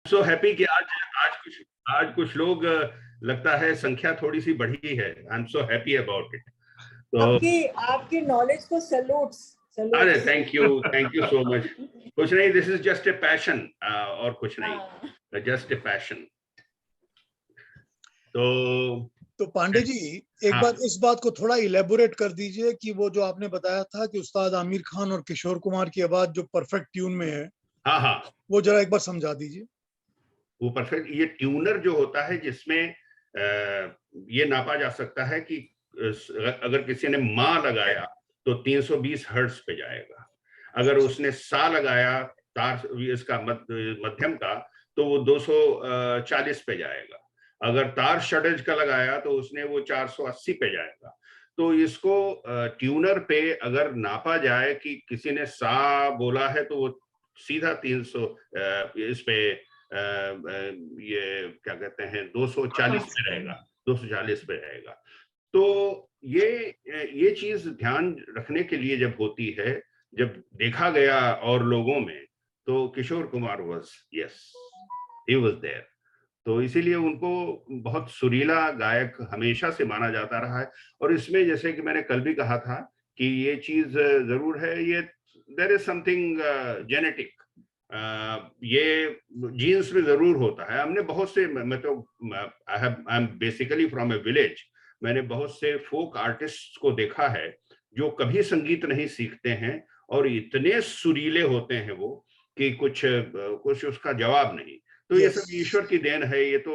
So happy कि आज कुछ लोग लगता है संख्या थोड़ी सी बढ़ी है। I am so happy about it. तो आपकी आपकी नॉलेज को सैल्यूट्स। अरे थैंक यू सो मच। कुछ नहीं, this is just a passion और कुछ नहीं, जस्ट ए पैशन। तो पांडे जी एक हाँ, बार इस बात को थोड़ा इलेबोरेट कर दीजिए कि वो जो आपने बताया था कि उस्ताद आमिर खान और किशोर कुमार की आवाज जो परफेक्ट ट्यून में है, हाँ, वो जरा एक बार समझा दीजिए। वो परफेक्ट, ये ट्यूनर जो होता है जिसमें ये नापा जा सकता है कि अगर किसी ने मा लगाया तो 320 हर्ट्ज पे जाएगा। अगर उसने सा लगाया तार इसका मध्यम का तो वो 240 पे जाएगा। अगर तार षडज का लगाया तो उसने वो 480 पे जाएगा। तो इसको ट्यूनर पे अगर नापा जाए कि किसी ने सा बोला है तो वो सीधा 300 इस पे ये क्या कहते हैं 240 पे रहेगा, 240 पे रहेगा। तो ये चीज ध्यान रखने के लिए जब होती है, जब देखा गया और लोगों में, तो Kishore Kumar was yes, he was there. तो इसीलिए उनको बहुत सुरीला गायक हमेशा से माना जाता रहा है। और इसमें जैसे कि मैंने कल भी कहा था कि ये चीज जरूर है, ये देयर इज समथिंग जेनेटिक, ये जीन्स में जरूर होता है। हमने बहुत से, मैं तो I am basically from A village, मैंने बहुत से फोक आर्टिस्ट को देखा है जो कभी संगीत नहीं सीखते हैं और इतने सुरीले होते हैं वो कि कुछ उसका जवाब नहीं। तो ये सब ईश्वर की देन है। ये तो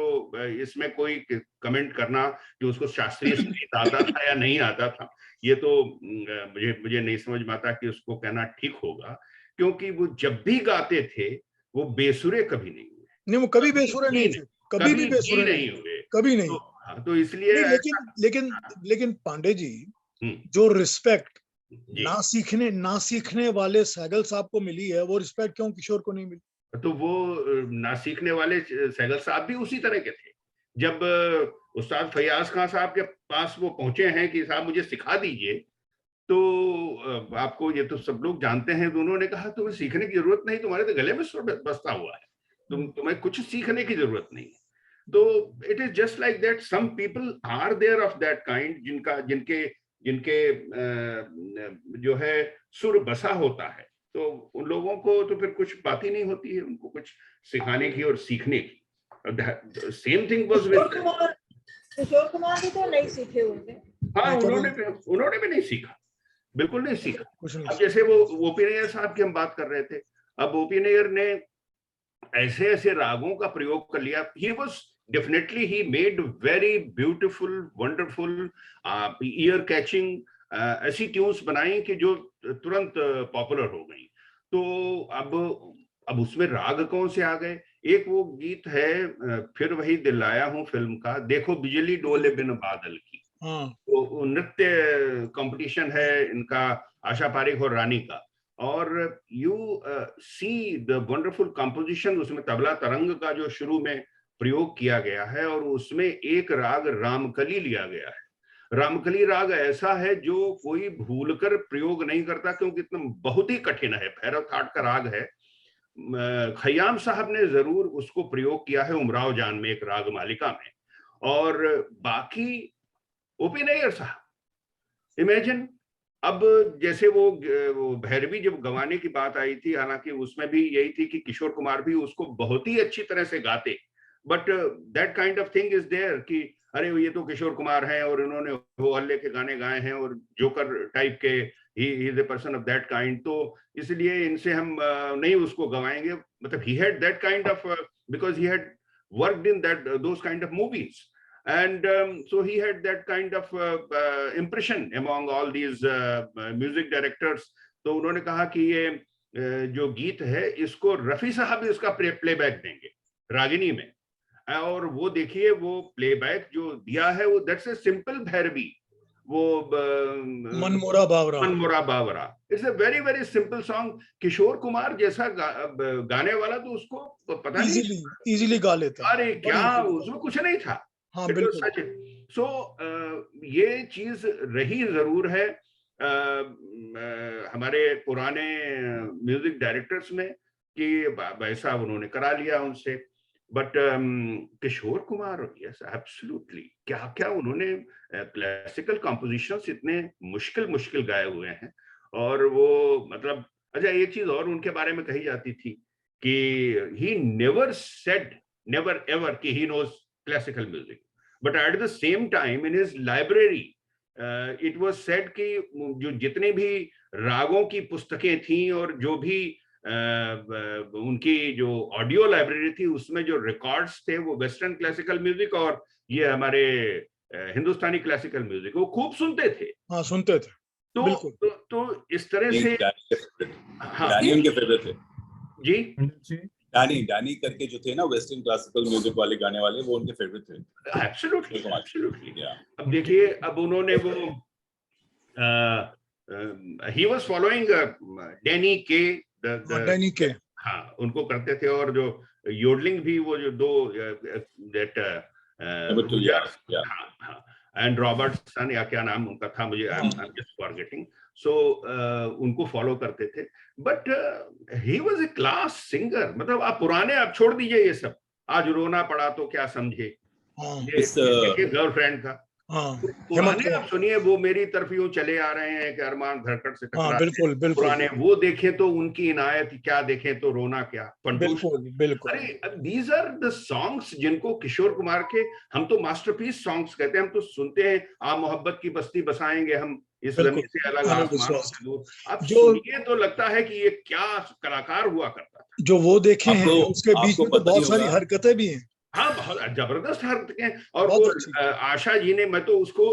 इसमें कोई कमेंट करना कि उसको शास्त्रीय संगीत आता था या नहीं आता था, ये तो मुझे नहीं समझ में आता कि उसको कहना ठीक होगा, क्योंकि वो जब भी गाते थे वो बेसुरे कभी नहीं हुए। नहीं, वो कभी बेसुरे नहीं थे, कभी भी बेसुरे नहीं हुए, कभी नहीं। तो इसलिए लेकिन पांडे जी, जो रिस्पेक्ट ना सीखने वाले सहगल साहब को मिली है, वो रिस्पेक्ट क्यों किशोर को नहीं मिली? तो वो ना सीखने वाले सहगल साहब भी उसी तरह के थे। जब उस्ताद फैयाज खान साहब के पास वो पहुंचे हैं कि साहब मुझे सिखा दीजिए, तो आपको ये तो सब लोग जानते हैं, तो उन्होंने कहा तुम्हें सीखने की जरूरत नहीं, तुम्हारे तो गले में सुर बसता हुआ है, तुम्हें कुछ सीखने की जरूरत नहीं है। तो it is just like that, some people are there of that kind, जिनके जिनके जो है सुर बसा होता है, तो उन लोगों को तो फिर कुछ बात ही नहीं होती है उनको कुछ सिखाने की और सीखने की। Same thing was with Kishore Kumar भी तो नहीं सीखे होंगे। हाँ, उन्होंने भी नहीं सीखा, बिल्कुल नहीं सीखा। अब जैसे वो ओपी नैयर साहब की हम बात कर रहे थे, अब ओपी नैयर ने ऐसे ऐसे रागों का प्रयोग कर लिया। He was definitely, he made very beautiful, wonderful, year catching ऐसी ट्यून्स बनाई कि जो तुरंत पॉपुलर हो गई। तो अब उसमें राग कौन से आ गए? एक वो गीत है फिर वही दिल लाया हूं फिल्म का, देखो बिजली डोले बिन बादल की। तो नृत्य कंपटीशन है इनका, आशा पारेख और रानी का। और you see the wonderful composition, उसमें तबला तरंग का जो शुरू में प्रयोग किया गया है, और उसमें एक राग रामकली लिया गया है। रामकली राग ऐसा है जो कोई भूलकर प्रयोग नहीं करता, क्योंकि इतना बहुत ही कठिन है, भैरव थाट का राग है। खयाम साहब ने जरूर उसको प्रयोग किया है उमराव जान में, एक राग मालिका में। और बाकी ओपी नैयर साहब, इमेजिन, अब जैसे वो भैरवी जब गवाने की बात आई थी, हालांकि उसमें भी यही थी कि किशोर कुमार भी उसको बहुत ही अच्छी तरह से गाते, but that kind of thing is there कि अरे ये तो किशोर कुमार हैं और इन्होंने हो हल्ले के गाने गाए हैं और जोकर टाइप के, he is a person of that kind, तो इसलिए इनसे हम नहीं उसको गवाएंगे। मतलब he had that kind of, because he had worked in that those kind of movies, and so he had that kind of impression among all these music directors. तो उन्होंने कहा कि ये जो गीत है इसको रफी साहब इसका प्लेबैक देंगे रागिनी में, और वो देखिए वो प्लेबैक जो दिया है वो दैट्स ए सिंपल भैरवी, वो मनमोरा बावरा, it's a very very simple song. Kishore Kumar जैसा गाने वाला तो उसको पता नहीं, इजीली गा लेता, अरे क्या उसमें कुछ नहीं था। हाँ, बिल्कुल। सो ये चीज रही जरूर है हमारे पुराने म्यूजिक डायरेक्टर्स में कि वैसा उन्होंने करा लिया उनसे। But Kishore Kumar, yes absolutely, क्या क्या उन्होंने क्लासिकल कॉम्पोजिशंस इतने मुश्किल मुश्किल गाए हुए हैं। और वो मतलब, अच्छा एक चीज और उनके बारे में कही जाती थी कि he never said, never ever कि he knows classical music, but at the same time in his library it was said कि जो जितने भी रागों की पुस्तकें थी और जो भी उनकी जो ऑडियो लाइब्रेरी थी उसमें जो रिकॉर्ड्स थे वो वेस्टर्न क्लासिकल म्यूजिक और ये हमारे हिंदुस्तानी क्लासिकल म्यूजिक वो खूब सुनते थे। हाँ सुनते थे, तो बिल्कुल। तो इस तरह से हाँ, डैनी उनके फेवरेट थे जी। डैनी करके जो थे ना वेस्टर्न क्लासिकल म्यूजिक वाले गाने वाले, वो उनके फेवरेट थे। Absolutely absolutely. अब देखिए, अब उन्होंने वो ही वाज फॉलोइंग डैनी के डैनी के, हाँ उनको करते थे। और जो योडलिंग भी वो जो दो दैट एंड रॉबर्टसन या क्या नाम उनका था, मुझे आई एम जस्ट फॉरगेटिंग। सो उनको फॉलो करते थे। But he was a class singer. मतलब आप पुराने, आप छोड़ दीजिए ये सब, आज रोना पड़ा तो क्या समझे, ये गर्लफ्रेंड का। पुराने आप सुनिए, वो मेरी तरफ यूं चले आ रहे हैं कि अरमान धड़कन से टकरा। बिल्कुल बिल्कुल। पुराने वो देखें तो उनकी इनायत क्या, देखें तो रोना क्या, बिल्कुल बिल्कुल। अरे दीज आर द सॉन्ग्स जिनको किशोर कुमार के हम तो मास्टरपीस सॉन्ग्स कहते हैं। हम तो सुनते हैं, आप मोहब्बत की बस्ती बसाएंगे हम इस जमीन से अलग आसमानों से दूर। आप सुनिए तो लगता है कि ये क्या कलाकार हुआ करता था। जो वो देखे हैं, उसके बीच में तो बहुत सारी हरकतें भी हैं। हाँ, बहुत जबरदस्त हरकतें। और वो आशा जी ने, मैं तो उसको,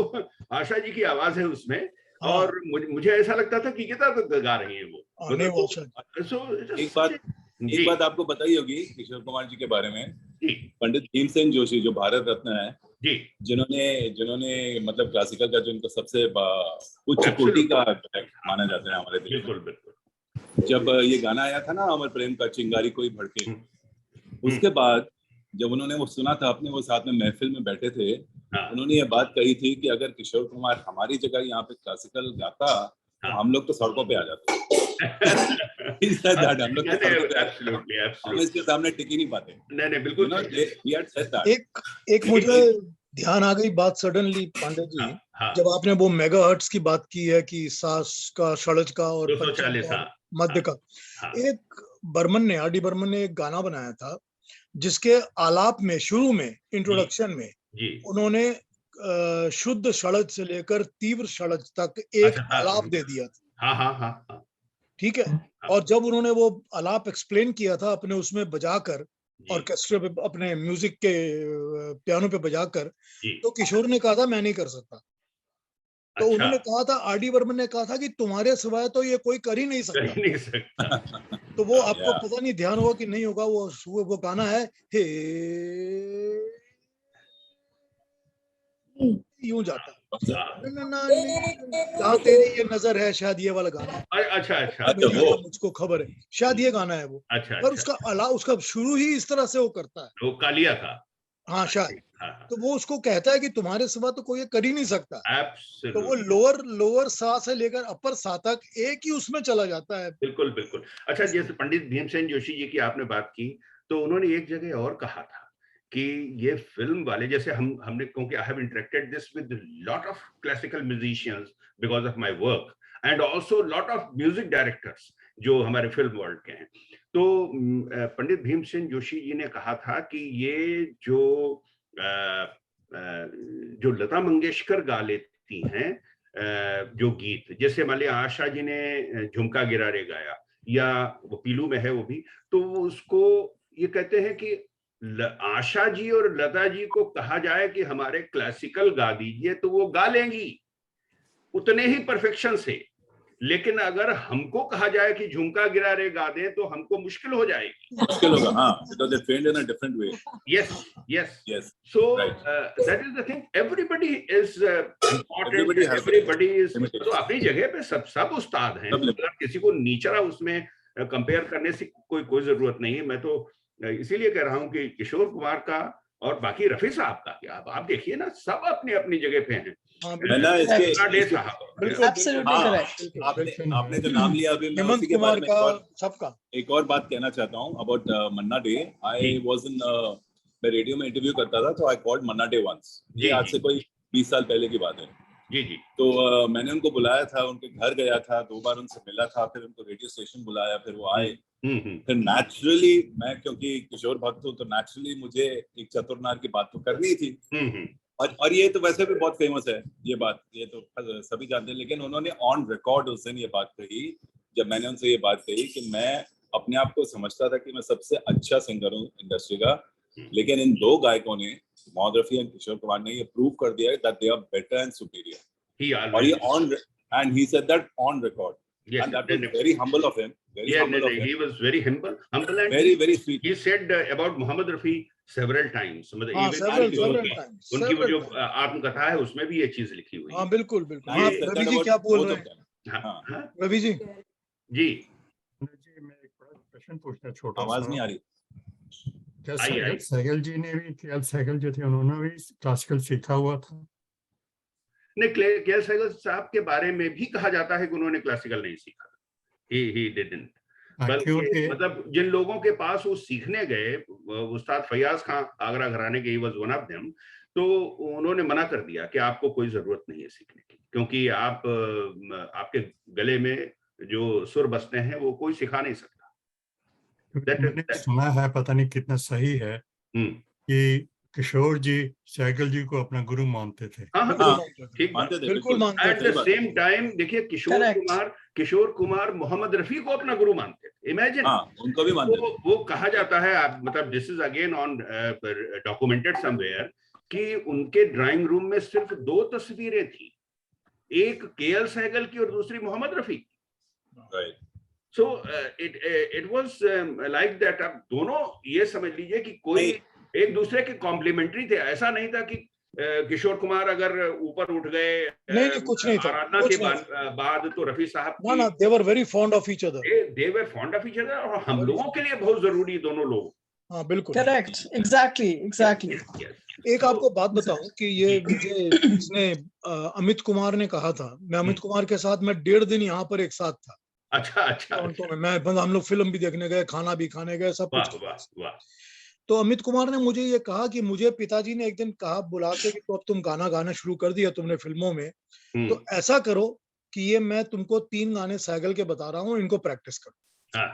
आशा जी की आवाज है उसमें, और मुझे ऐसा लगता था कि गीता गा रही है वो। एक बात आपको बताई होगी किशोर कुमार जी के बारे में, पंडित भीमसेन जोशी जो भारत रत्न है जी, जिन्होंने मतलब क्लासिकल का जो इनको सबसे उच्च कोटि का माना जाता है हमारे देश में। बिल्कुल बिल्कुल। जब ये गाना आया था ना, अमर प्रेम का चिंगारी कोई भड़के, उसके बाद जब उन्होंने वो सुना था, अपने वो साथ में महफिल में बैठे थे, उन्होंने ये बात कही थी कि अगर किशोर कुमार हमारी जगह यहाँ पे क्लासिकल गाता तो हम लोग तो सड़कों पे आ जाते। हम लोग हम इसके सामने टिक ही नहीं पाते। नहीं बिल्कुल। एक मुझे ध्यान आ गई बात सडनली पांडे जी, जब आपने वो मेगाहर्ट्ज की बात की है कि सास का, षडज का और मध्य का। एक बर्मन ने, आर डी बर्मन ने एक गाना बनाया था जिसके आलाप में, शुरू में, इंट्रोडक्शन में उन्होंने शुद्ध षडज से लेकर तीव्र षडज तक एक आलाप दे दिया था। हाँ। ठीक है। और जब उन्होंने वो आलाप एक्सप्लेन किया था अपने उसमें बजाकर, ऑर्केस्ट्रा पे, अपने म्यूजिक के पियानो पे बजाकर, तो किशोर ने कहा था मैं नहीं कर सकता। तो उन्होंने कहा था, आर डी बर्मन ने कहा था कि तुम्हारे सिवाय तो ये कोई कर ही नहीं सकता। तो वो आपको पता नहीं ध्यान होगा कि नहीं होगा, वो गाना है, हे यूं जाता जहाँ तेरी ये नजर है, शायद ये वाला गाना। अच्छा वो मुझको खबर है, शायद ये गाना है वो। पर उसका शुरू ही इस तरह से वो करता है, वो कालिया का। हाँ शायद। तो वो उसको कहता है कि तुम्हारे सिवा तो कोई कर ही नहीं सकता। तो वो लोअर सा से लेकर अपर सा तक एक ही उसमें चला जाता है। बिल्कुल बिल्कुल। अच्छा, जैसे पंडित भीमसेन जोशी जी की आपने बात की, तो उन्होंने एक जगह और कहा था कि ये फिल्म वाले, जैसे हमने, क्योंकि I have interacted this with lot of classical musicians because of my work and also lot of music directors जो हमारे फिल्म वर्ल्ड के हैं। तो पंडित भीमसेन जोशी जी ने कहा था कि ये जो लता मंगेशकर गा लेती हैं जो गीत, जैसे मान लिया आशा जी ने झुमका गिरा रे गाया, या वो पीलू में है वो भी, तो उसको ये कहते हैं कि आशा जी और लता जी को कहा जाए कि हमारे क्लासिकल गा दीजिए तो वो गा लेंगी उतने ही परफेक्शन से, लेकिन अगर हमको कहा जाए कि झुमका गिरा रे गा दें तो हमको मुश्किल हो जाएगी। मुश्किल होगा, हाँ, because they trained in a different way. Yes. So that is the thing. Everybody is important. Everybody is. तो अपनी जगह पे सब उस्ताद हैं। अगर किसी को नीचा उसमें कंपेयर करने से कोई जरूरत नहीं है। मैं तो इसीलिए कह रहा हूँ कि किशोर कुमार का और बाकी रफी साहब का क्या, आप देखिए ना, सब अपनी अपनी जगह पे हैं। आपने जो नाम लिया अभी, मैं उसी के बारे में सबका एक और बात कहना चाहता हूँ about Manna Dey. I was in, मैं रेडियो में इंटरव्यू करता था, तो I called Manna Dey once. ये आज से कोई 20 साल पहले की बात है। जी जी। तो मैंने उनको बुलाया था, उनके घर गया था, 2 बार उनसे मिला था, फिर उनको रेडियो स्टेशन बुलाया, फिर वो आए। फिर नेचुरली मैं क्योंकि किशोर भक्त हूँ, तो नेचुरली मुझे एक चतुरनार की बात तो करनी थी। और ये तो वैसे भी बहुत फेमस है ये बात, ये तो सभी जानते हैं। लेकिन उन्होंने ऑन रिकॉर्ड उस दिन ये बात कही, जब मैंने उनसे ये बात कही कि मैं अपने आप को समझता था कि मैं सबसे अच्छा सिंगर हूँ इंडस्ट्री का, लेकिन इन 2 गायकों ने, मोहम्मद रफी और किशोर कुमार ने, ये प्रूव कर दिया है that they are better and superior. और ये on, and he said that on record, and that was very humble of him. He was very humble and very sweet. He said about Mohammad Rafi several times. several times. उनकी वो जो आत्मकथा है उसमें भी ये चीज लिखी हुई है। हाँ बिल्कुल बिल्कुल। हाँ रवि जी क्या बोल रहे हैं? हाँ रवि जी। जी मैं एक प्रश्न पूछना, छोटा, आवाज नहीं आ रही क्या? सहगल जी ने भी, केएल सहगल जो थे, उन्होंने भी क्लासिकल सीखा हुआ था? नहीं, केएल सहगल साहब के बारे में भी कहा जाता है कि उन्होंने क्लासिकल नहीं सीखा। He didn't. बल्कि मतलब जिन लोगों के पास वो सीखने गए, उस्ताद फयाज खान आगरा घराने के, was one of them, तो उन्होंने मना कर दिया कि आपको कोई जरूरत नहीं है सीखने की, क्योंकि आपके गले में जो सुर बसते हैं वो कोई सिखा नहीं सकता। मैंने सुना है, पता नहीं कितना सही है, कि किशोर जी सहगल जी को अपना गुरु मानते थे। बिल्कुल मानते थे। एट द सेम टाइम देखिए, किशोर कुमार मोहम्मद रफी को अपना गुरु मानते थे। इमेजिन, उनको भी मानते थे। वो कहा जाता है, मतलब this is again on documented somewhere, कि उनके ड्राइंग रूम में सिर्फ 2 तस्वीरें थी, एक केएल सहगल की और दूसरी मोहम्मद रफी की। So it was like that. अब दोनों ये समझ लीजिए कि कोई एक दूसरे के कॉम्प्लीमेंट्री थे। ऐसा नहीं था कि किशोर कुमार अगर ऊपर उठ गए, नहीं कुछ नहीं था, आराधना के बाद तो रफी साहब की, ना, they were very fond of each other. They were fond of each other, और हम लोगों के लिए बहुत जरूरी दोनों लोग। हाँ बिल्कुल, करेक्ट, एग्जैक्टली। एक आपको बात बताऊं कि ये मुझे इसने अमित कुमार ने कहा था। मैं अमित कुमार के साथ मैं 1.5 दिन यहाँ पर एक साथ था। अच्छा। मैं हम लोग फिल्म भी देखने गए, खाना भी खाने गए, सब कुछ। वाह। तो अमित कुमार ने मुझे ये कहा कि मुझे पिताजी ने एक दिन कहा बुला के कि तो अब तुम गाना गाना शुरू कर दिया तुमने फिल्मों में, तो ऐसा करो कि ये मैं तुमको 3 गाने सहगल के बता रहा हूँ, इनको प्रैक्टिस करो।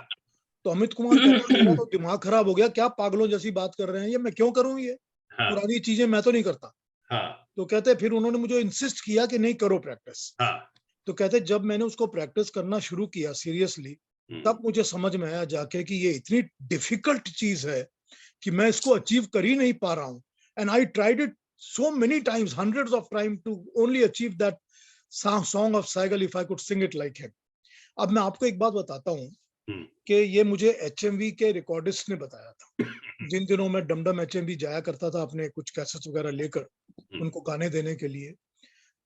तो अमित कुमार कहता मेरा तो दिमाग खराब हो गया, क्या पागलों जैसी बात कर रहे हैं, ये मैं क्यों करूँ, ये पुरानी चीजें मैं तो नहीं करता। तो कहते फिर उन्होंने मुझे इंसिस्ट किया कि नहीं करो प्रैक्टिस। तो कहते जब मैंने उसको प्रैक्टिस करना शुरू किया सीरियसली, तब मुझे समझ में आया जाके कि ये इतनी डिफिकल्ट चीज है कि मैं इसको अचीव कर ही नहीं पा रहा हूँ। And I tried it so many times, hundreds of times to only achieve that song of Saigal if I could sing it like him. अब मैं आपको एक बात बताता हूँ कि ये मुझे HMV के रिकॉर्डिस्ट ने बताया था। जिन दिनों में डमडम HMV जाया करता था अपने कुछ कैसेट्स वगैरह लेकर उनको गाने देने के लिए,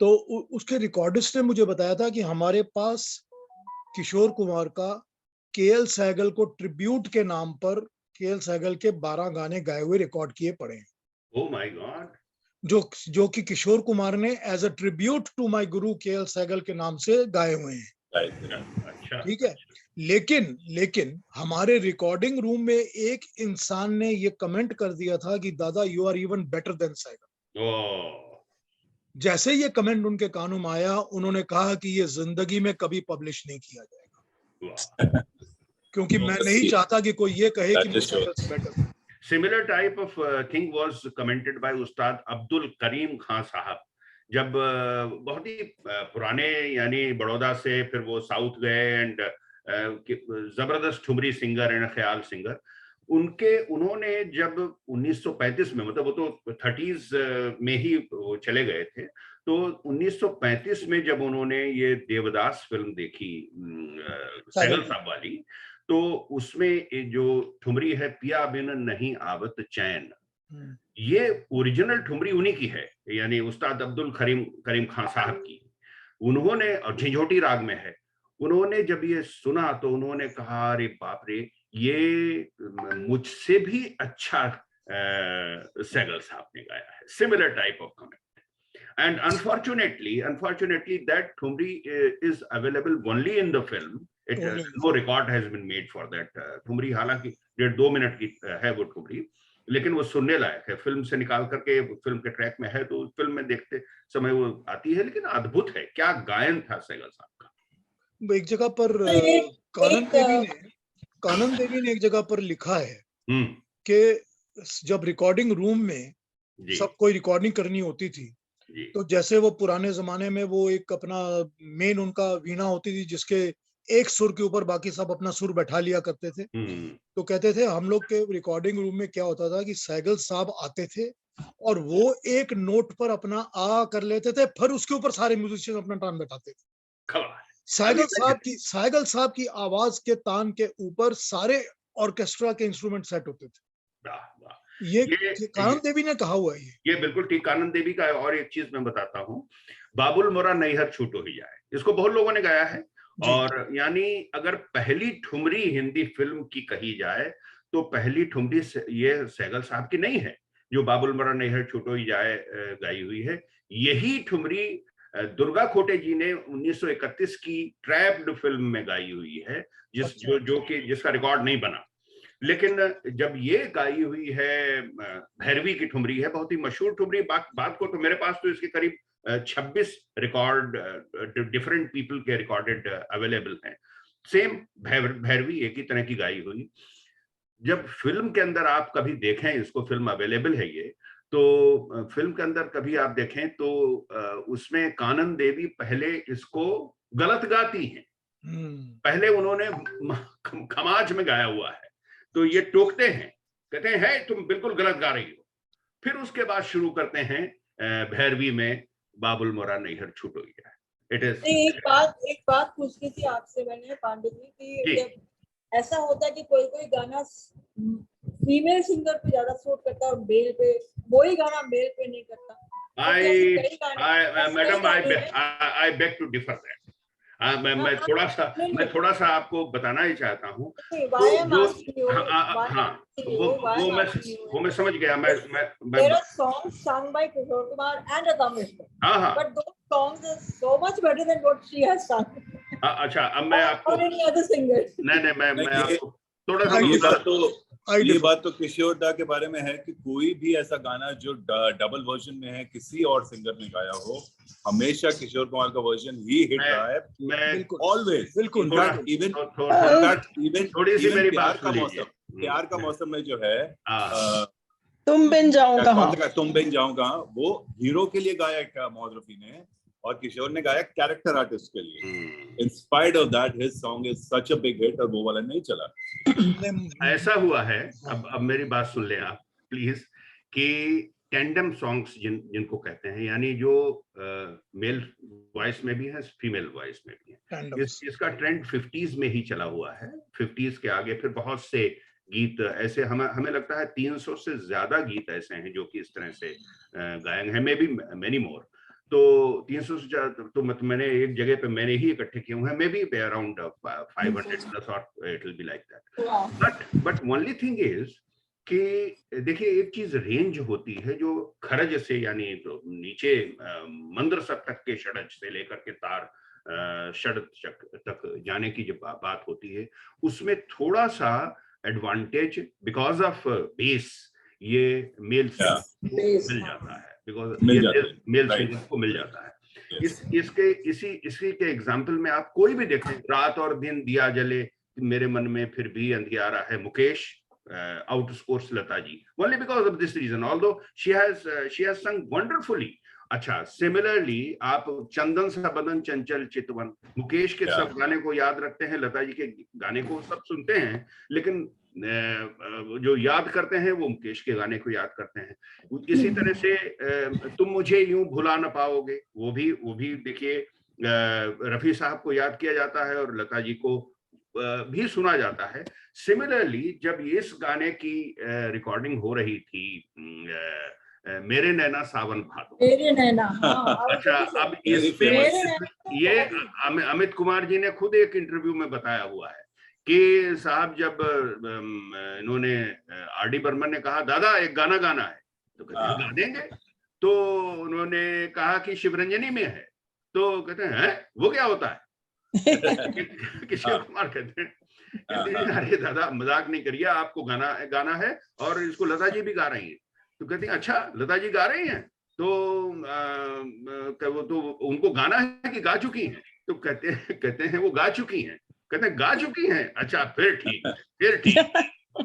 तो उसके रिकॉर्डिस्ट ने मुझे बताया था कि हमारे पास किशोर कुमार का केएल सहगल को ट्रिब्यूट के नाम पर केएल सहगल के 12 गाने गाए हुए रिकॉर्ड किए पड़े हैं। Oh my god. जो कि किशोर कुमार ने as a tribute to my guru K L Saigal के नाम से गाए हुए हैं। ठीक है, लेकिन हमारे रिकॉर्डिंग रूम में एक इंसान ने ये कमेंट कर दिया था कि dada you are even better than Saigal. जैसे ये कमेंट उनके कानों में आया, उन्होंने कहा कि ये जिंदगी में कभी पब्लिश नहीं किया जाएगा, क्योंकि मैं नहीं चाहता कि कोई ये कहे कि better. Similar type of thing was commented by उस्ताद अब्दुल करीम खान साहब, जब बहुत ही पुराने, यानी बड़ौदा से फिर वो साउथ गए एंड जबरदस्त ठुमरी सिंगर एंड ख्याल सिंगर, उन्होंने जब 1935 में, मतलब वो तो 30s में ही चले गए थे, तो 1935 में जब उन्होंने ये देवदास फिल्म देखी सहगल साहब वाली, तो उसमें जो ठुमरी है पिया बिन नहीं आवत चैन, ये ओरिजिनल ठुमरी उन्हीं की है, यानी उस्ताद अब्दुल करीम खान साहब की। उन्होंने, और झंझोटी राग में है, उन्होंने जब ये सुना तो उन्होंने कहा अरे बाप रे, ये मुझसे भी अच्छा सहगल साहब ने गाया है, similar type of comment. And unfortunately, that Thumri is available only in the film. No record has been made for that. Thumri हालांकि 1.5-2 मिनट की है वो ठुमरी, लेकिन वो सुनने लायक है। फिल्म से निकाल करके फिल्म के ट्रैक में है, तो फिल्म में देखते समय वो आती है, लेकिन अद्भुत है। क्या गायन था सहगल साहब का। एक जगह पर कानन देवी ने एक जगह पर लिखा है कि जब रिकॉर्डिंग रूम में सब कोई रिकॉर्डिंग करनी होती थी, तो जैसे वो पुराने जमाने में वो एक अपना मेन उनका वीणा होती थी जिसके एक सुर के ऊपर बाकी सब अपना सुर बैठा लिया करते थे। तो कहते थे हम लोग के रिकॉर्डिंग रूम में क्या होता था कि सहगल साहब आते थे और वो एक नोट पर अपना आ कर लेते थे, फिर उसके ऊपर सारे म्यूजिशियन अपना तान बैठाते थे। सहगल साहब की आवाज के तान के ऊपर सारे ऑर्केस्ट्रा के इंस्ट्रूमेंट सेट होते थे। ये कानन देवी ने कहा हुआ है। ये बिल्कुल ठीक कानन देवी का है। और एक चीज मैं बताता हूँ, बाबुल मोरा नैहर छूटो ही जाए, इसको बहुत लोगों ने गाया है। और यानी अगर पहली ठुमरी हिंदी फिल्म की कही जाए तो पहली ठुमरी ये सहगल साहब की नहीं है, जो बाबुल मोरा नैहर छूटो ही जाए गाई हुई है। यही ठुमरी दुर्गा खोटे जी ने 1931 की ट्रैप्ड फिल्म में गाई हुई है, जिसका रिकॉर्ड नहीं बना। लेकिन जब ये गाई हुई है भैरवी की ठुमरी है, बहुत ही मशहूर ठुमरी। बात को तो मेरे पास तो इसके करीब 26 रिकॉर्ड डिफरेंट पीपल के रिकॉर्डेड अवेलेबल हैं। सेम भैरवी एक ही तरह की गाई हुई। जब फिल्म के अंदर आप कभी देखें इसको, फिल्म अवेलेबल है ये, तो फिल्म के अंदर कभी आप देखें तो उसमें कानन देवी पहले इसको गलत गाती हैं। पहले उन्होंने खमाज में गाया हुआ है, तो ये टोकते हैं, कहते हैं है तुम बिल्कुल गलत गा रही हो। फिर उसके बाद शुरू करते हैं भैरवी में बाबुल मोरा नैहर छूटो ही जाए। इट इज एक बात पूछनी थी आपसे मैंने पांडे जी कि जब ऐसा होता है कि कोई गाना फीमेल सिंगर पे ज्यादा सूट करता है और मेल पे वही गाना मेल पे नहीं करता। Madam I beg to differ that. मैं थोड़ा सा आपको बताना ही चाहता हूँ। वो मैं समझ गया। अच्छा, अब मैं आपको मैं आपको थोड़ा सा ये बात तो किशोर दा के बारे में है कि कोई भी ऐसा गाना जो डबल वर्जन में है किसी और सिंगर ने गाया हो, हमेशा किशोर कुमार का वर्जन ही हिट रहा है। ऑलवेज बिल्कुल। इवन थोड़ी सी मेरी बात का मौसम, प्यार का मौसम में जो है तुम बिन जाओ कहां, वो हीरो के लिए गाया क्या मोहम्मद रफी ने, और किशोर ने गाया कैरेक्टर आर्टिस्ट के लिए। In spite of that his song is such a big hit, और वो वाला नहीं चला। ऐसा हुआ है, अब मेरी बात सुन लें आप प्लीज, कि टेंडम सॉन्ग्स जिनको कहते हैं, यानी जो मेल वॉइस में भी है, फीमेल वॉइस में भी है, इसका ट्रेंड 50s में ही चला हुआ है। 50s के आगे फिर बहुत से गीत ऐसे, हमें लगता है 300 से ज्यादा गीत ऐसे हैं जो कि इस तरह से गायन है, मे बी मेनी मोर। तो 300 से ज्यादा तो मैंने एक जगह पे मैंने ही इकट्ठे किए हुए हैं, मे बी अराउंड 500 प्लस, और it will be like that. But only thing is कि देखिए, एक चीज रेंज होती है जो खरज से, यानी तो नीचे मंद्र सब तक के षडज से लेकर के तार षड तक जाने की जब बात होती है, उसमें थोड़ा सा एडवांटेज बिकॉज ऑफ बेस ये मेल मिल जाता है, बिकॉज मेल सिंगर को मिल जाता है। इसी के एग्जाम्पल में आप कोई भी देखें, रात और दिन दिया जले मेरे मन में फिर भी अंधियारा है, Mukesh outscores Lata ji, only because of this reason, although she has sung wonderfully। अच्छा, सिमिलरली आप चंदन सा बदन चंचल चितवन, मुकेश के सब गाने को याद रखते हैं, लता जी के गाने को सब सुनते हैं, लेकिन जो याद करते हैं वो मुकेश के गाने को याद करते हैं। इसी तरह से तुम मुझे यूं भुला न पाओगे, वो भी देखिए रफी साहब को याद किया जाता है और लता जी को भी सुना जाता है। सिमिलरली जब इस गाने की रिकॉर्डिंग हो रही थी, मेरे नैना सावन भादो, मेरे नैना, अच्छा, अब इसमें ये अमित कुमार जी ने खुद एक इंटरव्यू में बताया हुआ है कि साहब जब इन्होंने आर.डी. बर्मन ने कहा दादा एक गाना गाना है, तो कहते हैं गा देंगे। तो उन्होंने कहा कि शिवरंजनी में है, तो कहते हैं वो क्या होता है? किशोर कुमार कहते हैं अरे दादा मजाक नहीं करिए, आपको गाना है और इसको लता जी भी गा रही हैं। तो कहते हैं अच्छा लता जी गा रही हैं, तो वो तो उनको गाना है कि गा चुकी हैं? तो कहते हैं वो गा चुकी हैं। कहते हैं गा चुकी हैं, अच्छा फिर ठीक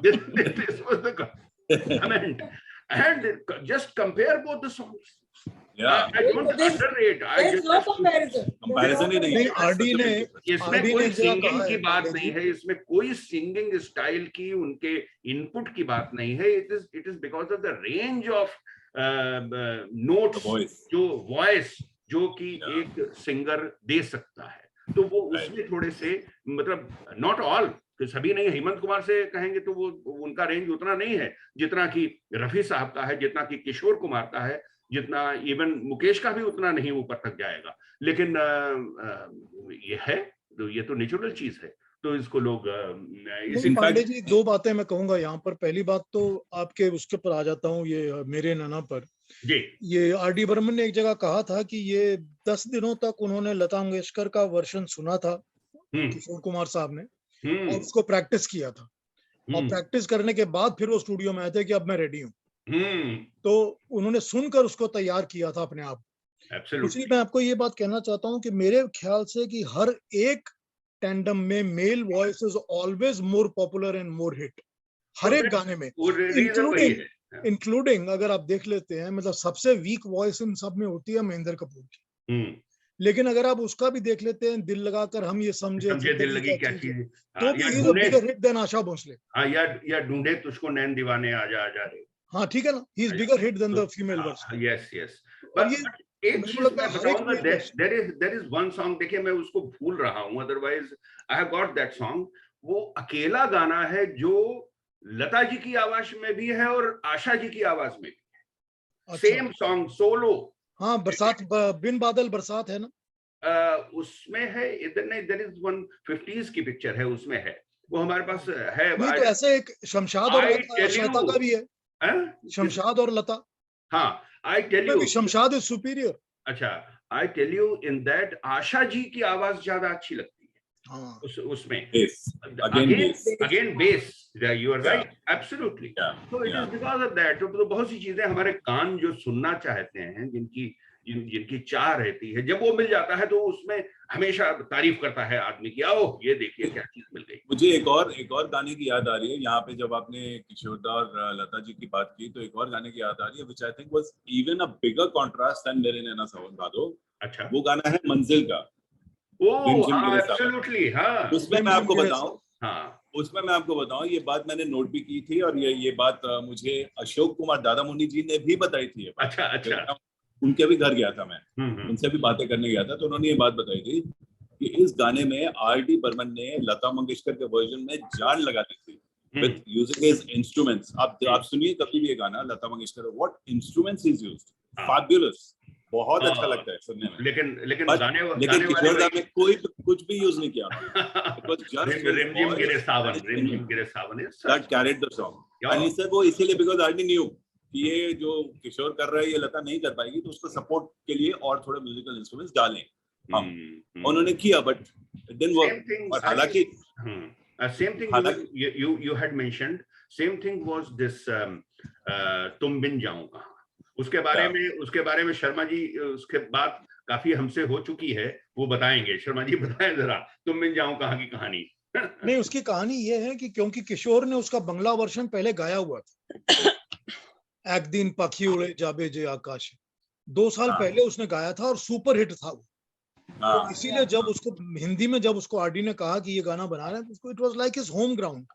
This was the comment. And just compare both the songs. Yeah. I don't underrate. There's no comparison. Comparison ही नहीं। आरडी ने इसमें कोई सिंगिंग की बात नहीं है, इसमें कोई सिंगिंग स्टाइल की उनके इनपुट की बात नहीं है। It is because of the range of notes, जो वॉइस जो कि एक सिंगर दे सकता है, तो वो उसमें थोड़े से मतलब नॉट ऑल, सभी नहीं। हेमंत कुमार से कहेंगे तो वो उनका रेंज उतना नहीं है जितना कि रफी साहब का है, जितना कि किशोर कुमार का है, जितना इवन मुकेश का भी उतना नहीं ऊपर तक जाएगा। लेकिन ये है तो ये तो नेचुरल चीज है, तो इसको लोग पांडे जी दो बातें मैं कहूंगा यहाँ पर। पहली बात तो आपके उसके पर आ जाता हूँ, ये मेरे नाना पर जी। ये आर.डी. बर्मन ने एक जगह कहा था कि ये 10 दिनों तक उन्होंने लता मंगेशकर का वर्जन सुना था किशोर कुमार साहब ने, और उसको प्रैक्टिस किया था, और प्रैक्टिस करने के बाद फिर वो स्टूडियो में आए थे कि अब मैं रेडी हूँ। तो उन्होंने सुनकर उसको तैयार किया था अपने आप। दूसरी मैं आपको ये बात कहना चाहता हूँ कि मेरे ख्याल से कि हर एक टैंडम में male voice is always more popular and more hit, हर एक गाने में, इंक्लूडिंग अगर आप देख लेते हैं, मतलब सबसे वीक वॉइस इन सब में होती है महेंद्र कपूर की। लेकिन अगर आप उसका भी देख लेते हैं, दिल लगाकर हम ये समझे दिल लगी क्या चीज, तो भी is a bigger hit than Asha Bhosle. या ढूंढे तुझको नैन दीवाने आजा आजा रे। हाँ ठीक है ना, he is bigger hit than the female version. Yes yes. But एक चीज मैं बताऊंगा, देयर इज वन सॉन्ग, देखिए मैं उसको भूल रहा हूँ, otherwise I have got that song. वो अकेला गाना है जो लता जी की आवाज में भी है और आशा जी की आवाज में भी है, सेम सॉन्ग सोलो। हाँ, बरसात बिन बादल बरसात है ना, उसमें है। इधर नहीं, देयर इज वन 50s की पिक्चर है, उसमें है, वो हमारे पास है। नहीं तो ऐसे एक शमशाद और लता का भी है, शमशाद और लता। हाँ, I tell you Shamshad is superior. अच्छा, I tell you in that Asha ji की आवाज ज्यादा अच्छी लगती है। हाँ, उसमें again bass, you are right, absolutely. तो it is because of that. तो बहुत सी चीजें हमारे कान जो सुनना चाहते हैं, जिनकी चाह रहती है, जब वो मिल जाता है तो उसमें हमेशा तारीफ करता है आदमी की, आओ ये देखिए क्या चीज मिल गई। मुझे एक और गाने की याद आ रही है यहाँ पे, जब आपने किशोर और लता जी की बात की, तो एक और गाने की याद आ रही है which I think was even a bigger contrast than मेरे नैना सावन भादो। अच्छा, वो गाना है मंजिल का। एब्सोल्युटली। हाँ, उसमें मैं आपको बताऊं, हाँ, उसमें मैं आपको बताऊं, ये बात मैंने नोट भी की थी, और ये बात मुझे अशोक कुमार दादामुनि जी ने भी बताई थी। अच्छा, उनके भी घर गया था मैं, उनसे भी बातें करने गया था, तो उन्होंने ये बात बताई थी कि इस गाने में आर.डी. बर्मन ने लता मंगेशकर के वर्जन में जान लगा दी थी विद यूजिंग हिज इंस्ट्रूमेंट्स। आप सुनिए कभी भी ये गाना Lata Mangeshkar, what instruments is used, fabulous, बहुत अच्छा लगता है सुनने में। लेकिन लेकिन किशोर दा में कोई कुछ भी यूज नहीं किया, it was just Rimjhim Gire Sawan that carried the song. And he said वो इसीलिए बिकॉज़ आर.डी. न्यू कि ये जो किशोर कर रहा है ये लता नहीं कर पाएगी, तो उसको सपोर्ट के लिए और थोड़े म्यूजिकल इंस्ट्रूमेंट्स डालें हम। उन्होंने किया, बट इट डिडंट वर्क। और हालांकि same thing you had mentioned, same thing was this तुम बिन जाऊं कहां। उसके बारे में शर्मा जी उसके बाद काफी हमसे हो चुकी है, वो बताएंगे। शर्मा जी बताएं जरा तुम बिन जाऊं कहां की कहानी। नहीं, उसकी कहानी ये है कि क्योंकि किशोर ने उसका बंगला वर्जन पहले गाया हुआ था, एक दिन पखी उड़े जाबे जे आकाश, 2 साल पहले उसने गाया था और सुपर हिट था वो। तो इसीलिए जब उसको हिंदी में जब उसको आर.डी. ने कहा कि ये गाना बना रहे हैं, उसको it was like his home ground.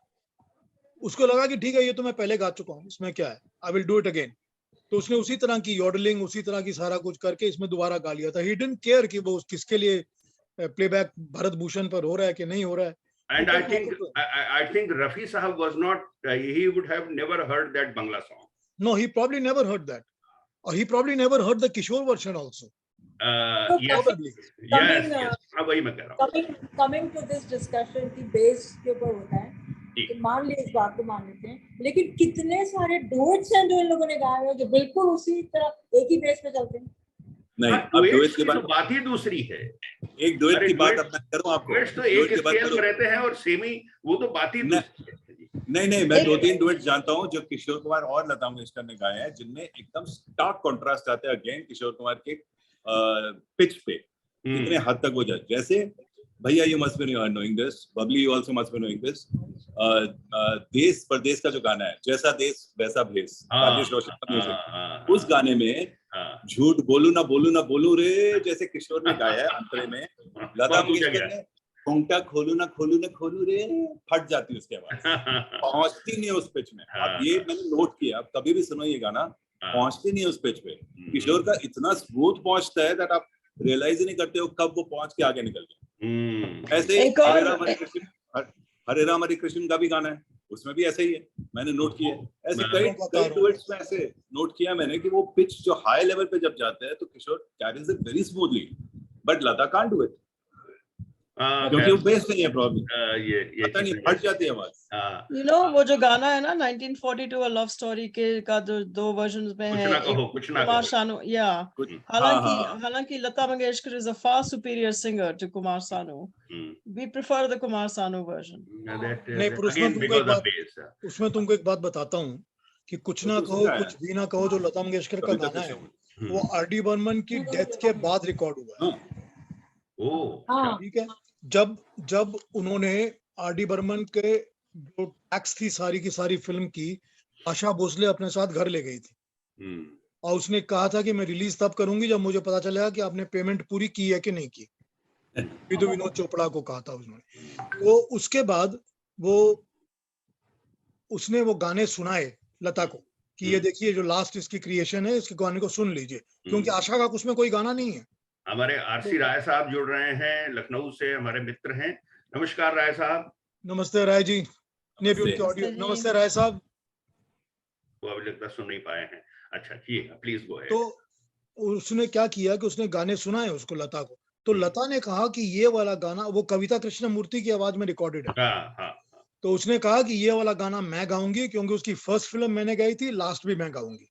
उसको लगा कि ठीक है, ये तो मैं पहले गा चुका हूँ, इसमें क्या है, I will do it again. तो उसने उसी तरह की यॉडलिंग, उसी तरह की सारा कुछ करके इसमें दोबारा गा लिया था। ही डिडंट केयर कि वो किसके लिए प्लेबैक भरत भूषण पर हो रहा है कि नहीं हो रहा है। And I think Rafi Sahab was not, he would have never heard that Bangla song. No, he probably never heard that. Or he probably never heard the Kishore version also. वही मैं कह रहा हूँ। कमिंग टू दिस डिस्कशन की base के ऊपर होता है कि मान ली इस बात को मान लेते हैं, लेकिन कितने सारे डुएट्स हैं जो इन लोगों ने गाए हैं जो बिल्कुल उसी तरह एक ही बेस पे चलते हैं। नहीं, अब डुएट की बात ही दूसरी है। एक डुएट की बात अब मैं करूं आपको, डुएट्स तो एक स्केल में रहते हैं और सेमी, वो तो बात ही दूसरी है। नहीं, मैं 2-3 डुएट जानता हूं जो किशोर कुमार और लता मंगेशकर ने गाए हैं, जिनमें एकदम स्टार्क कॉन्ट्रास्ट आता है अगेन किशोर कुमार के पिच पे कितने हद तक वो जाए। जैसे भैया you must be knowing this, Babli you also must be knowing this, देश परदेश का जो गाना है, जैसा देश वैसा भेष, राजेश रोशन का म्यूजिक, उस गाने में झूठ बोलू ना बोलू रे जैसे किशोर ने गाया है अंतरे में, लता मंगेशकर ने घूंघटा खोलू ना खोलू रे फट जाती उसके बाद, पहुंचती नहीं उस पिच में। अब ये मैंने नोट किया, आप कभी भी सुनो ये गाना, पहुंचती नहीं उस पिच पे। किशोर का इतना स्मूथ पहुंचता है दैट आप रियलाइज ही नहीं करते हो कब वो पहुंच के आगे निकल गए। ऐसे हरे राम हरे कृष्ण का भी गाना है, उसमें भी ऐसे ही है, मैंने नोट किया। ऐसे कई डुएट्स में ऐसे नोट किया मैंने कि वो पिच जो हाई लेवल पे जब जाते हैं तो Kishore carries it very smoothly, but Lata can't do it क्योंकि वो बेस नहीं है प्रॉब्लम, ये पता नहीं फट जाती है आवाज। यू नो वो जो गाना है ना 1942 अ लव स्टोरी के का जो 2 वर्जन्स में है, कुमार सानू, या हालांकि Lata Mangeshkar is a far superior singer to Kumar Sanu, we prefer the Kumar Sanu version. नहीं, पर उसमें तुमको एक बात बताता हूँ कि कुछ ना कहो कुछ भी ना कहो, जो लता मंगेशकर का गाना है वो आर.डी. बर्मन की डेथ के बाद रिकॉर्ड हुआ है। ठीक है, जब उन्होंने आर.डी. बर्मन के जो टैक्स थी सारी की सारी फिल्म की, आशा भोसले अपने साथ घर ले गई थी और उसने कहा था कि मैं रिलीज तब करूंगी जब मुझे पता चलेगा कि आपने पेमेंट पूरी की है कि नहीं की। विधु विनोद चोपड़ा को कहा था उसने। तो उसके बाद उसने वो गाने सुनाए लता को कि ये देखिए जो लास्ट इसकी क्रिएशन है, इसके गाने को सुन लीजिए, क्योंकि आशा का उसमें कोई गाना नहीं है। हमारे आरसी राय साहब जुड़ रहे हैं लखनऊ से, हमारे मित्र हैं। नमस्कार राय साहब। नमस्ते राय जी, ने भी उनकी ऑडियो। नमस्ते राय साहब। वो अभी लगता सुन नहीं पाए हैं। अच्छा जी, प्लीज गो अहेड। तो उसने क्या किया कि उसने गाने सुनाए उसको लता को, तो लता ने कहा कि ये वाला गाना, वो कविता कृष्णमूर्ति की आवाज में रिकॉर्डेड है। तो उसने कहा कि ये वाला गाना मैं गाऊंगी क्योंकि उसकी फर्स्ट फिल्म मैंने गाई थी, लास्ट भी मैं गाऊंगी।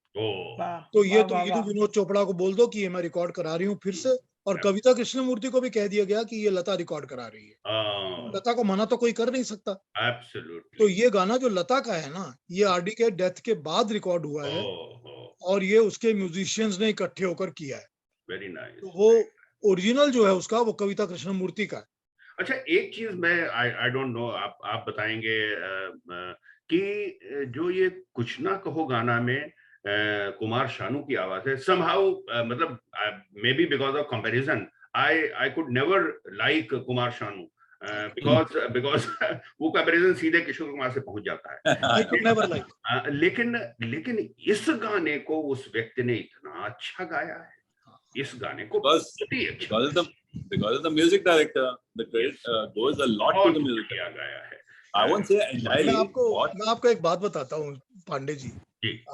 तो ये तो विधु विनोद चोपड़ा को बोल दो कि ये मैं रिकॉर्ड करा रही हूँ फिर से, और कविता कृष्णमूर्ति को भी कह दिया गया कि ये लता रिकॉर्ड करा रही है। लता को मना तो कोई कर नहीं सकता। तो ये गाना जो लता का है ना, ये आर.डी. के डेथ के बाद रिकॉर्ड हुआ है और ये उसके म्यूजिशियंस ने इकट्ठे होकर किया है। Very nice. तो वो ओरिजिनल जो है उसका, वो कविता कृष्णमूर्ति का है। अच्छा, एक चीज मैं आई डोंट नो, आप बताएंगे कि जो ये कुछ ना कहो गाना में कुमार शानू की आवाज है, somehow मतलब maybe because of comparison I could never like Kumar Sanu because वो कंपैरिजन सीधे किशोर कुमार से पहुंच जाता है। लेकिन इस गाने को उस व्यक्ति ने इतना अच्छा गाया है, इस गाने को because of the music director, the credit goes a lot to the music किया गया है। I won't say entirely। मैं आपको एक बात बताता हूँ पांडे जी,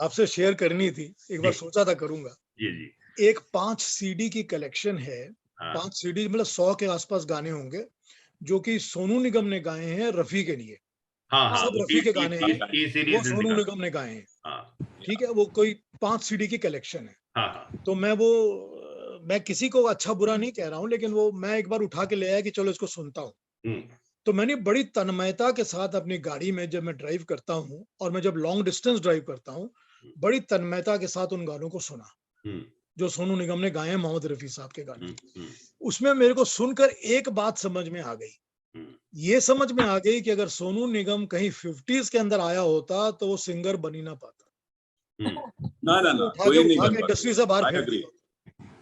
आपसे शेयर करनी थी, एक बार सोचा था करूंगा। जी। एक 5 सीडी की कलेक्शन है, 5 सीडी मतलब 100 के आसपास गाने होंगे जो कि सोनू निगम ने गाए हैं रफी के लिए। सब रफी के गाने हैं, वो सोनू निगम ने गाए हैं। ठीक है, वो कोई 5 सीडी की कलेक्शन है। तो मैं किसी को अच्छा बुरा नहीं कह रहा हूँ, लेकिन वो मैं एक बार उठा के ले आया कि चलो इसको सुनता हूँ। तो मैंने बड़ी तन्मयता के साथ अपनी गाड़ी में जब मैं ड्राइव करता हूँ और मैं जब लॉन्ग डिस्टेंस ड्राइव करता हूँ, बड़ी तन्मयता के साथ उन गानों को सुना जो सोनू निगम ने गाए हैं, मोहम्मद रफी साहब के गाने। उसमें मेरे को सुनकर एक बात समझ में आ गई, ये समझ में आ गई कि अगर सोनू निगम कहीं 50s के अंदर आया होता तो वो सिंगर बन ही ना पाता। ना इंडस्ट्री से बाहर फेंक दिया।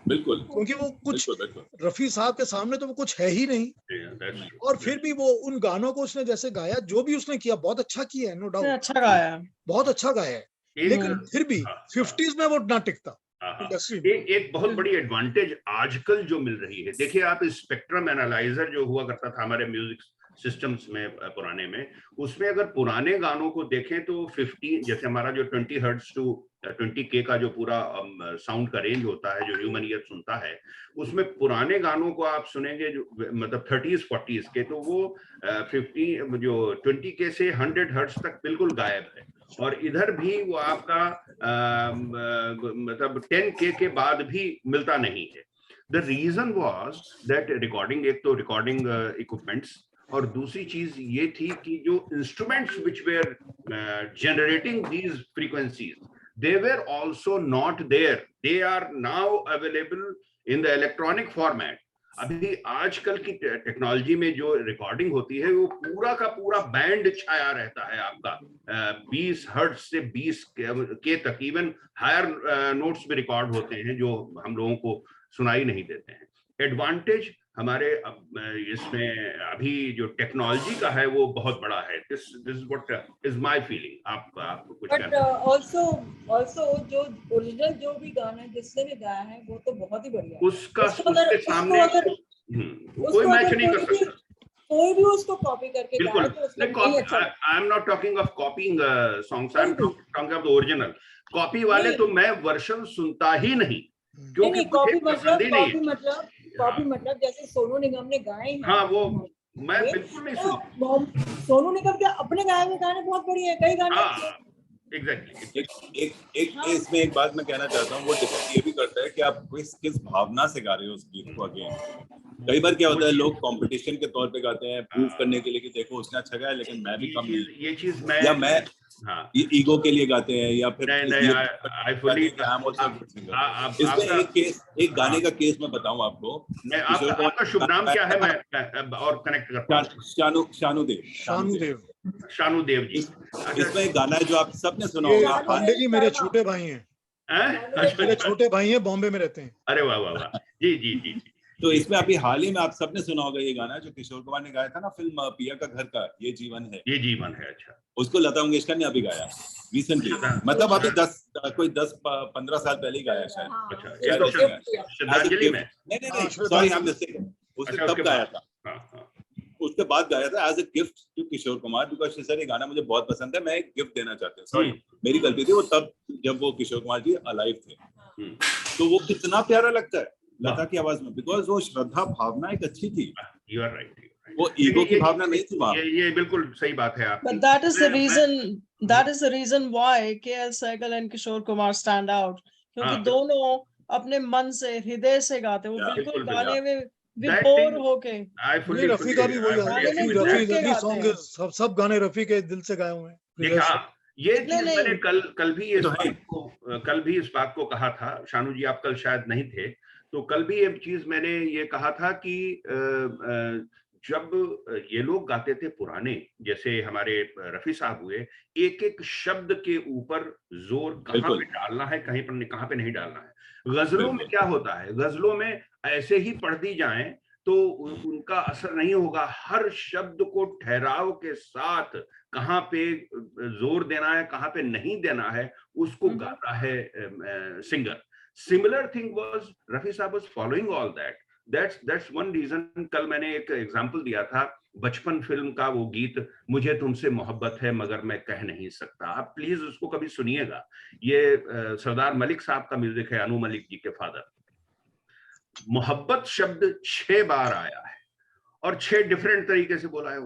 बिल्कुल, क्योंकि वो कुछ रफी साहब के सामने तो वो कुछ है ही नहीं। और फिर भी वो उन गानों को उसने जैसे गाया, जो भी उसने किया बहुत अच्छा किया है, नो डाउट अच्छा गाया, बहुत अच्छा गाया है, लेकिन फिर भी 50s में वो ना टिकता। एक बहुत बड़ी एडवांटेज आजकल जो मिल रही है, देखिए आप स्पेक्ट्रम एनालाइजर जो हुआ करता था हमारे म्यूजिक सिस्टम्स में पुराने में, उसमें अगर पुराने गानों को देखें तो 50 जैसे हमारा जो 20 हर्ट्ज टू 20K का जो पूरा साउंड का रेंज होता है, जो ह्यूमन ईयर सुनता है, उसमें पुराने गानों को आप सुनेंगे जो मतलब 30s 40s के, तो वो 20K से 100 हर्ट्ज तक बिल्कुल गायब है। और इधर भी वो आपका मतलब 10K के बाद भी मिलता नहीं है। The reason was that recording, एक तो रिकॉर्डिंग इक्विपमेंट्स, और दूसरी चीज ये थी कि जो instruments which were generating these frequencies, they were also not there. They are now available in the electronic format. अभी आजकल की टेक्नोलॉजी में जो रिकॉर्डिंग होती है वो पूरा का पूरा बैंड छाया रहता है आपका 20 हर्ट्ज से 20 के तक, इवन हायर नोट्स में रिकॉर्ड होते हैं जो हम लोगों को सुनाई नहीं देते हैं। एडवांटेज हमारे इसमें अभी जो टेक्नोलॉजी का है वो बहुत बड़ा है। This is what is my feeling. आप कुछ बट आल्सो जो ओरिजिनल जो भी गाना है जिसने भी गाया है वो तो बहुत ही बढ़िया है। उसके सामने कोई मैच नहीं कर सकता। कोई भी उसको कॉपी करके गाए तो उसको I am not talking of copying songs, I am talking of the original. Copy वाले तो मैं वर्जन सुनता ही नहीं, क्योंकि कॉपी मतलब जैसे सोनू निगम ने गाए हैं। हाँ, वो मैं बिल्कुल नहीं सुनता। सोनू निगम के अपने गाए हुए गाने बहुत बढ़िया है, कई गाने। एग्जैक्टली। इसमें एक बात मैं कहना चाहता हूँ, वो डिपेंड ये भी करता है कि आप किस भावना से गा रहे हो उस गीत को। अगेन कई बार क्या होता है, लोग कंपटीशन के तौर पे गाते हैं, प्रूव करने के लिए कि देखो उसने अच्छा गाया लेकिन मैं भी कम नहीं, ये चीज मैं ईगो के लिए गाते हैं, या फिर एक गाने का केस मैं बताऊं आपको। आपका शुभ नाम क्या है? मैं और कनेक्ट करता हूं। शानुदेव जी। इसमें एक गाना है जो आप सबने सुना होगा। पांडे जी मेरे छोटे भाई हैं, मेरे छोटे भाई हैं, बॉम्बे में रहते हैं। अरे वाह वाह वाह, जी जी जी। तो इसमें अभी हाल ही में आप सबने सुना होगा ये गाना जो किशोर कुमार ने गाया था ना, फिल्म पिया का घर का, ये जीवन है, ये जीवन है। अच्छा, उसको लता मंगेशकर ने अभी गाया रिसेंटली, मतलब अभी 10-15 साल पहले ही गाया शायद। अच्छा, श्रद्धांजलि में? नहीं, सॉरी, हम मिस्टेकन। उसने तब गाया था, उसके बाद गाया था as a gift to Kishore Kumar, because sir ये गाना मुझे बहुत पसंद है, मैं एक गिफ्ट देना चाहता हूँ। सॉरी, मेरी गलती थी। वो तब जब वो किशोर कुमार जी अलाइव थे, तो वो कितना प्यारा लगता है लता की आवाज में, बिकॉज वो श्रद्धा भावना एक अच्छी थी। यू आर राइट, वो ईगो की भावना नहीं थी वहाँ। ये बिल्कुल सही बात है आपकी। But that is the reason why KL Sehgal and Kishore Kumar stand out, क्योंकि दोनों अपने मन से, हृदय से गाते, वो बिल्कुल गाने में विभोर होके। रफी का भी वही है, सॉन्ग सब गाने रफी के दिल से गाए हुए हैं। ये मैंने कल भी इस बात को कहा था। शानू जी आप कल शायद नहीं थे, तो कल भी एक चीज मैंने ये कहा था कि जब ये लोग गाते थे पुराने, जैसे हमारे रफी साहब हुए, एक एक शब्द के ऊपर जोर कहाँ पे डालना है, कहाँ पे नहीं डालना है। गजलों में क्या होता है, गजलों में ऐसे ही पढ़ दी जाएं तो उनका असर नहीं होगा। हर शब्द को ठहराव के साथ कहाँ पे जोर देना है, कहाँ पे नहीं देना है, उसको गाता है singer. Similar thing was Rafi Saab was following all that. That's one reason। कल मैंने एक एग्जांपल दिया था बचपन फिल्म का, वो गीत मुझे तुमसे मोहब्बत है मगर मैं कह नहीं सकता। आप प्लीज उसको कभी सुनिएगा। ये सरदार मलिक साहब का म्यूजिक है, अनु मलिक जी के फादर। मोहब्बत शब्द 6 बार आया है और 6 डिफरेंट तरीके से बोला है।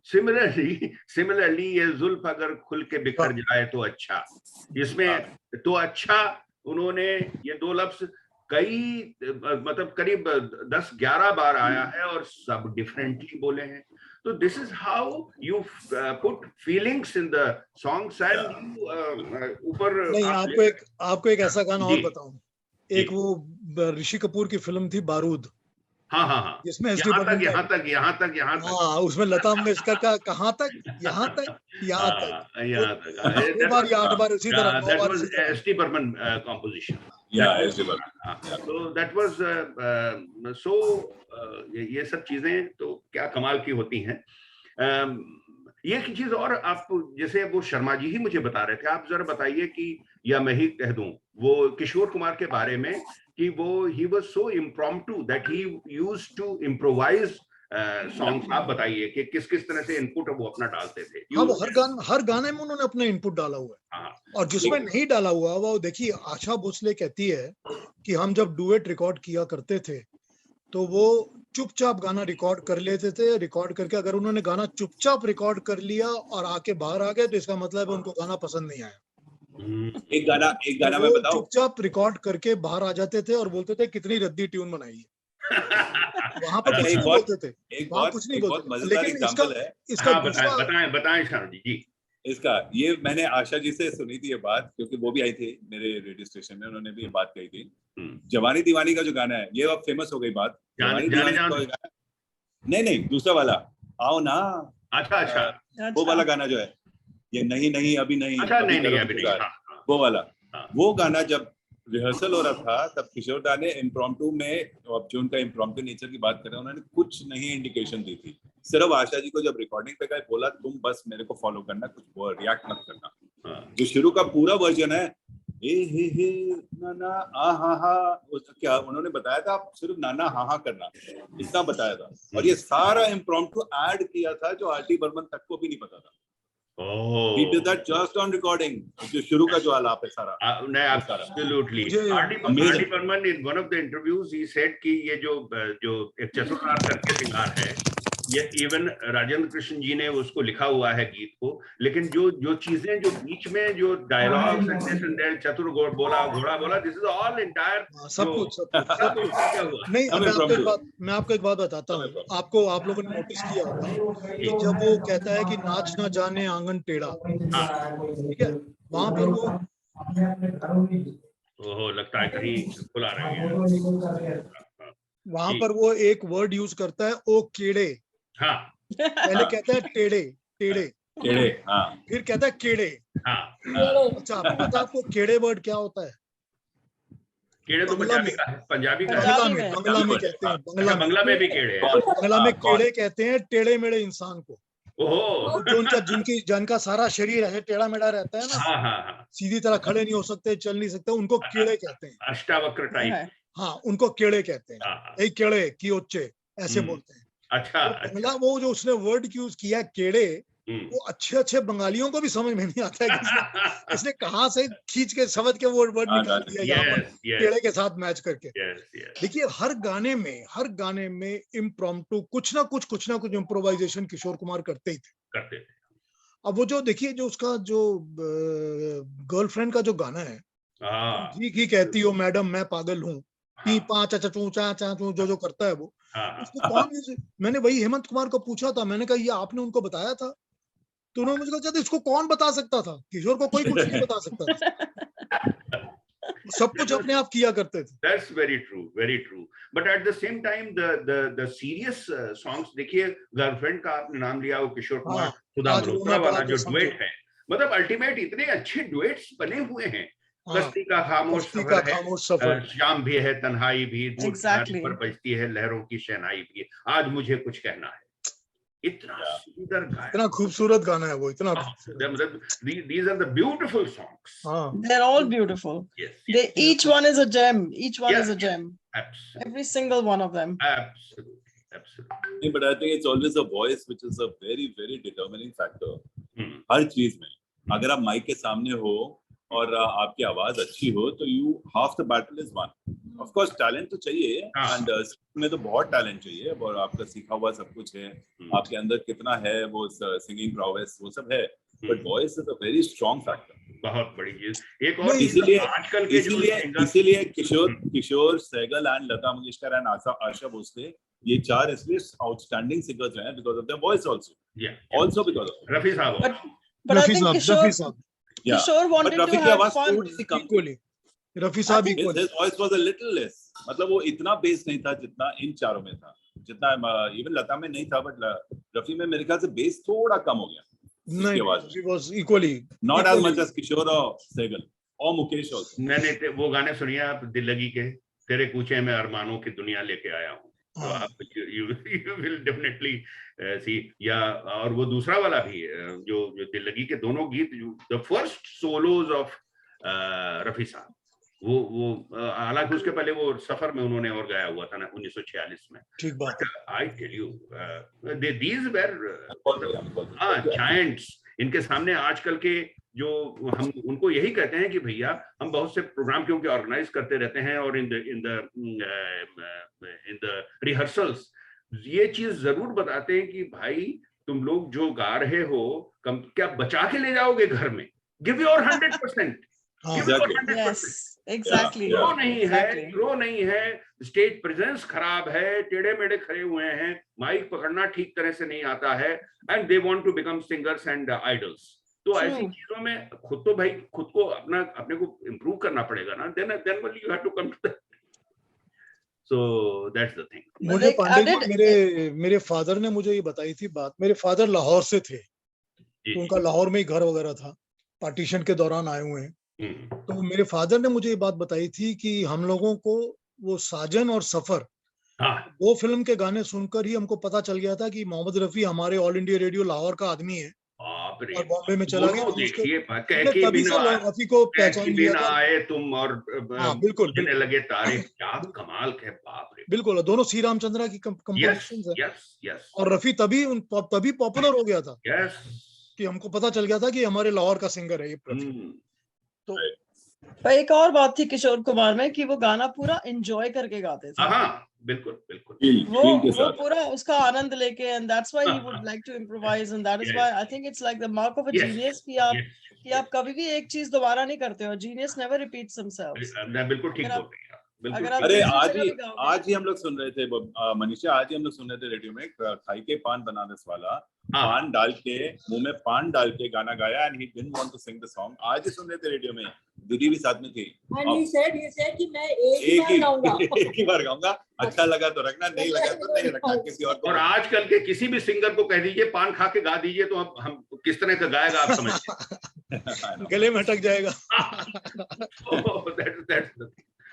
सिमिलरली ये जुल्फ अगर खुल के बिखर जाए तो अच्छा, इसमें तो अच्छा उन्होंने ये 2 लफ्ज कई मतलब करीब 10-11 बार आया है और सब डिफरेंटली बोले हैं। तो this is how you put feelings in the songs and ऊपर। नहीं, आपको एक ऐसा गाना और बताऊं, एक वो ऋषि कपूर की फिल्म थी बारूद। हाँ, जिसमें यहाँ तक हाँ, उसमें लता मंगेशकर का कहाँ तक, यहाँ तक 8 बार उसी तरह। That was S.T. Burman composition. S.T. Burman. So that was ये सब चीजें तो क्या कमाल की होती हैं। ये की चीज और आप, जैसे वो शर्मा जी ही मुझे बता रहे थे, आप जरा बताइए कि, या मैं ही कह दूं, वो किशोर कुमार के बारे में कि वो he was so impromptu that he used to improvise songs आप बताइए कि किस किस तरह से इनपुट वो अपना डालते थे। हाँ, वो हर गाने में उन्होंने अपना इनपुट डाला हुआ है। हाँ। और जिसमें नहीं डाला हुआ वो देखिए, आशा भोसले कहती है कि हम जब डुएट रिकॉर्ड किया करते थे तो वो चुपचाप गाना रिकॉर्ड कर लेते थे। रिकॉर्ड करके अगर उन्होंने गाना चुपचाप रिकॉर्ड कर लिया और आके बाहर आ गए तो इसका मतलब है उनको गाना पसंद नहीं आया। एक गाना मैं बताऊं, चुपचाप रिकॉर्ड करके बाहर आ जाते थे और बोलते थे कितनी रद्दी ट्यून बनाई है। वहां पर कुछ नहीं बोलते थे, वहां कुछ नहीं बोलते। लेकिन इसका बताएं शानू जी। इसका ये मैंने आशा जी से सुनी थी ये बात, क्योंकि वो भी आई थी मेरे रेडियो स्टेशन में, उन्होंने भी ये बात कही थी। जवानी दीवानी का जो गाना है ये अब फेमस हो गई बात। जवानी दीवानी नहीं दूसरा वाला, आओ ना। अच्छा वो वाला गाना जो है, ये नहीं नहीं अभी नहीं, अच्छा नहीं अभी नहीं, वो वाला। वो गाना जब रिहर्सल हो रहा था तब किशोर दा ने इम्प्रॉम्प्टू में, अब जो उनका इम्प्रॉम्प्टू नेचर की बात कर रहे हैं, उन्होंने कुछ नहीं इंडिकेशन दी थी। सिर्फ आशा जी को जब रिकॉर्डिंग पे गए बोला तुम बस मेरे को फॉलो करना, कुछ रिएक्ट मत करना। जो शुरू का पूरा वर्जन है, ए हे ना ना आ हा, क्या उन्होंने बताया था, आप सिर्फ नाना हा करना, इतना बताया था। और ये सारा इम्प्रॉम्प्टू ऐड किया था जो आर टी बर्मन तक को भी नहीं पता था। He did that just on recording. जो शुरू का जो आलाप है सारा। Absolutely. R.D. Burman in one of the interviews he said कि ये जो एक चतुर्नाथ करके सिंगार है, ये इवन राजेंद्र कृष्ण जी ने उसको लिखा हुआ है गीत को, लेकिन जो चीजें जो बीच में जो डायलॉग्स चतुर बोला घोड़ा बोला, दिस इज ऑल एंटायर सब कुछ नहीं। मैं आपको एक बात बताता हूँ, आप लोगों ने नोटिस किया होगा कि जब वो कहता है कि नाच ना जाने आंगन टेढ़ा, ठीक है, वहां पर वो लगता है कहीं खुला रही है, वहां पर वो एक वर्ड यूज करता है, ओ कीड़े। हाँ। पहले कहता है टेढ़े, फिर कहता है केड़े। अच्छा, पता आपको केड़े वर्ड क्या होता है? केड़े तो पंजाबी का है, बंगला में कहते हैं, बंगला में भी केड़े हैं। बंगला में केड़े कहते हैं टेढ़े मेढ़े इंसान को। जो जिनका सारा शरीर है टेढ़ा मेढ़ा रहता है ना, सीधी तरह खड़े नहीं हो सकते, चल नहीं सकते, उनको केड़े कहते हैं। अष्टावक्र टाइप। हाँ, उनको केड़े कहते हैं। यही केड़े की उच्चे ऐसे बोलते हैं। अच्छा, बंगला वो जो उसने वर्ड यूज किया केड़े, वो अच्छे बंगालियों को भी समझ में नहीं आता है कि इसने कहाँ से खींच के समझ के वो वर्ड निकाल दिया यहाँ पर केड़े के साथ मैच करके। देखिए, हर गाने में इम्प्रॉम्प्टू कुछ ना कुछ इम्प्रोवाइजेशन किशोर कुमार करते ही थे। अब वो जो देखिए, जो उसका जो गर्लफ्रेंड का जो गाना है, ठीक ही कहती हो मैडम मैं पागल हूँ, पी पाँच चू जो करता है वो, उसको कौन, मैंने वही हेमंत कुमार को पूछा था, मैंने कहा ये आपने उनको बताया था? तो उन्होंने मुझे कहा इसको कौन बता सकता था, किशोर को कोई कुछ नहीं बता सकता था, सब कुछ अपने आप किया करते थे। That's very true. But at the same time, the serious songs, देखिए गर्लफ्रेंड का आपने नाम लिया, वो किशोर कुमार सुधा मल्होत्रा वाला जो डुएट है, मतलब अल्टीमेट इतने अच्छे डुएट्स बने हुए हैं। कश्ती का खामोश सफर, शाम भी है तन्हाई भी, पर बजती है लहरों की शहनाई भी, आज मुझे कुछ कहना है। इतना सुंदर गाना, इतना खूबसूरत गाना है वो, इतना these are the beautiful songs. They're all beautiful. Yes. Each one is a gem. Absolutely. Every single one of them. Absolutely. But I think it's always a voice which is a very, very determining factor. हर चीज में अगर आप mic के सामने हो और आपकी आवाज अच्छी हो तो half the battle is won. Of course talent तो चाहिए, एंड में तो बहुत टैलेंट चाहिए, और आपका सीखा हुआ सब कुछ है, आपके अंदर कितना है वो सिंगिंग प्रोवेस वो सब है, but voice is a very strong factor. बहुत बड़ी चीज। एक और इसीलिए किशोर सहगल एंड लता मंगेशकर एंड आशा भोसले, ये चार इसलिए आउटस्टैंडिंग सिंगर्स हैं because of their voice also because of Rafi Sahab. But I think Kishore wanted to have fun equally. Rafi साहब his voice was a little less, मतलब वो इतना बेस नहीं था जितना इन चारों में था, जितना इवन लता में नहीं था, बट रफी में मेरे ख्याल से बेस थोड़ा कम हो गया। नहीं, he was equally not as much as Kishore or Sehgal or Mukesh also. मैंने वो गाने सुनिए आप, दिल लगी के, तेरे कूचे में अरमानों की दुनिया लेके आया हूँ, तो आप you will definitely see, या और वो दूसरा वाला भी जो दिल लगी के दोनों गीत, the first solos of Rafi साहब, वो हालांकि उसके पहले वो सफर में उन्होंने और गाया हुआ था ना 1946 में। ठीक बात है। I tell you these were giants. इनके सामने आजकल के जो हम उनको यही कहते हैं कि भैया हम बहुत से प्रोग्राम क्योंकि ऑर्गेनाइज करते रहते हैं और इन द रिहर्सल्स ये चीज जरूर बताते हैं कि भाई तुम लोग जो गा रहे हो क्या बचा के ले जाओगे घर में, गिव योर 100%। एग्जैक्टली रो नहीं है, स्टेज प्रेजेंस खराब है, टेढ़े मेढ़े खड़े हुए हैं, माइक पकड़ना ठीक तरह से नहीं आता है, and they want to become singers and idols. तो ऐसी चीजों में खुद तो भाई खुद को अपने को इम्प्रूव करना पड़ेगा ना, then only you have to come to that. So that's the thing. मुझे पांडे जी मेरे फादर ने मुझे ये बताई थी बात। मेरे फादर लाहौर से थे, तो उनका लाहौर में ही घर वगैरह था, पार्टीशन के दौरान आए हुए हैं। तो मेरे फादर ने मुझे ये बात बताई थी कि हम लोगों को वो साजन और सफर दो फिल्म के गाने सुनकर ही हमको पता चल गया था कि मोहम्मद रफी हमारे ऑल इंडिया रेडियो लाहौर का आदमी है और बॉम्बे में चला गया। देखिए तभी से रफी को पहचान लिया था। आए तुम और बिल्कुल लगे तारीफ, क्या कमाल के, बाप रे। बिल्कुल, दोनों श्री रामचंद्रा की कंपोजिशंस हैं। और रफी तभी पॉपुलर हो गया था कि हमको पता चल गया था कि हमारे लाहौर का सिंगर है ये रफी। तो एक और बात थी किशोर कुमार में कि वो गाना पूरा एंजॉय करके गाते थे। बिल्कुल बिल्कुल, वो पूरा उसका आनंद लेके, and that's why he would like to improvise, and that is why I think it's like the mark of a genius कि आप कभी भी एक चीज दोबारा नहीं करते हो। Genius never repeats himself. बिल्कुल ठीक बोल रही है। अरे आज ही हम लोग सुन रहे थे मनीषा, आज ही हम लोग सुन रहे थे रेडियो में खाई के पान बनारस वाला पान डाल के मुंह में पान डाल के गाना गाया, and he didn't want to sing the song. आज ही सुन रहे थे रेडियो में, दीदी भी साथ में थी। he said कि मैं एक ही बार गाऊंगा, अच्छा लगा तो रखना, नहीं लगा तो नहीं रखना किसी और को। और आजकल के किसी भी सिंगर को कह दीजिए पान खा के गा दीजिए तो हम किस तरह का गाएगा आप समझिए, गले में अटक जाएगा।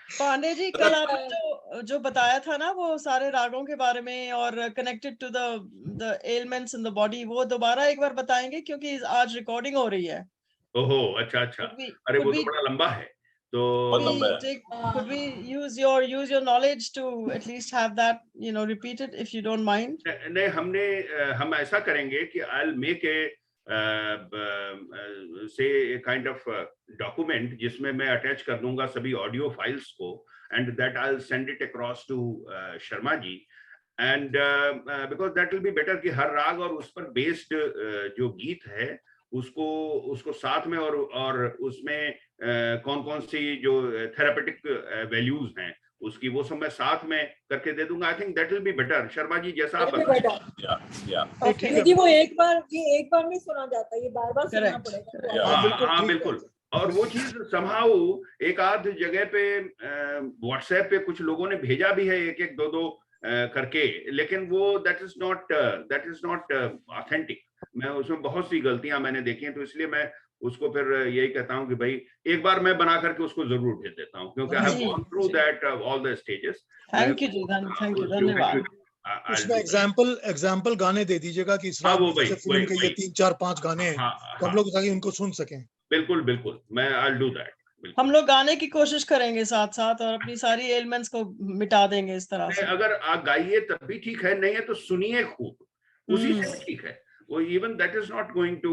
पांडे जी कल आपने जो बताया था ना वो सारे रागों के बारे में और connected to the elements in the body, वो दोबारा एक बार बताएंगे क्योंकि आज रिकॉर्डिंग हो रही है। ओहो, अच्छा। अरे वो तो बड़ा लंबा है, तो could we use your knowledge to at least have that, repeat it if you don't mind? नहीं, हम ऐसा करेंगे कि I'll make a kind of document जिसमें मैं अटैच कर दूंगा सभी ऑडियो फाइल्स को, and that I'll send it across to Sharma ji, and because that will be better कि हर राग और उस पर बेस्ड जो गीत है उसको साथ में और उसमें कौन कौन सी जो थेरापेटिक वैल्यूज हैं उसकी वो सब मैं साथ में करके दे दूंगा। I think that will be better. Sharma ji जैसा आप क्योंकि वो एक बार नहीं सुना जाता, ये बार सुनना पड़ेगा। हाँ बिल्कुल। और वो चीज समहाउ एक आध जगह पे व्हाट्सएप पे कुछ लोगों ने भेजा भी है एक दो करके, लेकिन वो दैट इज नॉट ऑथेंटिक। मैं उसमें बहुत सी गलतियां मैंने देखी हैं, तो इसलिए मैं उसको फिर यही कहता हूं कि भाई एक बार मैं बना करके उसको जरूर भेज देता हूं, क्योंकि I have gone through that all the stages. Thank you धन्यवाद। उसमें एग्जांपल गाने दे दीजिएगा कि इस फिल्म के ये 3 4 5 गाने हैं, तो हम लोग ताकि उनको सुन सकें। बिल्कुल मैं आई विल डू दैट। हम लोग गाने की कोशिश करेंगे साथ साथ और अपनी सारी एलिमेंट्स को मिटा देंगे इस तरह से। अगर आप गाइए तब भी ठीक है, नहीं है तो सुनिए खूब, उसी से भी ठीक है। वो even that is not going to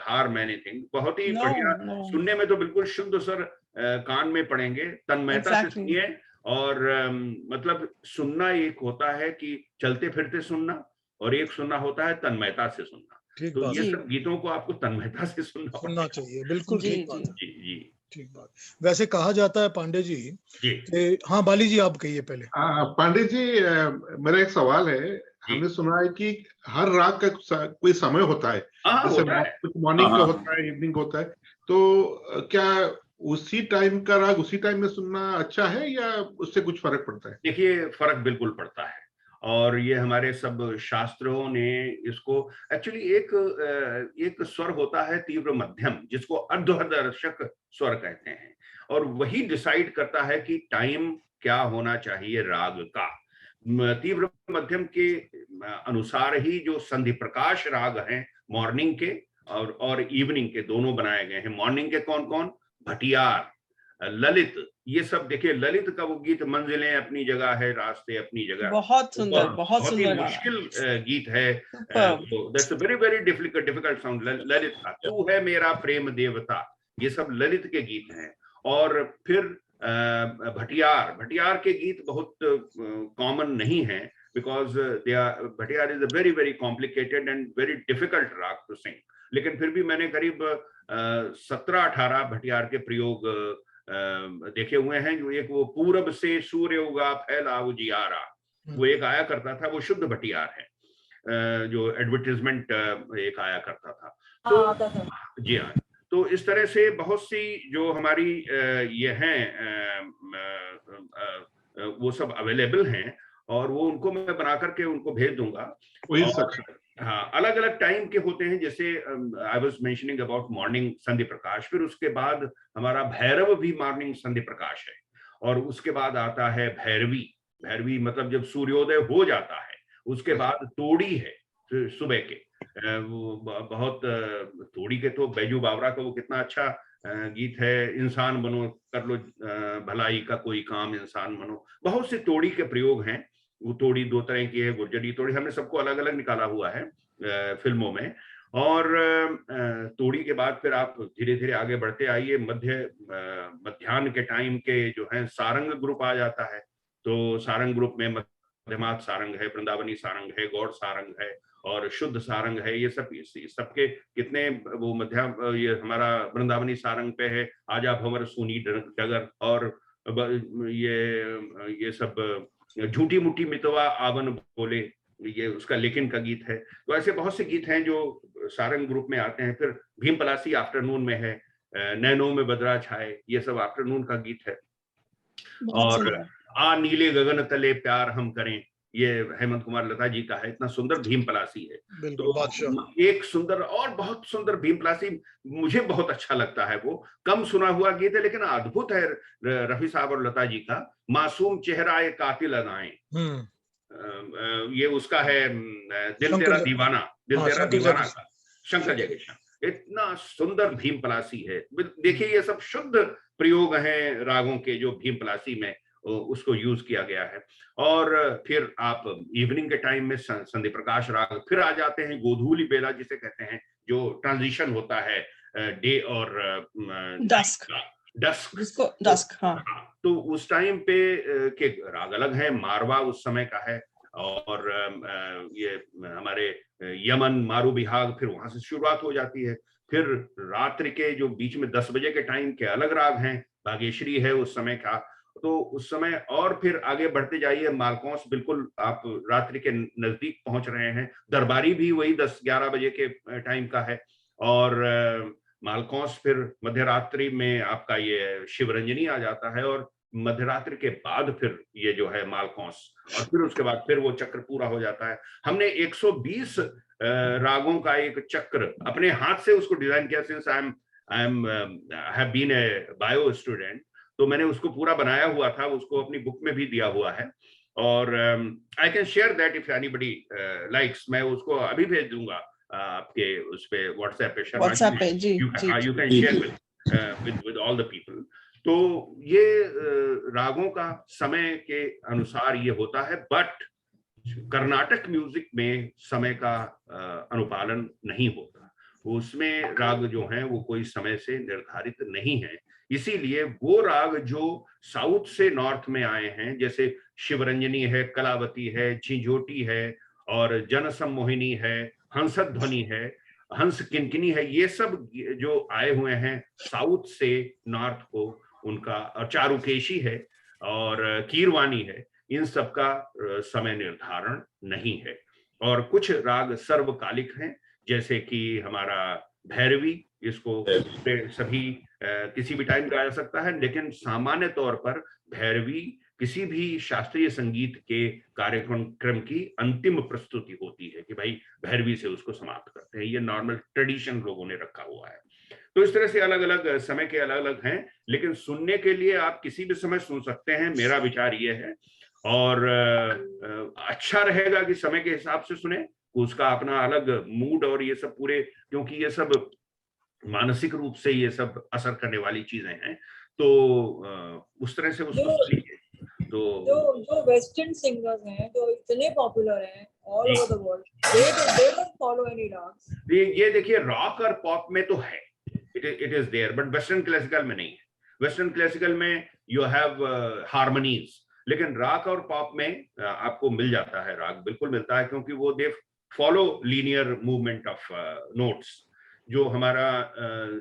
harm anything. बहुत ही बढ़िया सुनने में तो बिल्कुल शुद्ध स्वर कान में पड़ेंगे, तन्मयता से सुनिए। और मतलब सुनना एक होता है कि चलते फिरते सुनना, और एक सुनना होता है तन्मयता से सुनना। तो ये सब गीतों को आपको तन्मयता से सुनना चाहिए। बिल्कुल ठीक बात। जी ठीक बात। वैसे कहा जाता है पांडे जी कि हाँ बाली जी आप कहिए पहले। पांडे जी मेरा एक सवाल है। हमने सुना है कि हर राग का कोई समय होता है, जैसे कुछ मॉर्निंग का होता है, इवनिंग होता है, तो क्या उसी टाइम का राग उसी टाइम में सुनना अच्छा है या उससे कुछ फर्क पड़ता है? देखिए फर्क बिल्कुल पड़ता है, और ये हमारे सब शास्त्रों ने इसको एक्चुअली एक स्वर होता है तीव्र मध्यम, जिसको अर्धदर्शक स्वर कहते हैं, और वही डिसाइड करता है कि टाइम क्या होना चाहिए राग का। तीव्र मध्यम के अनुसार ही जो संधि प्रकाश राग हैं मॉर्निंग के और इवनिंग के दोनों बनाए गए हैं। मॉर्निंग के कौन कौन? भटियार, ललित, ये सब देखिए, ललित का वो गीत मंजिलें अपनी जगह है, रास्ते अपनी जगह, बहुत सुंदर, बहुत ही सुंदर मुश्किल गीत है। That's a very very difficult sound. Lalit का तू है मेरा प्रेम देवता, ये सब ललित के गीत हैं। और फिर भटियार के गीत बहुत कॉमन नहीं है, because they are, Bhatiyar is a very very complicated and very difficult raga to sing. लेकिन फिर भी मैंने करीब 17-18 भटियार के प्रयोग देखे हुए हैं। जो एक वो पूरब से सूर्य उगा फैला उजियारा, वो एक आया करता था, वो शुद्ध भटियार है, जो एडवर्टाइजमेंट एक आया करता था। तो जी हाँ, तो इस तरह से बहुत सी जो हमारी ये हैं वो सब अवेलेबल हैं, और वो उनको मैं बना करके उनको भेज दूंगा। हाँ, अलग अलग टाइम के होते हैं, जैसे I was mentioning about morning संधि प्रकाश, फिर उसके बाद हमारा भैरव भी मॉर्निंग संधि प्रकाश है, और उसके बाद आता है भैरवी। भैरवी मतलब जब सूर्योदय हो जाता है, उसके बाद तोड़ी है सुबह के, वो बहुत तोड़ी के तो बैजू बावरा का वो कितना अच्छा गीत है, इंसान बनो कर लो भलाई का कोई काम, इंसान बनो। बहुत से तोड़ी के प्रयोग हैं। वो तोड़ी दो तरह की है, गुर्जरी तोड़ी, हमने सबको अलग अलग निकाला हुआ है फिल्मों में। और तोड़ी के बाद फिर आप धीरे धीरे आगे बढ़ते आइए, मध्याह्न के टाइम के जो है सारंग ग्रुप आ जाता है। तो सारंग ग्रुप में मध्यमात सारंग है, वृंदावनी सारंग है, गौड़ सारंग है, और शुद्ध सारंग है। ये सब सबके कितने वो ये हमारा वृंदावनी सारंग पे है, आजा भंवर सूनी डगर, और ये सब झूठी मुठी मितवा आवन बोले, ये उसका लेकिन का गीत है। तो ऐसे बहुत से गीत हैं जो सारंग ग्रुप में आते हैं। फिर भीम पलासी आफ्टरनून में है, नैनों में बदरा छाए, ये सब आफ्टरनून का गीत है। और आ नीले गगन तले प्यार हम करें, ये हेमंत कुमार लता जी का है। इतना सुंदर भीम पलासी है। तो एक सुंदर और बहुत सुंदर भीम पलासी मुझे बहुत अच्छा लगता है। वो कम सुना हुआ गीत है, लेकिन अद्भुत है रफी साहब और लता जी का। मासूम चेहरा ये कातिल अदाएं, ये उसका है दिल तेरा दीवाना, दिल तेरा दीवाना का शंकर जयकिशन। इतना सुंदर भीम पलासी है। देखिए, ये सब शुद्ध प्रयोग हैं रागों के, जो भीम पलासी में उसको यूज किया गया है। और फिर आप इवनिंग के टाइम में संधि प्रकाश राग फिर आ जाते हैं, गोधूली बेला जिसे कहते हैं, जो ट्रांजिशन होता है डे और डस्क। हाँ, तो उस टाइम पे के राग अलग हैं। मारवा उस समय का है, और ये हमारे यमन मारू बिहाग, फिर वहां से शुरुआत हो जाती है। फिर रात्रि के जो बीच में 10 बजे के टाइम के अलग राग हैं, बागेश्वरी है उस समय का। तो उस समय और फिर आगे बढ़ते जाइए, मालकौंस बिल्कुल आप रात्रि के नजदीक पहुंच रहे हैं। दरबारी भी वही 10-11 बजे के टाइम का है। और मालकौंस फिर मध्य रात्रि में आपका ये शिवरंजनी आ जाता है, और मध्य रात्रि के बाद फिर ये जो है मालकौंस, और फिर उसके बाद फिर वो चक्र पूरा हो जाता है। हमने 120 रागों का एक चक्र अपने हाथ से उसको डिजाइन किया। Since I have been a bio student, तो मैंने उसको पूरा बनाया हुआ था, उसको अपनी बुक में भी दिया हुआ है। और I can share that if anybody likes. मैं उसको अभी भेज दूंगा आपके उस पे व्हाट्सएप पे। You can share with all the people. तो ये रागों का समय के अनुसार ये होता है, बट कर्नाटक म्यूजिक में समय का अनुपालन नहीं होता। उसमें राग जो हैं वो कोई समय से निर्धारित नहीं है। इसीलिए वो राग जो साउथ से नॉर्थ में आए हैं, जैसे शिवरंजनी है, कलावती है, झिंझोटी है, और जनसम्मोहिनी है, हंसध्वनि है, हंस किनकिनी है, ये सब जो आए हुए हैं साउथ से नॉर्थ को, उनका, और चारुकेशी है और कीरवानी है, इन सब का समय निर्धारण नहीं है। और कुछ राग सर्वकालिक हैं, जैसे कि हमारा भैरवी, इसको सभी किसी भी टाइम गाया जा सकता है, लेकिन सामान्य तौर पर भैरवी किसी भी शास्त्रीय संगीत के कार्यक्रम की अंतिम प्रस्तुति होती है कि भाई भैरवी से उसको समाप्त करते हैं। ये नॉर्मल ट्रेडिशन लोगों ने रखा हुआ है। तो इस तरह से अलग अलग समय के अलग अलग हैं, लेकिन सुनने के लिए आप किसी भी समय सुन सकते हैं, मेरा विचार ये है। और अच्छा रहेगा कि समय के हिसाब से सुने, उसका अपना अलग मूड और ये सब पूरे, क्योंकि ये सब मानसिक रूप से ये सब असर करने वाली चीजें हैं। तो उस तरह से उसको लीजिए। तो जो वेस्टर्न सिंगर्स हैं जो इतने पॉपुलर हैं all over the world, they don't follow any rags. ये देखिए रॉक और पॉप में तो है, it is there, but western classical में नहीं है। वेस्टर्न क्लासिकल में यू हैव हार्मोनीज, लेकिन रॉक और पॉप में आपको मिल जाता है, राग बिल्कुल मिलता है, क्योंकि वो they follow linear movement of notes. जो हमारा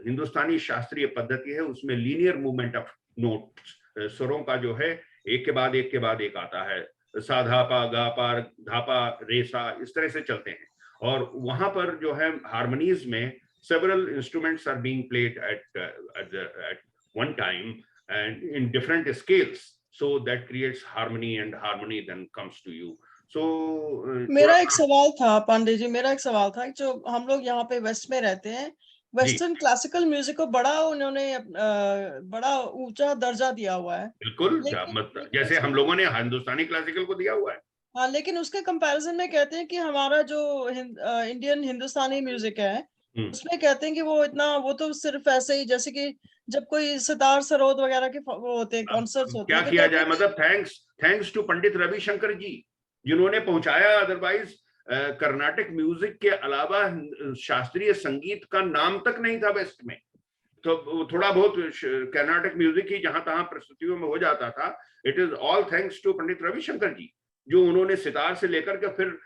हिंदुस्तानी शास्त्रीय पद्धति है उसमें लीनियर मूवमेंट ऑफ नोट्स, स्वरों का जो है एक के बाद एक आता है, सा धा पा गा पा धा पा रे सा, इस तरह से चलते हैं। और वहां पर जो है हार्मोनीज में several instruments are being played at one time and in different scales, so that creates harmony, and harmony then comes to you. So मेरा एक सवाल था पांडे जी, मेरा एक सवाल था, जो हम लोग यहाँ पे वेस्ट में रहते हैं, वेस्टर्न क्लासिकल म्यूजिक को उन्होंने बड़ा ऊंचा दर्जा दिया हुआ है। बिल्कुल, जैसे हम लोगों ने हिंदुस्तानी क्लासिकल को दिया हुआ है। हाँ, लेकिन उसके कंपैरिजन में कहते हैं कि हमारा जो इंडियन हिंदुस्तानी म्यूजिक है उसमें कहते हैं कि वो तो सिर्फ ऐसे ही, जैसे कि जब कोई सितार सरोद वगैरह के वो होते हैं, कॉन्सर्ट्स होते हैं, क्या किया जाए, मतलब थैंक्स टू पंडित रविशंकर जी जिन्होंने पहुंचाया। अदरवाइज कर्नाटक म्यूजिक के अलावा शास्त्रीय संगीत का नाम तक नहीं था वेस्ट में। तो थोड़ा बहुत कर्नाटक म्यूजिक ही जहां तहां प्रस्तुतियों में हो जाता था। It is all thanks to Pandit Ravishankar ji, जो उन्होंने सितार से लेकर के फिर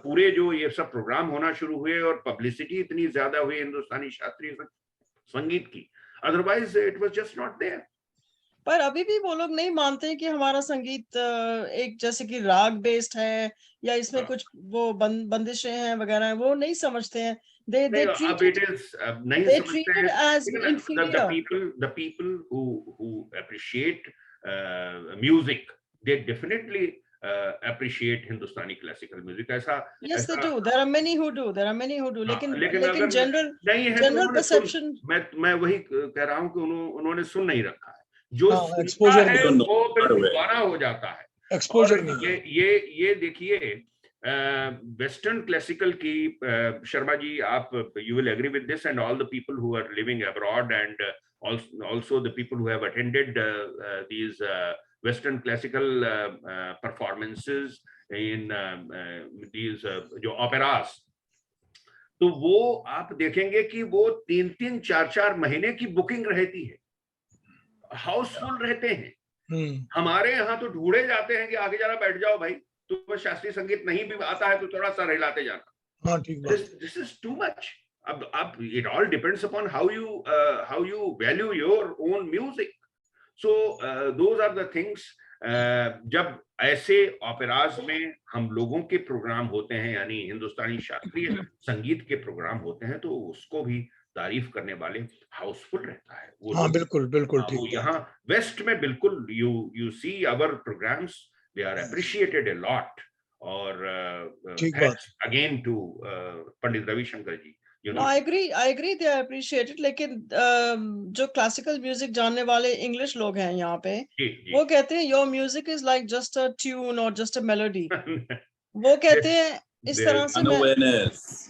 पूरे जो ये सब प्रोग्राम होना शुरू हुए और पब्लिसिटी इतनी ज्यादा हुई हिंदुस्तानी शास्त्रीय संगीत की। Otherwise it was just not there. पर अभी भी वो लोग नहीं मानते कि हमारा संगीत एक जैसे कि राग बेस्ड है या इसमें कुछ वो बंदिशें हैं वगैरह, वो नहीं समझते हैं। they treat it as inferior. The people who appreciate music, they definitely appreciate Hindustani classical music. Yes, they do. There are many who do. लेकिन general perception, मैं वही कह रहा हूँ कि उन्होंने सुन नहीं रखा है। जो एक्सपोजर है वो दोबारा हो जाता है, एक्सपोजर नहीं। ये देखिए वेस्टर्न क्लासिकल की, शर्मा जी आप, you will agree with this, and all the people who are living abroad and also the people who have attended these western classical performances in these जो operas, तो वो आप देखेंगे कि वो 3-3, 4-4 महीने की बुकिंग रहती है, हाउसफुल रहते हैं। हमारे यहाँ तो ढूंढे जाते हैं कि आगे जरा बैठ जाओ भाई, तुम्हें शास्त्रीय संगीत नहीं भी आता है तो थोड़ा सा हिलाते जाना। हाँ, ठीक बात। This is too much. अब it all depends upon how you value your own music. So those are the things. जब ऐसे ओपेराज में हम लोगों के प्रोग्राम होते हैं, यानी हिंदुस्तानी शास्त्रीय संगीत के प्रोग्राम होते हैं, तो उसको भी तारीफ करने वाले हाउसफुल रहता है वो। हाँ, बिल्कुल ठीक। यहाँ वेस्ट में बिल्कुल you see our programs, they are appreciated a lot. और thanks again to Pandit Ravishankar ji. No, I agree they are appreciated, लेकिन जो क्लासिकल म्यूजिक जानने वाले इंग्लिश लोग हैं यहाँ पे, वो कहते हैं your music is like just a tune or just a melody. वो कहते हैं इस तरह से unawareness.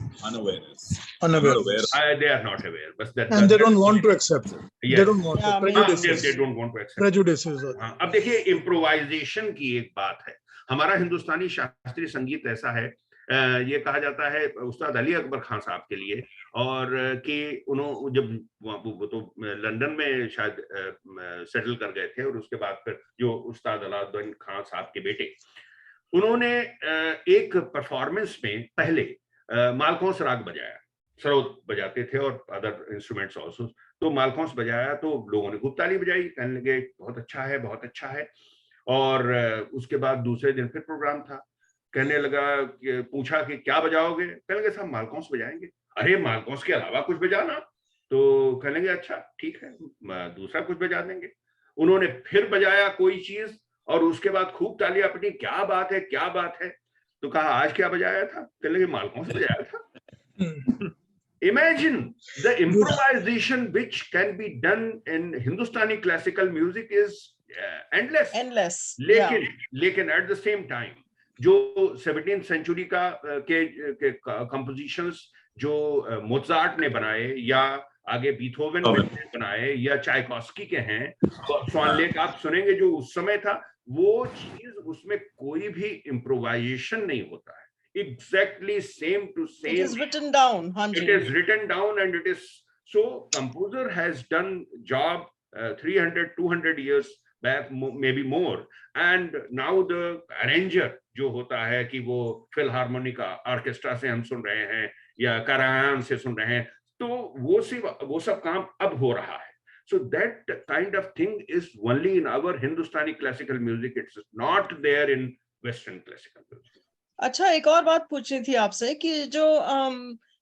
They are not aware, but and they don't want to accept it. Yes. They don't want to. Prejudices. They don't want to accept prejudices. अब देखिए improvisation की एक बात है। हमारा हिंदुस्तानी शास्त्रीय संगीत ऐसा है, ये कहा जाता है उस्ताद अली अकबर खान साहब के लिए, और कि उन्होंने जब वो तो लंदन में शायद सेटल कर गए थे, और उसके बाद फिर जो उस्ताद अलाउद्दीन खान साहब के बेटे, उन्होंने एक परफॉर्मेंस में पहले मालकौंस राग बजाया, सरोद बजाते थे और अदर इंस्ट्रूमेंट्स ऑल्सो। तो मालकौंस बजाया तो लोगों ने खूब ताली बजाई, कहने लगे बहुत अच्छा है, बहुत अच्छा है। और उसके बाद दूसरे दिन फिर प्रोग्राम था, कहने लगा, पूछा कि क्या बजाओगे, कहने लगे साहब मालकौंस बजाएंगे। अरे मालकौंस के अलावा कुछ बजाना, तो कहने लगे अच्छा ठीक है, दूसरा कुछ बजा देंगे। उन्होंने फिर बजाया कोई चीज, और उसके बाद खूब तालियां पड़ी, क्या बात है क्या बात है। तो कहा आज क्या बजाया था, कहने लगे मालकौंस बजाया था। Imagine the improvisation which can be done in Hindustani classical music is endless. लेकिन at the same time जो 17th century के कंपोजिशंस जो मोजार्ट ने बनाए, या आगे बीथोवन ने बनाए या चायकॉस्की के हैं, स्वान लेक आप सुनेंगे जो उस समय था, वो चीज उसमें कोई भी इम्प्रोवाइजेशन नहीं होता है, exactly same to same. It is written down. It is written down and it is so. Composer has done job 300-200 years back, maybe more, and now the arranger जो होता है कि वो फिलहार्मोनिक ऑर्केस्ट्रा से हम सुन रहे हैं या करायान से सुन रहे हैं, तो वो सब काम अब हो रहा है. So that kind of thing is only in our Hindustani classical music. It's not there in Western classical music. अच्छा, एक और बात पूछनी थी आपसे कि जो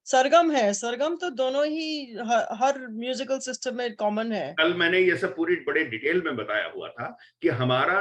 सरगम है, सरगम तो दोनों ही हर म्यूजिकल सिस्टम में कॉमन है. कल मैंने ये सब पूरी बड़े डिटेल में बताया हुआ था कि हमारा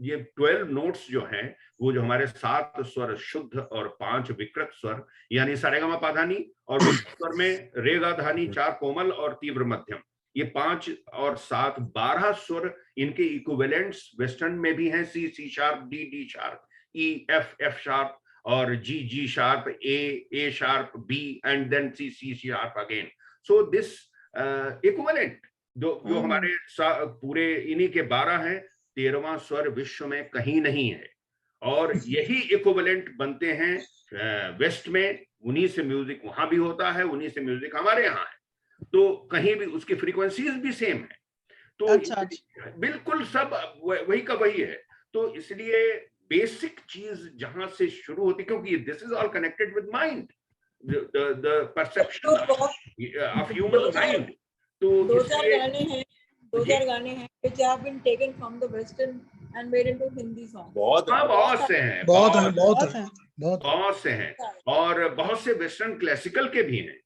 ये 12 नोट्स जो हैं, वो जो हमारे 7 स्वर शुद्ध और 5 विकृत स्वर, यानी सारेगामा पाधानी, और स्वर में रे गा धानी, 4 कोमल और तीव्र मध्यम, ये 5 और 7 12 स्वर, इनके इक्विवेलेंट्स वेस्टर्न में भी हैं. C C sharp, D D sharp, E F F sharp, और G G sharp, A sharp, B, and then C C sharp again. So this equivalent जो हमारे पूरे इन्हीं के 12 हैं, 13वां स्वर विश्व में कहीं नहीं है, और यही इक्विवेलेंट बनते हैं वेस्ट में. उन्हीं से म्यूजिक वहां भी होता है, उन्हीं से म्यूजिक हमारे यहाँ है, तो कहीं भी उसकी फ्रीक्वेंसीज भी सेम है. तो अच्छा. बिल्कुल सब वही का वही है. तो इसलिए बेसिक चीज जहां से शुरू होती, क्योंकि this is all connected with mind, the perception of human mind. तो 2000 गाने हैं which have been taken from the western and made into Hindi songs. बहुत से हैं, बहुत से हैं, और बहुत से वेस्टर्न क्लासिकल के भी हैं,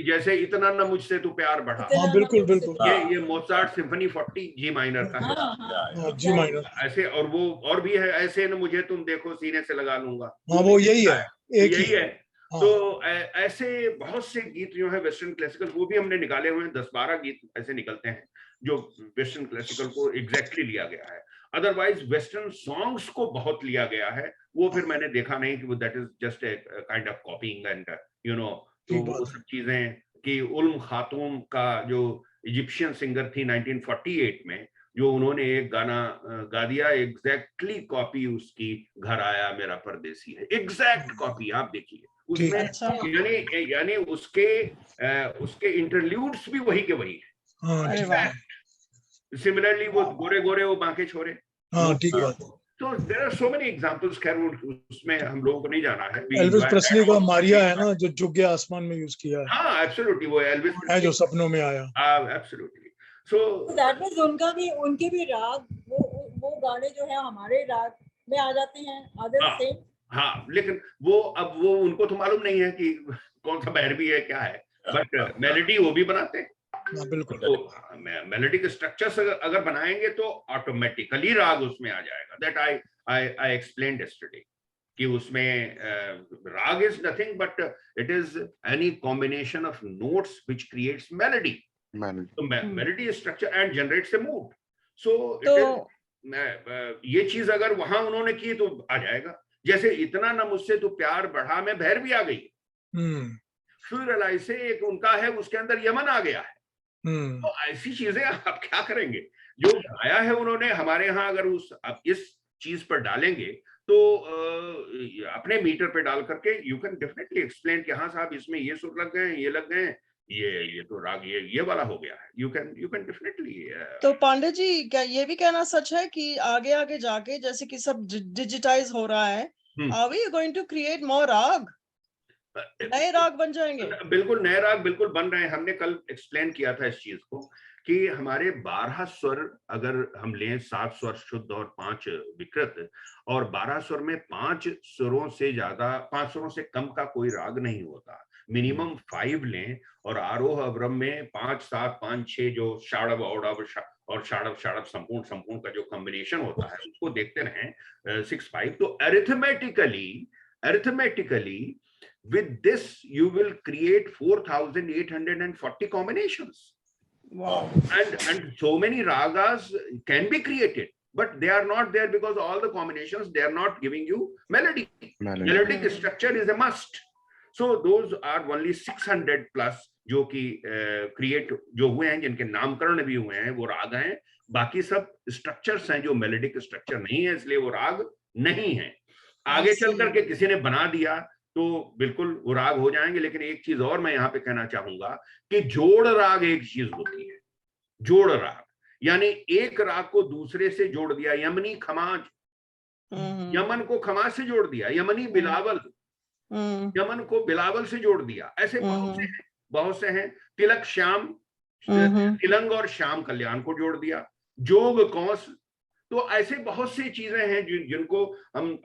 जैसे इतना न मुझसे तू प्यार बढ़ा. बिल्कुल बिल्कुल. ये मोजार्ट सिम्फनी 40 जी माइनर का है. जी माइनर. ऐसे और वो और भी है, ऐसे न मुझे तुम देखो सीने से लगा लूंगा. हाँ, वो यही है, यही है. तो ऐसे बहुत से गीत जो है वेस्टर्न क्लासिकल, वो भी हमने निकाले हुए हैं. 10-12 गीत ऐसे निकलते हैं जो वेस्टर्न क्लासिकल को एग्जैक्टली लिया गया है. अदरवाइज वेस्टर्न सॉन्ग्स को बहुत लिया गया है, वो फिर मैंने देखा नहीं कि वो that is just a kind of कॉपिंग and you know. तो वो सब चीजें कि उल्म खातून का जो इजिप्शियन सिंगर थी 1948 में, जो उन्होंने एक गाना गा दिया, एग्जैक्टली कॉपी उसकी घर आया मेरा परदेसी है, एग्जैक्ट कॉपी. आप देखिए उसमें यानी उसके इंटरल्यूड्स भी वही के वही है. सिमिलरली वो गोरे गोरे वो बांके छोरे. ठीक है. तो there are so many examples. खैर उसमें हम लोगों को नहीं जाना है. एल्विस प्रेस्ली का मारिया है ना, जो झुक गया आसमान में यूज किया है. हाँ, एब्सोल्युटली, वो एल्विस है जो सपनों में आया. एब्सोल्युटली. सो दैट मींस उनके भी राग, वो गाने जो है हमारे राग में आ जाते हैं, अदर सेम. हाँ, लेकिन वो अब वो उनको तो मालूम नहीं है कि कौन सा भैरवी है क्या है, बट मेलोडी वो भी बनाते हैं. बिल्कुल. तो मेलोडिक स्ट्रक्चर्स अगर बनाएंगे तो ऑटोमेटिकली राग उसमें आ जाएगा. दैट आई एक्सप्लेन्ड यस्टरडे कि उसमें raga is nothing but it is any combination of notes which creates melody. तो melody structure and generates a mood. So ये चीज अगर वहां उन्होंने की तो आ जाएगा. जैसे इतना न मुझसे तो प्यार बढ़ा में भैरवी आ गई, फिर से एक उनका है, उसके अंदर यमन आ गया है. तो ऐसी चीजें आप क्या करेंगे जो आया है उन्होंने हमारे यहाँ, अगर आप इस चीज पर डालेंगे तो अपने मीटर पे डाल करके यू कैन डेफिनेटली एक्सप्लेन कि हाँ साहब इसमें ये सुर लग गए, ये लग गए, ये तो राग ये वाला हो गया है. You can definitely. तो पांडे जी, क्या ये भी कहना सच है कि आगे आगे जाके जैसे कि सब डिजिटाइज हो रहा है, are we going to create more raga, नए राग बन जाएंगे? बिल्कुल नए राग बिल्कुल बन रहे हैं. हमने कल एक्सप्लेन किया था इस चीज को कि हमारे 12 स्वर अगर हम लें, 7 स्वर शुद्ध और 5 विकृत, और 12 स्वर में 5 स्वरों से ज्यादा, 5 स्वरों से कम का कोई राग नहीं होता. मिनिमम 5 लें, और आरोह अवरम में 5 7 5 6 जो षाड़व औड़व और षाड़व संपूर्ण का जो कॉम्बिनेशन होता है उसको देखते रहें 6 5. तो arithmetically with this you will create 4,840 combinations. Wow. And so many ragas can be created, but they are not there because all the combinations, they are not giving you melody. Melodic structure is a must. So those are only 600 plus जो कि create जो हुए हैं, जिनके नामकरण भी हुए हैं, वो राग हैं। बाकी सब स्ट्रक्चर्स हैं जो मेलोडिक स्ट्रक्चर नहीं है, इसलिए वो राग नहीं है। आगे चल करके किसी ने बना दिया तो बिल्कुल वो राग हो जाएंगे। लेकिन एक चीज और मैं यहाँ पे कहना चाहूंगा कि जोड़ राग एक चीज होती है। जोड़ राग यानी एक राग को दूसरे से जोड़ दिया। यमनी खमाज, यमन को खमाज से जोड़ दिया। यमनी बिलावल, यमन को बिलावल से जोड़ दिया। ऐसे बहुत से हैं। तिलक श्याम, तिलंग और श्याम कल्याण को जोड़ दिया। जोग कौस, तो ऐसे बहुत सी चीजें हैं जिनको हम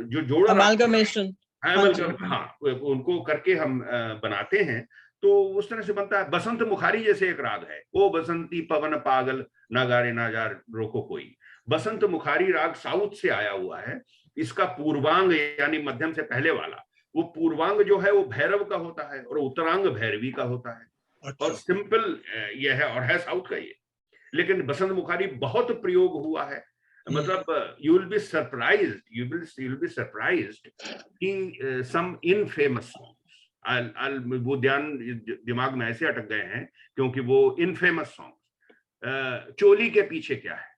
जो जोड़ अमालगमेशन, हाँ, उनको करके हम बनाते हैं, तो उस तरह से बनता है। बसंत मुखारी जैसे एक राग है, ओ बसंती पवन पागल नागारे नाजार रोको कोई। बसंत मुखारी राग साउथ से आया हुआ है। इसका पूर्वांग यानी मध्यम से पहले वाला, वो पूर्वांग जो है वो भैरव का होता है और उत्तरांग भैरवी का होता है। अच्छा। और सिंपल यह है, और है साउथ का ये। लेकिन बसंत मुखारी बहुत प्रयोग हुआ है। मतलब you will be surprised कि some infamous songs, वो दिमाग में ऐसे अटक गए हैं क्योंकि वो infamous songs। चोली के पीछे क्या है,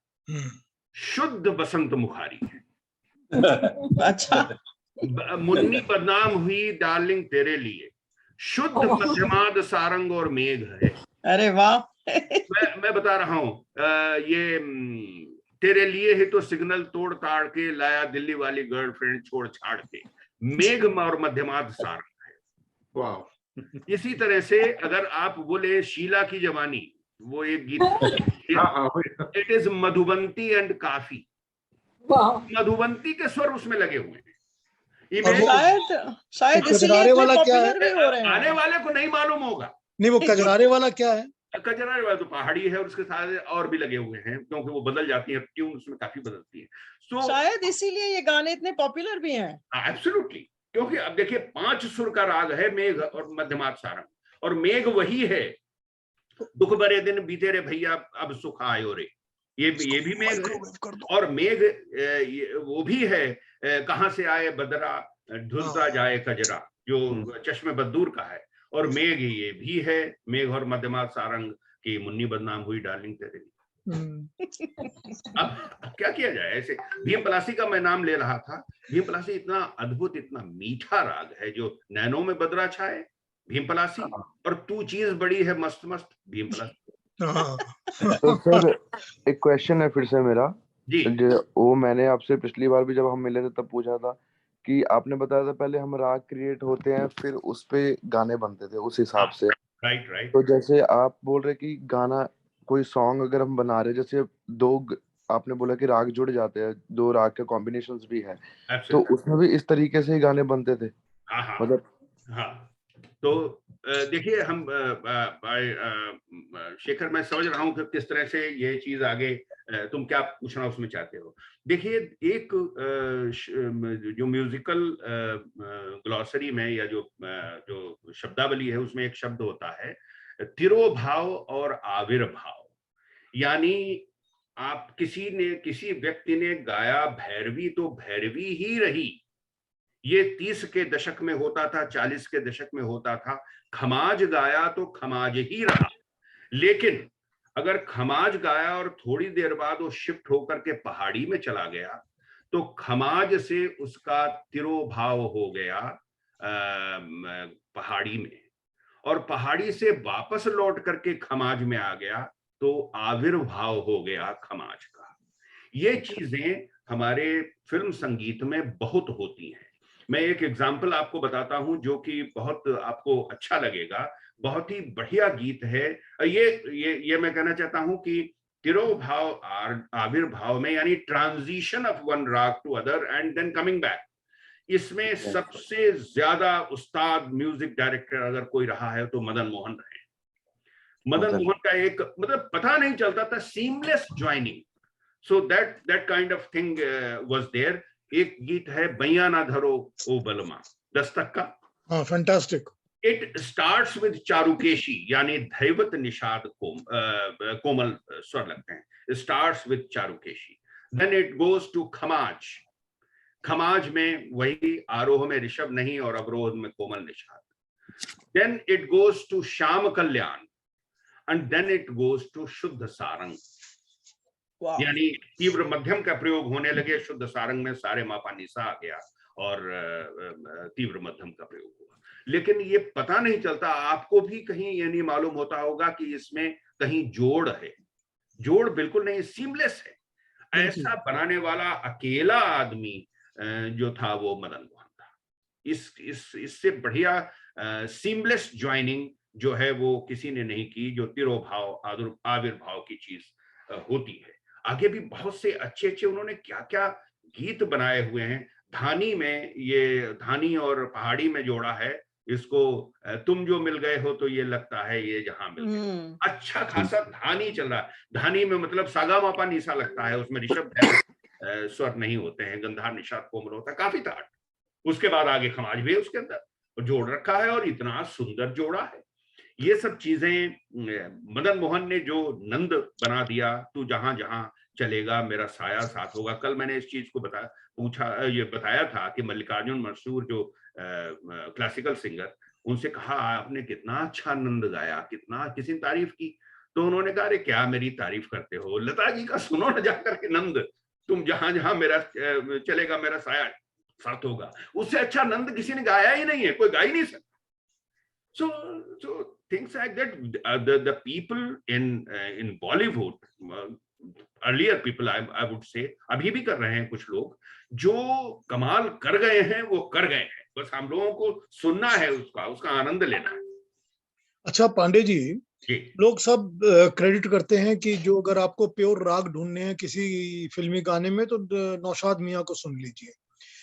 शुद्ध बसंत मुखारी है। अच्छा। मुन्नी बदनाम हुई डार्लिंग तेरे लिए, शुद्ध मध्यमाद सारंग और मेघ है। अरे वाह। मैं बता रहा हूं, ये तेरे लिए ही तो सिग्नल तोड़ ताड़ के लाया दिल्ली वाली गर्लफ्रेंड छोड़ छाड़ के, मेघ और मध्यमाद सारंग है। वाह। इसी तरह से अगर आप बोले शीला की जवानी, वो एक गीत, इट इज मधुबंती एंड काफी। मधुबंती के स्वर उसमें लगे हुए हैं। शायद इसीलिए वाला क्या है, आने वाले को नहीं मालूम होगा। नहीं, वो कजरारे वाला क्या है? कजरारे वाला तो पहाड़ी है और उसके साथ और भी लगे हुए हैं, क्योंकि वो बदल जाती है, ट्यून उसमें काफी बदलती है। तो शायद इसीलिए ये गाने इतने पॉपुलर भी हैं। एब्सोल्युटली, क्योंकि अब देखिए 5 सुर का राग है मेघ और मध्यमाद सारंग, और मेघ वही है, दुख भरे दिन बीते रे भैया अब सुख आयो रे, ये भी मेघ है। और मेघ वो भी है, कहां से आए बदरा धुलता जाए कजरा, जो चश्मे बद्दूर का है। और मेघ ये भी है, मेघ और मध्यमाद सारंग की मुन्नी बदनाम हुई डार्लिंग तेरे लिए। अब क्या किया जाए ऐसे। भीम पलासी का मैं नाम ले रहा था। भीम पलासी इतना अद्भुत, इतना मीठा राग है जो नैनों में बदरा छाए, भीम पलासी, और तू चीज बड़ी है मस्त मस्त, भीम पलासी। तो सर एक क्वेश्चन है फिर से मेरा जी। वो मैंने आपसे पिछली बार भी जब हम मिले थे तब पूछा था कि आपने बताया था पहले हम राग क्रिएट होते हैं फिर उस पे गाने बनते थे उस हिसाब से। राइट। तो जैसे आप बोल रहे कि गाना कोई सॉन्ग अगर हम बना रहे, जैसे आपने बोला कि राग जुड़ जाते हैं, 2 राग के कॉम्बिनेशंस भी है, तो उसमें भी इस तरीके से ही गाने बनते थे? मतलब हाँ। तो देखिए, हम शेखर, मैं समझ रहा हूँ कि किस तरह से ये चीज आगे तुम क्या पूछना उसमें चाहते हो। देखिए, एक जो म्यूजिकल ग्लॉसरी में या जो शब्दावली है उसमें एक शब्द होता है तिरोभाव और आविर्भाव। यानी आप किसी व्यक्ति ने गाया भैरवी तो भैरवी ही रही। ये 30 के दशक में होता था, 40 के दशक में होता था। खमाज गाया तो खमाज ही रहा। लेकिन अगर खमाज गाया और थोड़ी देर बाद वो शिफ्ट होकर के पहाड़ी में चला गया तो खमाज से उसका तिरोभाव हो गया पहाड़ी में, और पहाड़ी से वापस लौट करके खमाज में आ गया तो आविर्भाव हो गया खमाज का। ये चीजें हमारे फिल्म संगीत में बहुत होती हैं। मैं एक एग्जाम्पल आपको बताता हूं जो कि बहुत आपको अच्छा लगेगा। बहुत ही बढ़िया गीत है ये मैं कहना चाहता हूं कि तिरोभाव आविर्भाव में, यानी transition of one raga to other and then coming back, इसमें सबसे ज्यादा उस्ताद म्यूजिक डायरेक्टर अगर कोई रहा है तो मदन मोहन रहे। मदन मोहन का एक मतलब पता नहीं चलता था, seamless joining. So that kind of thing was there. एक गीत है बैया ना धरो ओ बलमा, दस्तक का। हाँ, fantastic. It starts with Charukeshi, यानी धैवत निषाद कोमल स्वर लगते हैं। Starts with Charukeshi, then it goes to Khamaj. Khamaj में वही आरोह में ऋषभ नहीं और अवरोह में कोमल Nishad. then it goes to Sham Kalyan, and then it goes to Shuddha Sarang. यानी तीव्र मध्यम का प्रयोग होने लगे, शुद्ध सारंग में सारे मापा निशा आ गया और तीव्र मध्यम का प्रयोग हुआ। लेकिन ये पता नहीं चलता, आपको भी कहीं ये नहीं मालूम होता होगा कि इसमें कहीं जोड़ है। जोड़ बिल्कुल नहीं, सीमलेस है। ऐसा बनाने वाला अकेला आदमी जो था वो मदन मोहन था। इससे बढ़िया सीमलेस ज्वाइनिंग जो है वो किसी ने नहीं की, जो तिरोभाव आविर्भाव की चीज होती है। आगे भी बहुत से अच्छे अच्छे उन्होंने क्या क्या गीत बनाए हुए हैं। धानी में, ये धानी और पहाड़ी में जोड़ा है इसको, तुम जो मिल गए हो तो ये लगता है ये जहां मिल गए। अच्छा खासा धानी चल रहा है। धानी में मतलब सागा मापा निशा लगता है, उसमें ऋषभ स्वर नहीं होते हैं, गंधार निषाद कोमल होता है, काफी ताट। उसके बाद आगे खमाज भी उसके अंदर जोड़ रखा है और इतना सुंदर जोड़ा है। ये सब चीजें मदन मोहन ने जो नंद बना दिया, तू जहां जहां चलेगा मेरा साया साथ होगा। कल मैंने इस चीज को बताया था कि मल्लिकार्जुन मशहूर जो क्लासिकल सिंगर, उनसे कहा आपने कितना अच्छा नंद गाया, कितना, किसी ने तारीफ की तो उन्होंने कहा अरे क्या मेरी तारीफ करते हो, लता जी का सुनो न जाकर के नंद, तुम जहां जहां मेरा चलेगा मेरा साया साथ होगा। उससे अच्छा नंद किसी ने गाया ही नहीं है, कोई गा ही नहीं सकता। So things like that, the people in Bollywood, earlier people I would say, अभी भी कर रहे हैं कुछ लोग, जो कमाल कर गए हैं वो कर गए हैं, बस हम लोगों को सुनना है, उसका आनंद लेना है। अच्छा पांडे जी, लोग सब क्रेडिट करते हैं कि जो अगर आपको प्योर राग ढूंढने हैं किसी फिल्मी गाने में तो नौशाद मियां को सुन लीजिए।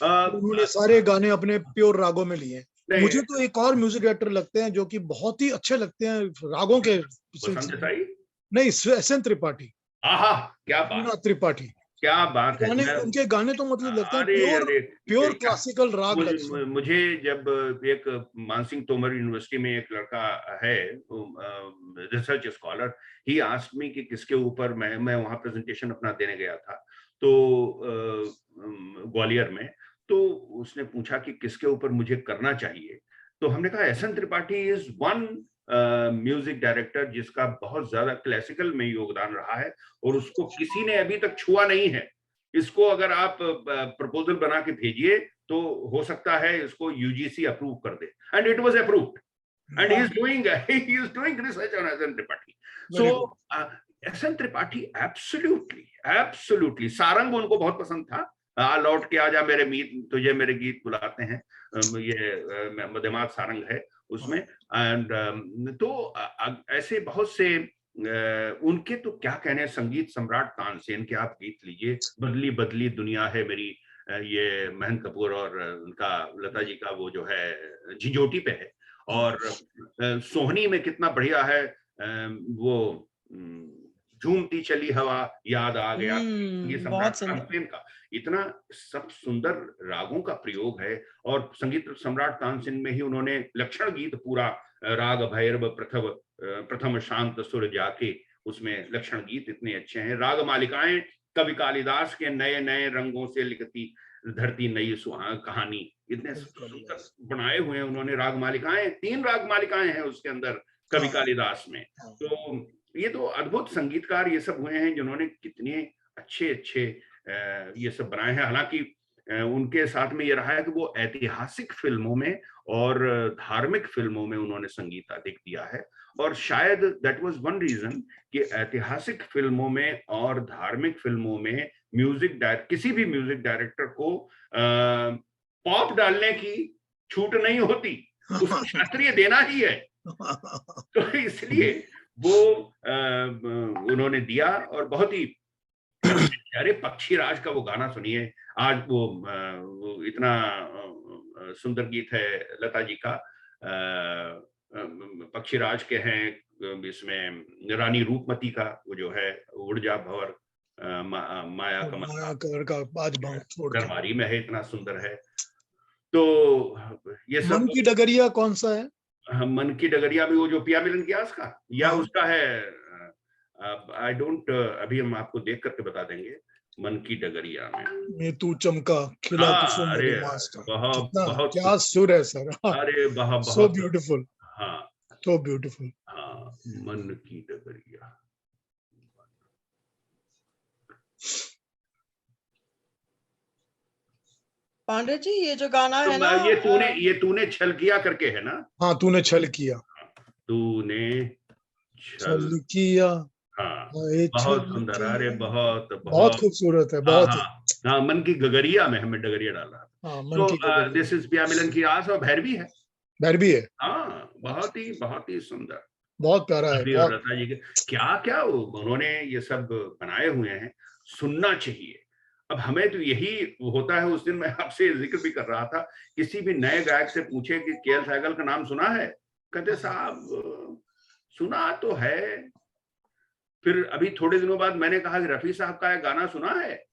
उन्होंने सारे गाने अपने प्योर रागों में लिए। मुझे तो एक और म्यूजिक डायरेक्टर लगते हैं जो कि बहुत ही अच्छे लगते हैं रागों के, नहीं एस.एन. त्रिपाठी। आहा क्या बात, त्रिपाठी क्या बात है। उनके गाने तो मतलब लगते हैं प्योर क्लासिकल राग। मुझे जब एक मानसिंह तोमर यूनिवर्सिटी में एक लड़का है research scholar, he asked me कि किसके ऊपर मैं वहां प्रेजेंटेशन अपना देने गया था तो ग्वालियर में, तो उसने पूछा कि किसके ऊपर मुझे करना चाहिए, तो हमने कहा SN. Tripathi is one music director जिसका बहुत ज्यादा क्लासिकल में योगदान रहा है और उसको किसी ने अभी तक छुआ नहीं है। इसको अगर आप प्रपोजल बना के भेजिए तो हो सकता है इसको यूजीसी अप्रूव कर दे, and it was approved and he is doing research on S N. Tripathi. So S N. Tripathi absolutely Sarang उनको बहुत पसंद था। लौट के आजा मेरे मीत तुझे मेरे गीत बुलाते हैं, ये मध्यमात सारंग है उसमें। एंड तो ऐसे बहुत से उनके तो क्या कहने, संगीत सम्राट तानसेन के आप गीत लीजिए, बदली बदली दुनिया है मेरी, ये महन कपूर और उनका लता जी का वो जो है झिंझोटी पे है, और सोहनी में कितना बढ़िया है वो झूमती चली हवा याद आ गया, ये सम्राट तानसेन का इतना सब सुंदर रागों का प्रयोग है। और संगीत सम्राट तानसेन में ही उन्होंने लक्षण गीत पूरा राग भैरव प्रथम शांत सुर जाके, उसमें लक्षण गीत इतने अच्छे हैं। राग मालिकाएं कवि कालिदास के नए नए रंगों से लिखती धरती नई सुहाग कहानी, इतने सुंदर बनाए हुए हैं उन्होंने राग मालिकाएं। 3 राग मालिकाएं हैं उसके अंदर कवि कालिदास में। तो ये तो अद्भुत संगीतकार ये सब हुए हैं जिन्होंने कितने अच्छे अच्छे ये सब बनाए हैं। हालांकि उनके साथ में ये रहा है कि वो ऐतिहासिक फिल्मों में और धार्मिक फिल्मों में उन्होंने संगीत अधिक दिया है, और शायद दैट वाज वन रीजन कि ऐतिहासिक फिल्मों में और धार्मिक फिल्मों में किसी भी म्यूजिक डायरेक्टर को पॉप डालने की छूट नहीं होती, उसको शास्त्रीय देना ही है। तो इसलिए वो उन्होंने दिया, और बहुत ही अरे पक्षीराज का वो गाना सुनिए आज, वो इतना सुंदर गीत है लता जी का। पक्षीराज के हैं इसमें रानी रूपमती का वो जो है उड़ जा भंवर माया कमर का गरमारी में है, इतना सुंदर है। तो ये सब। मन की डगरिया कौन सा है? मन की डगरिया भी वो जो पिया मिलन ग्यास का या उसका है, आई डोंट, अभी हम आपको देख करके बता देंगे मन की डगरिया में तू चमका खिला कुसुम अरे बहुत क्या सुर है सर। अरे बहुत सो ब्यूटीफुल। हाँ सो ब्यूटीफुल। हाँ, मन की डगरिया। पांडे जी ये जो गाना है ना, ये तूने छल किया करके है ना? हाँ, तूने छल किया, तूने छल किया। हाँ, बहुत सुंदर। अरे बहुत खूबसूरत है, बहुत। हाँ, मन की गगरिया में हमें डगरिया डाला। तो दिस इज प्यार मिलन की आस, और भैरवी है। भैरवी है, हाँ, बहुत ही सुंदर, बहुत प्यारा है। और लता जी के क्या क्या उन्होंने ये सब बनाए हुए हैं, सुनना चाहिए। अब हमें तो यही होता है। उस दिन मैं आपसे जिक्र भी कर रहा था, किसी भी नए गायक से पूछे कि के.एल. सहगल का नाम सुना है, कहते साहब सुना तो है। फिर अभी थोड़े दिनों बाद मैंने कहा कि रफी साहब का एक गाना सुना है?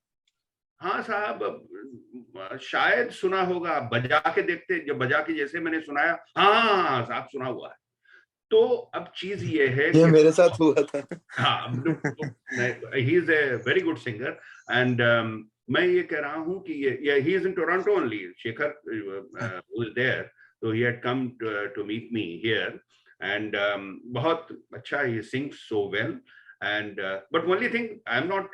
हाँ साहब शायद सुना होगा, बजा के देखते। जब बजा के जैसे मैंने सुनाया, हाँ साहब सुना हुआ है। तो अब चीज ये है ये मेरे साथ हुआ था। हाँ, he is a very good singer. And मैं ये कह रहा हूँ कि ये he is in Toronto only. Shekhar was there, so he had come to meet me here, and बहुत अच्छा, he sings so well, and but only thing I am not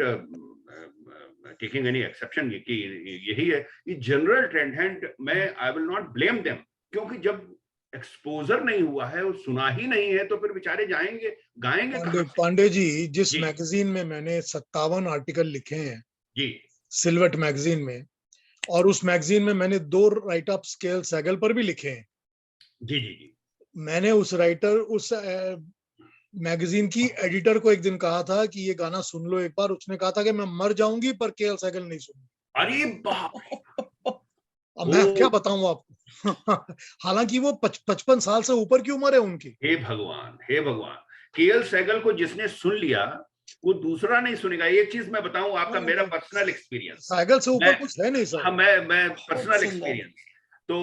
taking any exception कि यही है, ये जनरल ट्रेंड है। मैं I will not blame them, क्योंकि जब एक्सपोजर नहीं हुआ है और सुना ही नहीं है तो फिर बेचारे जाएंगे गाएंगे। पांडे जी, जिस मैगजीन में मैंने 57 आर्टिकल लिखे हैं जी, सिल्वेट मैगजीन में, और उस मैगजीन में मैंने 2 राइटअप के.एल. सहगल पर भी लिखे हैं। जी जी जी। मैंने उस मैगजीन की एडिटर को एक दिन कहा था कि ये गाना सुन लो एक बार। उसने कहा था कि मैं मर जाऊंगी पर के.एल. सहगल नहीं सुनूंगी। अरे बाप, अब मैं क्या बताऊं आपको। हालांकि वो 55 साल से ऊपर की उम्र है उनकी। हे भगवान, हे भगवान। के.एल. सहगल को जिसने सुन लिया वो दूसरा नहीं सुनेगा। एक चीज मैं बताऊं आपका, मेरा पर्सनल एक्सपीरियंस। सहगल से ऊपर कुछ है नहीं सर। हाँ, मैं पर्सनल एक्सपीरियंस तो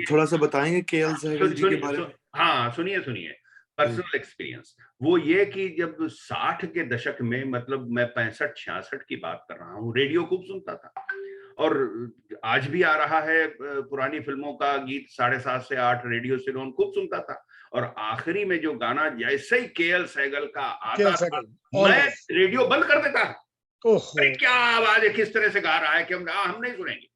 थोड़ा सा बताएंगे के.एल. सहगल जी के बारे में। हाँ, सुनिए पर्सनल एक्सपीरियंस। वो ये कि जब 60 के दशक में, मतलब मैं 65-66 की बात कर रहा हूँ, रेडियो खूब सुनता था, और आज भी आ रहा है पुरानी फिल्मों का गीत 7:30 से 8 रेडियो सिलोन खूब सुनता था। और आखिरी में जो गाना जैसे ही के.एल. सहगल का आता था, मैं रेडियो बंद कर देता था। क्या आवाज है, किस तरह से गा रहा है कि हम नहीं सुनेंगे।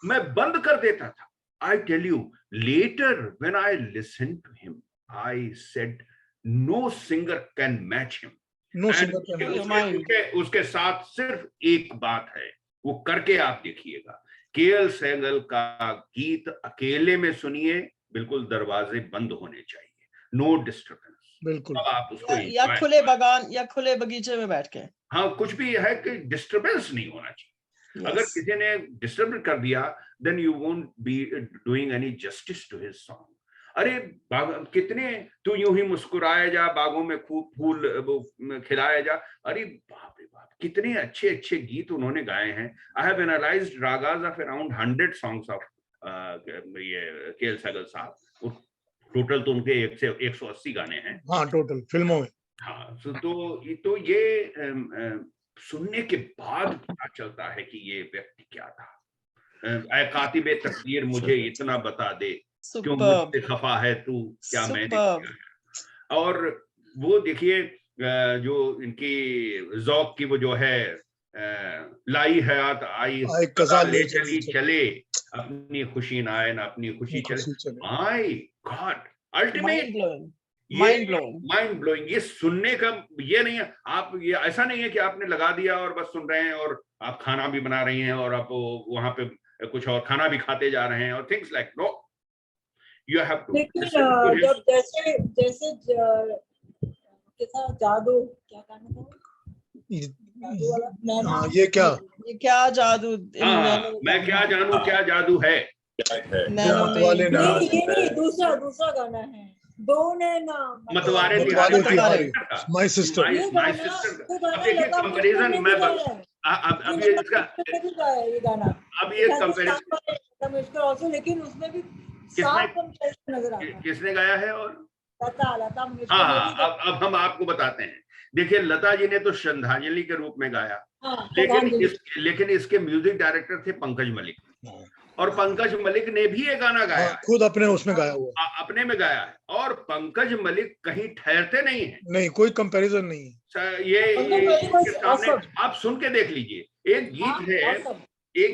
मैं बंद कर देता था। I tell you, later when I listen to him, I said no singer can match him. उसके साथ सिर्फ एक बात है, वो करके आप देखिएगा। के.एल. सहगल का गीत अकेले में सुनिए, बिल्कुल दरवाजे बंद होने चाहिए, नो डिस्टर्बेंस। बिल्कुल। आप उसको या खुले बागान या खुले बगीचे में बैठ के, हाँ, कुछ भी है कि डिस्टर्बेंस नहीं होना चाहिए। अगर किसी ने डिस्टर्ब कर दिया, then you won't be doing any justice to his song. अरे कितने तू यूं ही मुस्कुराया जा, बागों में खूब फूल खिलाया जा। अरे बाप रे बाप, कितने अच्छे अच्छे गीत उन्होंने गाए हैं। I have analysed ragas of around 100 songs of ये के.एल. सहगल साहब। टोटल तो उनके 180 गाने हैं। हाँ, टोटल फिल्मों में। हाँ, तो ये सुनने के बाद पता चलता है कि ये व्यक्ति क्या था। ऐ कातिबे तकदीर मुझे इतना बता दे, क्यों मुझसे खफा है तू, क्या मैंने किया है। और वो देखिए, जो इनकी ज़ौक़ की वो जो है, लाई हयात आई कज़ा ले चले, अपनी खुशी ना आए ना अपनी खुशी चले। My God, ultimate, mind blowing. ये सुनने का ये नहीं है, आप ये ऐसा नहीं है कि आपने लगा दिया और बस सुन रहे हैं, और आप खाना भी बना रही हैं और आप वहां पे कुछ और खाना भी खाते जा रहे हैं, और things like, no, you have to. लेकिन जब जैसे जादू, क्या कहना था, ये क्या जादू, मैं क्या जानूं क्या जादू है। नहीं, दूसरा गाना है, दो नैना मतवारे तिहारी, माय सिस्टर। अब देखिए कंपैरिजन, मैं अब ये इसका ये गाना, अब ये कंपैरिजन, लेकिन उसमें भी साफ कंपैरिजन नजर आता है। किसने गाया है? और लता हाँ, अब हम आपको बताते हैं। देखिए लता जी ने तो श्रद्धांजलि के रूप में गाया, लेकिन इसके म्यूजिक डायरेक्टर थे पंकज मलिक, और पंकज मलिक ने भी ये गाना गाया, खुद अपने उसमें गाया हुआ, अपने में गाया है। और पंकज मलिक कहीं ठहरते नहीं है, नहीं कोई कंपैरिजन नहीं है। ये सामने आप सुन के देख लीजिए। एक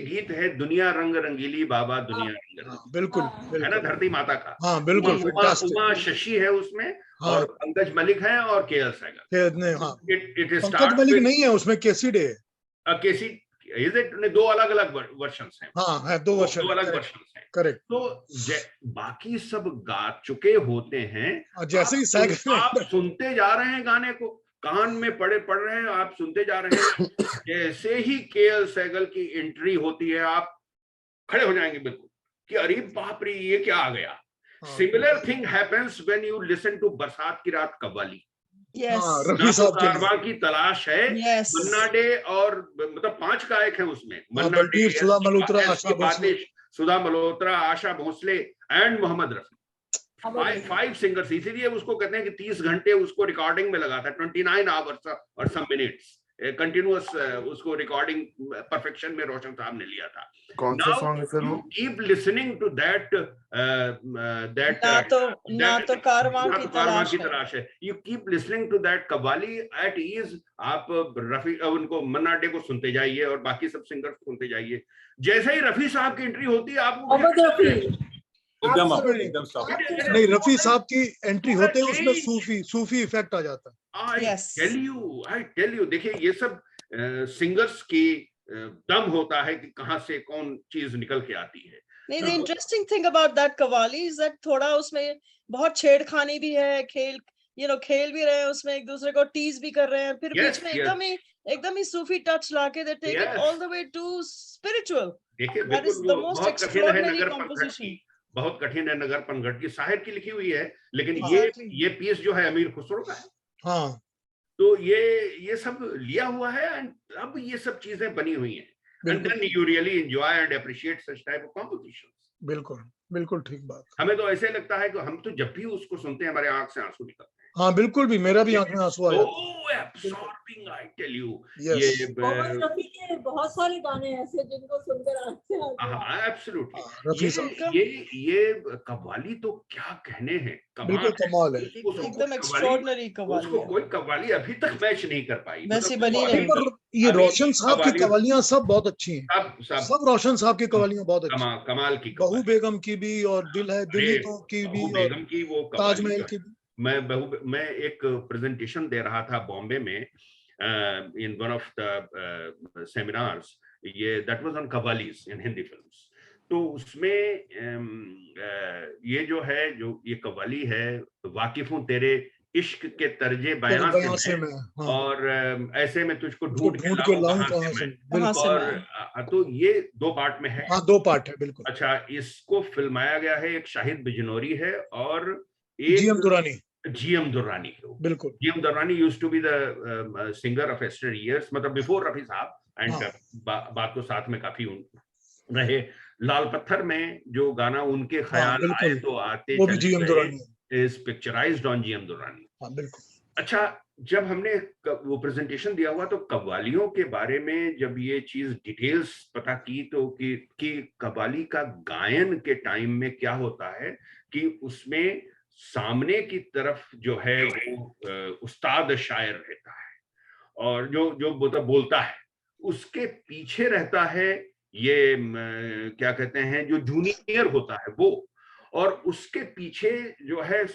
गीत है दुनिया रंग रंगीली बाबा दुनिया रंग रंगीली, बिल्कुल है ना, धरती माता का। हाँ बिल्कुल, उमा शशि है उसमें, और पंकज मलिक है और के.एल. सहगल। पंकज मलिक नहीं है उसमें, केसी डे है। केसी इज इट? दो अलग अलग वर्जन्स हैं। हाँ है, दो अलग वर्जन्स हैं, करेक्क्ट। तो बाकी सब गा चुके होते हैं, जैसे ही सहगल आप सुनते जा रहे हैं गाने को, कान में पढ़ रहे हैं, आप सुनते जा रहे हैं। जैसे ही के.एल. सहगल की एंट्री होती है, आप खड़े हो जाएंगे बिल्कुल कि अरे बाप रे ये क्या आ गया। Similar thing happens when you listen to Barsaat ki रात कव्वाली। रफी साहब कारवां की तलाश है, मन्ना डे, और मतलब 5 गायक हैं उसमें, मन्ना डे, सुधा मल्होत्रा, आशा भोसले एंड मोहम्मद रफी। 5 सिंगर्स। इसीलिए उसको कहते हैं कि 30 घंटे उसको रिकॉर्डिंग में लगा था, 29 आवर्स और सम मिनट्स कंटिन्यूअस उसको रिकॉर्डिंग परफेक्शन में रोशन साहब ने लिया था। कौन सा सॉन्ग है सर वो? कीप लिसनिंग टू दैट ना तो कारवां की तलाश है। You keep listening to that qawwali at ease. आप रफी उनको मन्ना डे को सुनते जाइए और बाकी सब सिंगर सुनते जाइए। जैसे ही रफी साहब की एंट्री होती है, आपको एकदम नहीं, रफी साहब की एंट्री होते ही उसमें सूफी इफेक्ट आ जाता है। I tell you, देखिए ये सब सिंगर्स की दम होता है कि कहां से कौन चीज निकल के आती है। नहीं, the interesting thing about that qawwali is that थोड़ा उसमें बहुत छेड़खानी भी है, खेल भी रहे हैं उसमें, एक दूसरे को टीज भी कर रहे हैं, फिर बीच में एकदम ही सूफी टच लाके they take it all the way to spiritual. That is the most extraordinary composition. बहुत कठिन है नगर पनघट की, साहिर की लिखी हुई है, लेकिन ये पीस जो है अमीर खुसरो का है। हाँ, तो ये सब लिया हुआ है, एंड अब ये सब चीजें बनी हुई हैं, and then you really enjoy and appreciate such type of compositions. बिल्कुल ठीक बात। हमें तो ऐसे लगता है कि हम तो जब भी उसको सुनते हैं हमारे आंख से आंसू निकलते हैं। हाँ बिल्कुल, भी मेरा भी आंख में आंसू आ जाता है। Absorbing, I tell you. ये रफी के बहुत सारे गाने ऐसे जिनको सुनकर आंख से आंसू। हाँ एब्सोल्युटली। ये कव्वाली तो क्या कहने हैं, कमाल है, एकदम एक्स्ट्राऑर्डिनरी कव्वाली। उसको कोई कव्वाली अभी तक मैच नहीं कर पाई। ये रोशन साहब की कव्वालियां सब बहुत अच्छी हैं, सब रोशन साहब की कव्वालियां बहुत अच्छी, कमाल की। बहू बेगम की भी, और दिल है दिल्ली तो की भी, बेगम की वो ताजमहल की भी। मैं एक प्रेजेंटेशन दे रहा था बॉम्बे में in one of the seminars, ये that was on qawwalis in Hindi films. तो उसमें ये जो है, जो ये कव्वाली है, वाकिफ हूँ तेरे इश्क के तर्जे बयां से मैं, और ऐसे में तुझको ढूंढ के लाऊं कहां से मैं। और तो ये 2 पार्ट में है। हाँ 2 पार्ट है, बिल्कुल। अच्छा, इसको फिल्माया गया है, एक शाहिद बिजनौरी है और एक जीएम दुर्रानी। बिल्कुल। GM Durrani used to be the singer of yesteryears, मतलब बिफोर रफी साहब, एंड बात तो साथ में काफी रहे। लाल पत्थर में जो गाना उनके ख्याल आए तो आते is picturised on GM Durrani. बिल्कुल। अच्छा, जब हमने वो प्रेजेंटेशन दिया हुआ तो कव्वालियों के बारे में जब ये चीज डिटेल्स पता की, तो कि कव्वाली का गायन के टाइम में क्या होता है कि उसमें सामने की तरफ जो है वो उस्ताद शायर रहता है, और जो बोलता है, उसके पीछे रहता है ये क्या कहते हैं, जो जूनियर होता है वो, और उसके पीछे जो है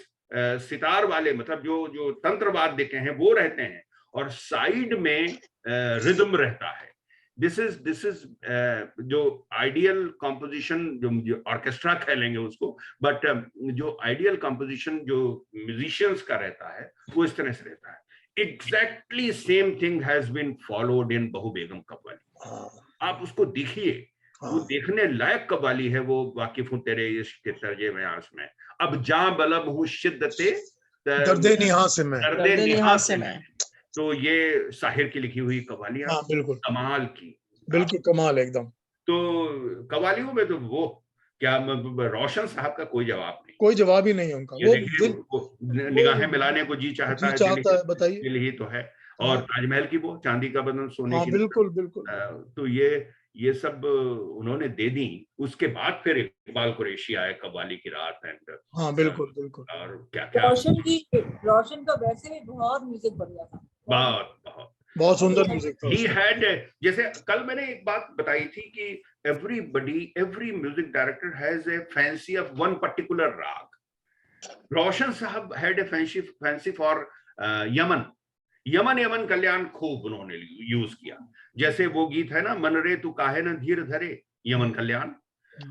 सितार वाले, मतलब जो तंत्र वाद्य के हैं वो रहते हैं, और साइड में रिदम रहता है। दिस इज जो आइडियल कॉम्पोजिशन, जो ऑर्केस्ट्रा कह लेंगे उसको, बट जो आइडियल कॉम्पोजिशन जो म्यूजिशियंस का रहता है वो इस तरह से रहता है। Exactly same thing has been followed in Bahu Begum qawwali. आप उसको देखिए, वो देखने लायक कव्वाली है वो, वाकिफ हूँ तेरे इश्क के तर्जे बयां में, अब जा बलब हूँ शिद्दते दर्दे निहा से मैं। तो ये साहिर की लिखी हुई कव्वालियां, बिल्कुल कमाल की, बिल्कुल कमाल एकदम। तो कव्वालियों में तो वो क्या रोशन साहब का कोई जवाब नहीं, कोई जवाब ही नहीं उनका। वो निगाहें मिलाने को जी चाहता है, बताइए, दिल ही तो है। और ताजमहल की वो चांदी का बदन सोने की, बिल्कुल बिल्कुल। तो ये सब उन्होंने दे दी। उसके बाद फिर इकबाल कुरैशी आए, कव्वाली की रात, एंड बिल्कुल बिल्कुल। और क्या क्या रोशन का वैसे भी बहुत म्यूजिक बढ़िया था, बहुत सुंदर म्यूजिक था। He had, जैसे कल मैंने एक बात बताई थी कि every music director has a fancy of one particular rag. रोशन साहब had a fancy for Yaman Kalyan खूब उन्होंने यूज किया। जैसे वो गीत है ना, मन रे तू काहे न धीर धरे, यमन कल्याण।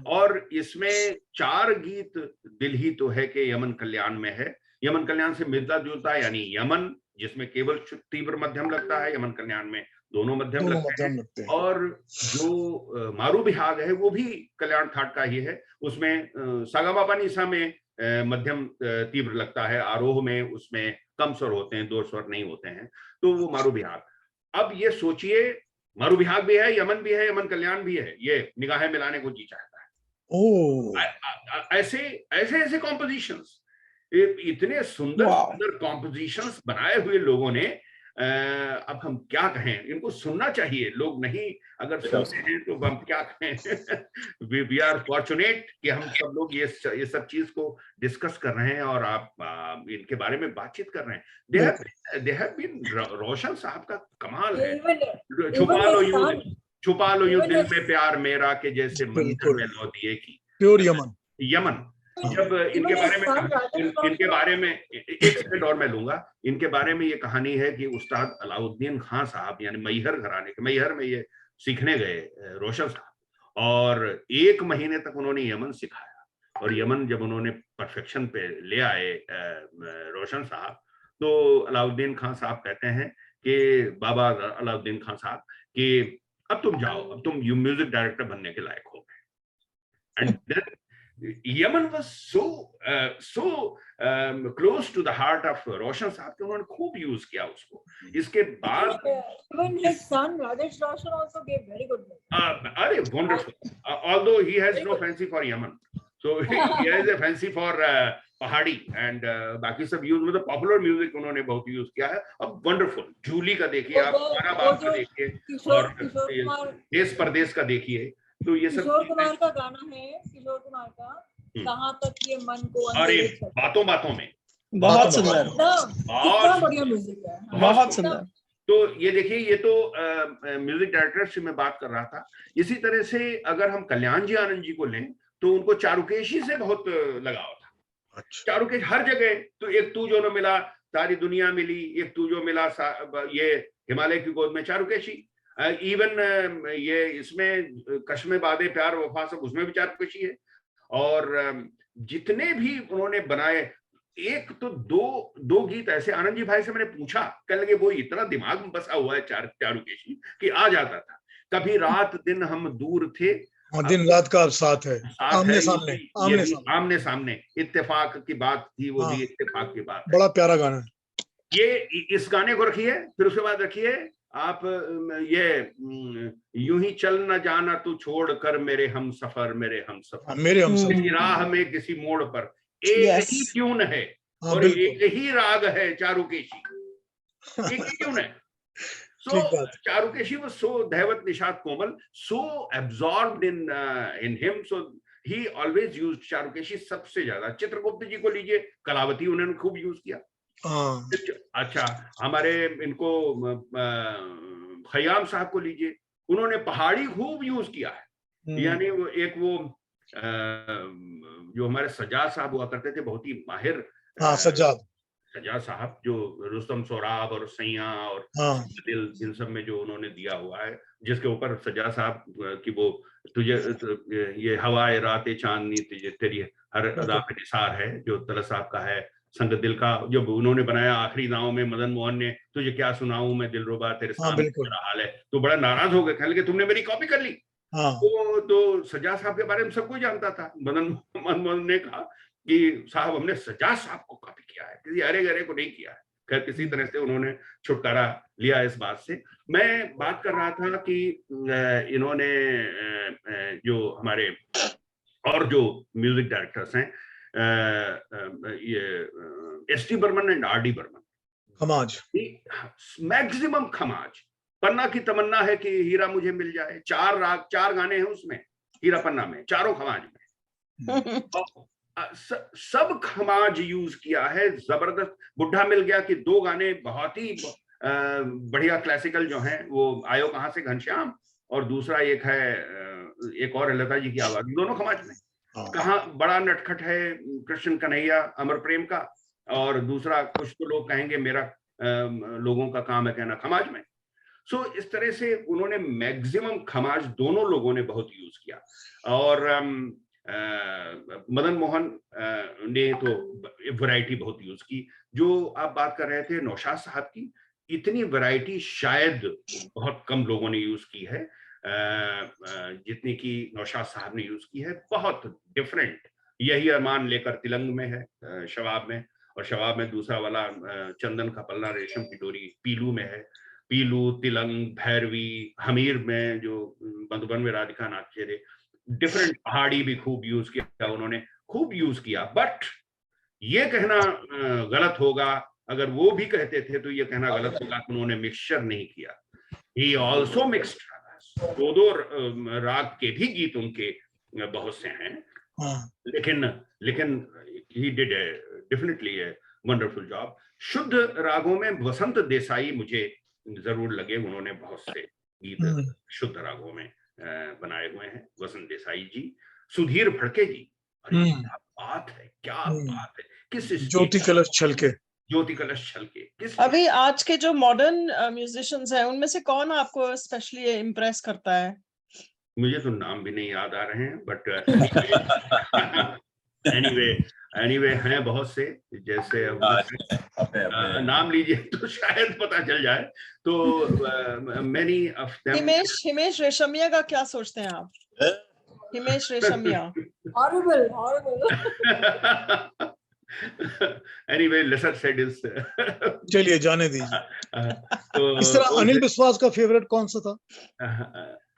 और इसमें 4 गीत दिल ही तो है कि यमन कल्याण में है। यमन कल्याण से मिलता जुलता, यानी यमन जिसमें केवल तीव्र मध्यम लगता है, यमन कल्याण में दोनों मध्यम लगते हैं। और जो मारू बिहाग है वो भी कल्याण थाट का ही है, उसमें सागामापा निसा में मध्यम तीव्र लगता है, आरोह में उसमें कम स्वर होते हैं, 2 स्वर नहीं होते हैं, तो वो मारू बिहाग। अब ये सोचिए, मारू बिहाग भी है, यमन भी है, यमन कल्याण भी है, ये निगाहें मिलाने को जी चाहता है। ऐसे कॉम्पोजिशंस, इतने सुंदर कॉम्पोजिशंस बनाए हुए लोगों ने। अब हम क्या कहें, इनको सुनना चाहिए। लोग नहीं अगर सुनते हैं तो हम क्या कहें। वी आर फॉर्चुनेट कि हम सब लोग ये सब चीज को डिस्कस कर रहे हैं और आप इनके बारे में बातचीत कर रहे हैं। दे हैव बीन, रोशन साहब का कमाल है। छुपा लो यूं दिल में प्यार मेरा के जैसे मंदिर में लो दिए की, प्योर यमन। जब इनके बारे में एक सेकंड और मैं लूंगा। इनके बारे में ये कहानी है कि उस्ताद अलाउद्दीन खान साहब, यानी मैहर घराने के, मैहर में ये सीखने गए रोशन साहब, और 1 महीने तक उन्होंने यमन सिखाया। और यमन जब उन्होंने परफेक्शन पे ले आए रोशन साहब, तो अलाउद्दीन खान साहब कहते हैं कि बाबा अलाउद्दीन खान साहब कि अब तुम जाओ, अब तुम म्यूजिक डायरेक्टर बनने के लायक हो गए। And Yemen was so close to the heart of रोशन साहब कि उन्होंने खूब यूज किया उसको। इसके बाद even his son Rajesh Roshan also gave very good music. अरे wonderful, although he has no fancy for Yemen, so he has a fancy for पहाड़ी, and बाकी सब यूज, मतलब पॉपुलर म्यूजिक उन्होंने बहुत यूज किया है। अब वंडरफुल जूली का देखिए आप, हमारा बाप का देखिए, और देश परदेश का देखिए। तो ये सब किशोर कुमार का गाना है, किशोर कुमार का कहाँ तक ये मन को, अरे बातों में बहुत सुंदर, कितना बढ़िया म्यूजिक है, बहुत सुंदर। तो ये देखिए, ये तो म्यूजिक डायरेक्टर से मैं बात कर रहा था। इसी तरह से अगर हम कल्याण जी आनंद जी को लें तो उनको चारुकेशी से बहुत लगाव था। अच्छा। चारुकेशी हर जगह, तो एक तू जो न मिला सारी दुनिया मिली, एक तू जो मिला ये हिमालय की गोद में चारुकेशी। इवन ये इसमें कश्मे बादे प्यार वफा सब, उसमें भी चारुकेशी है। और जितने भी उन्होंने बनाए, एक तो दो गीत ऐसे, आनंद जी भाई से मैंने पूछा, कहने लगे वो इतना दिमाग में बसा हुआ है चारुकेशी कि आ जाता था। कभी रात दिन हम दूर थे, दिन रात का अब साथ है, आमने सामने, इत्तेफाक की बात थी, वो भी इत्तेफाक की बात। बड़ा प्यारा गाना है ये। इस गाने को रखिए, फिर उसके बाद रखिए आप ये यूं ही चल न जाना तू छोड़ कर मेरे हम सफर, किसी राह में किसी मोड़ पर एक ही ट्यून है और एक ही राग है, चारुकेशी एक ही ट्यून है। So चारुकेशी was so दैवत निषाद कोमल, so absorbed in him, so he always used Charukeshi सबसे ज्यादा। चित्रगुप्त जी को लीजिए, कलावती उन्होंने खूब यूज किया। अच्छा, हमारे इनको खयाम साहब को लीजिए, उन्होंने पहाड़ी खूब यूज किया है। यानी वो एक वो जो हमारे सज्जाद साहब हुआ करते थे, बहुत ही माहिर सज्जाद साहब, जो रुस्तम सोराब और सैया और दिल, इन सब में जो उन्होंने दिया हुआ है, जिसके ऊपर सज्जाद साहब की वो तुझे ये हवाए रातें चांदनी तुझे तेरी हर अदा पे निसार है, जो तलत साहब का है, संग दिल का जब उन्होंने बनाया आखिरी दांव में, मदन मोहन ने तुझे क्या सुनाऊं मैं दिलरुबा तेरे सामने मेरा हाल है, तो बड़ा नाराज हो गए, कहने लगे तुमने मेरी कॉपी कर ली। तो सज्जाद साहब के बारे में सब कोई जानता था। मदन मोहन ने कहा कि साहब हमने सज्जाद साहब को कॉपी किया है, किसी अरे गरे को नहीं किया है। खैर किसी तरह से उन्होंने छुटकारा लिया इस बात से। मैं बात कर रहा था कि इन्होंने जो हमारे और जो म्यूजिक डायरेक्टर्स हैं ये S T Burman and R D Burman, Khamaj, maximum Khamaj. पन्ना की तमन्ना है कि हीरा मुझे मिल जाए, 4 राग 4 गाने हैं उसमें, हीरा पन्ना में, चारों खमाज में। सब खमाज यूज किया है, जबरदस्त। बुढ़ा मिल गया कि 2 गाने बहुत ही बढ़िया क्लासिकल जो हैं, वो आयो कहां से घनश्याम, और दूसरा एक है एक और लता जी की आवाज, दोनों खमाज में। कहाँ बड़ा नटखट है कृष्ण कन्हैया अमर प्रेम का, और दूसरा कुछ तो लोग कहेंगे मेरा लोगों का काम है कहना, खमाज में। सो इस तरह से उन्होंने मैक्सिमम खमाज दोनों लोगों ने बहुत यूज किया। और मदन मोहन ने तो वैरायटी बहुत यूज की। जो आप बात कर रहे थे नौशाद साहब की, इतनी वैरायटी शायद बहुत कम लोगों ने यूज की है जितनी की नौशाद साहब ने यूज की है। बहुत डिफरेंट। यही अरमान लेकर तिलंग में है शबाब में, और शबाब में दूसरा वाला चंदन का पल्ला रेशम की डोरी पीलू में है। पीलू, तिलंग, भैरवी, हमीर में जो मधुबन में राधिका नाथ चेहरे, डिफरेंट। पहाड़ी भी खूब यूज किया उन्होंने, खूब यूज किया। बट ये कहना गलत होगा, अगर वो भी कहते थे तो ये कहना गलत होगा कि उन्होंने मिक्सचर नहीं किया। He also mixed. 2 राग के भी गीत उनके बहुत से हैं, लेकिन he did definitely a wonderful job. शुद्ध रागों में वसंत देसाई मुझे जरूर लगे, उन्होंने बहुत से गीत शुद्ध रागों में बनाए हुए हैं। वसंत देसाई जी, सुधीर फड़के जी, अरे क्या बात है, क्या बात है। किस ज्योति कलश छलके, ज्योति कलश छलके। किस अभी आज के जो मॉडर्न म्यूजिशियंस हैं उनमें से कौन आपको स्पेशली इम्प्रेस करता है? मुझे तो नाम भी नहीं याद आ रहे हैं, बट एनीवे हैं बहुत से। जैसे नाम लीजिए तो शायद पता चल जाए। तो many of them. Himesh Reshammiya का क्या सोचते हैं आप? Himesh Reshammiya horrible. Anyway, lesser said is चलिए जाने दीजिए। तो इस तरह अनिल विश्वास का फेवरेट कौन सा था?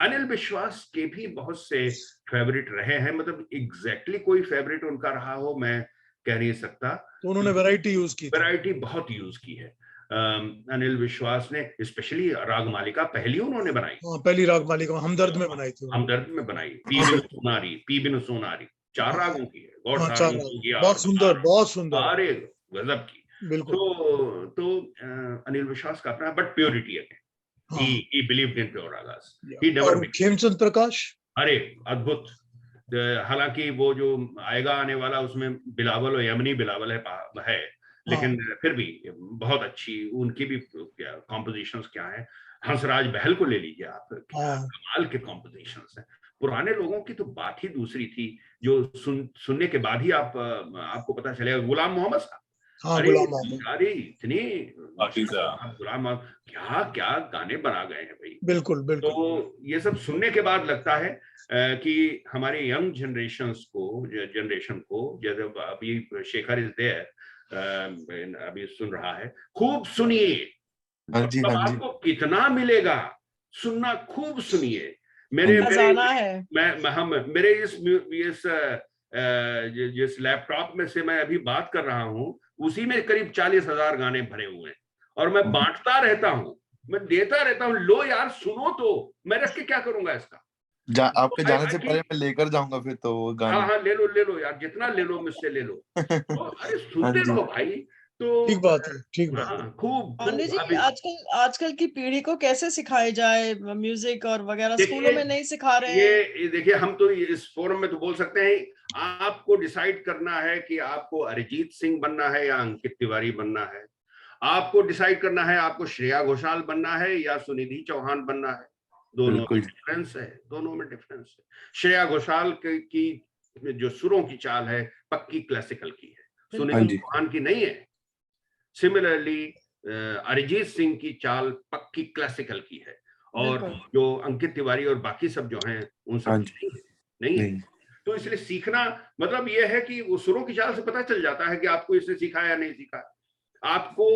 अनिल विश्वास के भी बहुत से फेवरेट रहे हैं, मतलब एग्जैक्टली कोई फेवरेट उनका रहा हो मैं कह नहीं सकता। तो उन्होंने वैरायटी यूज की, वैरायटी बहुत यूज की है अनिल विश्वास ने। स्पेशली रागमालिका पहली उन्होंने बनाई, पहली रागमालिका हमदर्द में बनाई थी, हमदर्द में बनाई। पी बिन सोनारी 4 रागों की है, बहुत सुंदर, बहुत सुंदर, अरे गजब की। बिल्कुल। तो अनिल विश्वास का अपना, बट प्योरिटी है। he believed in pure ragas. He never mixed. Khemchand Prakash, अरे अद्भुत। हालांकि वो जो आएगा आने वाला उसमें बिलावल और यमनी बिलावल है, लेकिन फिर भी बहुत अच्छी उनकी भी कॉम्पोजिशंस क्या है। हंसराज बहल को ले लीजिए आप, कमाल के कॉम्पोजिशंस हैं। पुराने लोगों की तो बात ही दूसरी थी, जो सुनने के बाद ही आपको पता चलेगा। गुलाम मोहम्मद साहब, अरे इतने गुलाम क्या क्या गाने बना गए हैं भाई। बिल्कुल बिल्कुल। तो ये सब सुनने के बाद लगता है कि हमारे यंग जनरेशन को जब अभी शेखर इज देयर अभी सुन रहा है, खूब सुनिए। आपको कितना मिलेगा सुनना, खूब सुनिए। मेरे जिस लैपटॉप में से मैं अभी बात कर रहा हूँ, उसी में करीब 40,000 गाने भरे हुए हैं, और मैं बांटता रहता हूँ, मैं देता रहता हूँ। लो यार सुनो, तो मैं रख के क्या करूंगा इसका। आपके जाने से पहले मैं लेकर जाऊंगा फिर तो वो गाने। हाँ ले लो यार, जितना ले लो मुझसे ले लो। तो अरे सुनते रहो भाई। तो ठीक बात है, ठीक बात है। खूब। पांडे जी, आजकल की पीढ़ी को कैसे सिखाए जाए म्यूजिक और वगैरह? स्कूलों में नहीं सिखा रहे हैं। ये देखिए, हम तो इस फोरम में तो बोल सकते हैं, आपको डिसाइड करना है कि आपको अरिजीत सिंह बनना है या अंकित तिवारी बनना है। आपको डिसाइड करना है आपको श्रेया घोषाल बनना है या सुनिधि चौहान बनना है। दोनों में डिफरेंस है। श्रेया घोषाल की जो सुरों की चाल है पक्की क्लासिकल की है, सुनिधि चौहान की नहीं है। सिमिलरली अरिजीत सिंह की चाल पक्की क्लासिकल की है, और जो अंकित तिवारी और बाकी सब जो हैं उन सब नहीं है। तो इसलिए सीखना मतलब यह है कि वो सुरों की चाल से पता चल जाता है कि आपको इसने सीखा या नहीं सीखा। आपको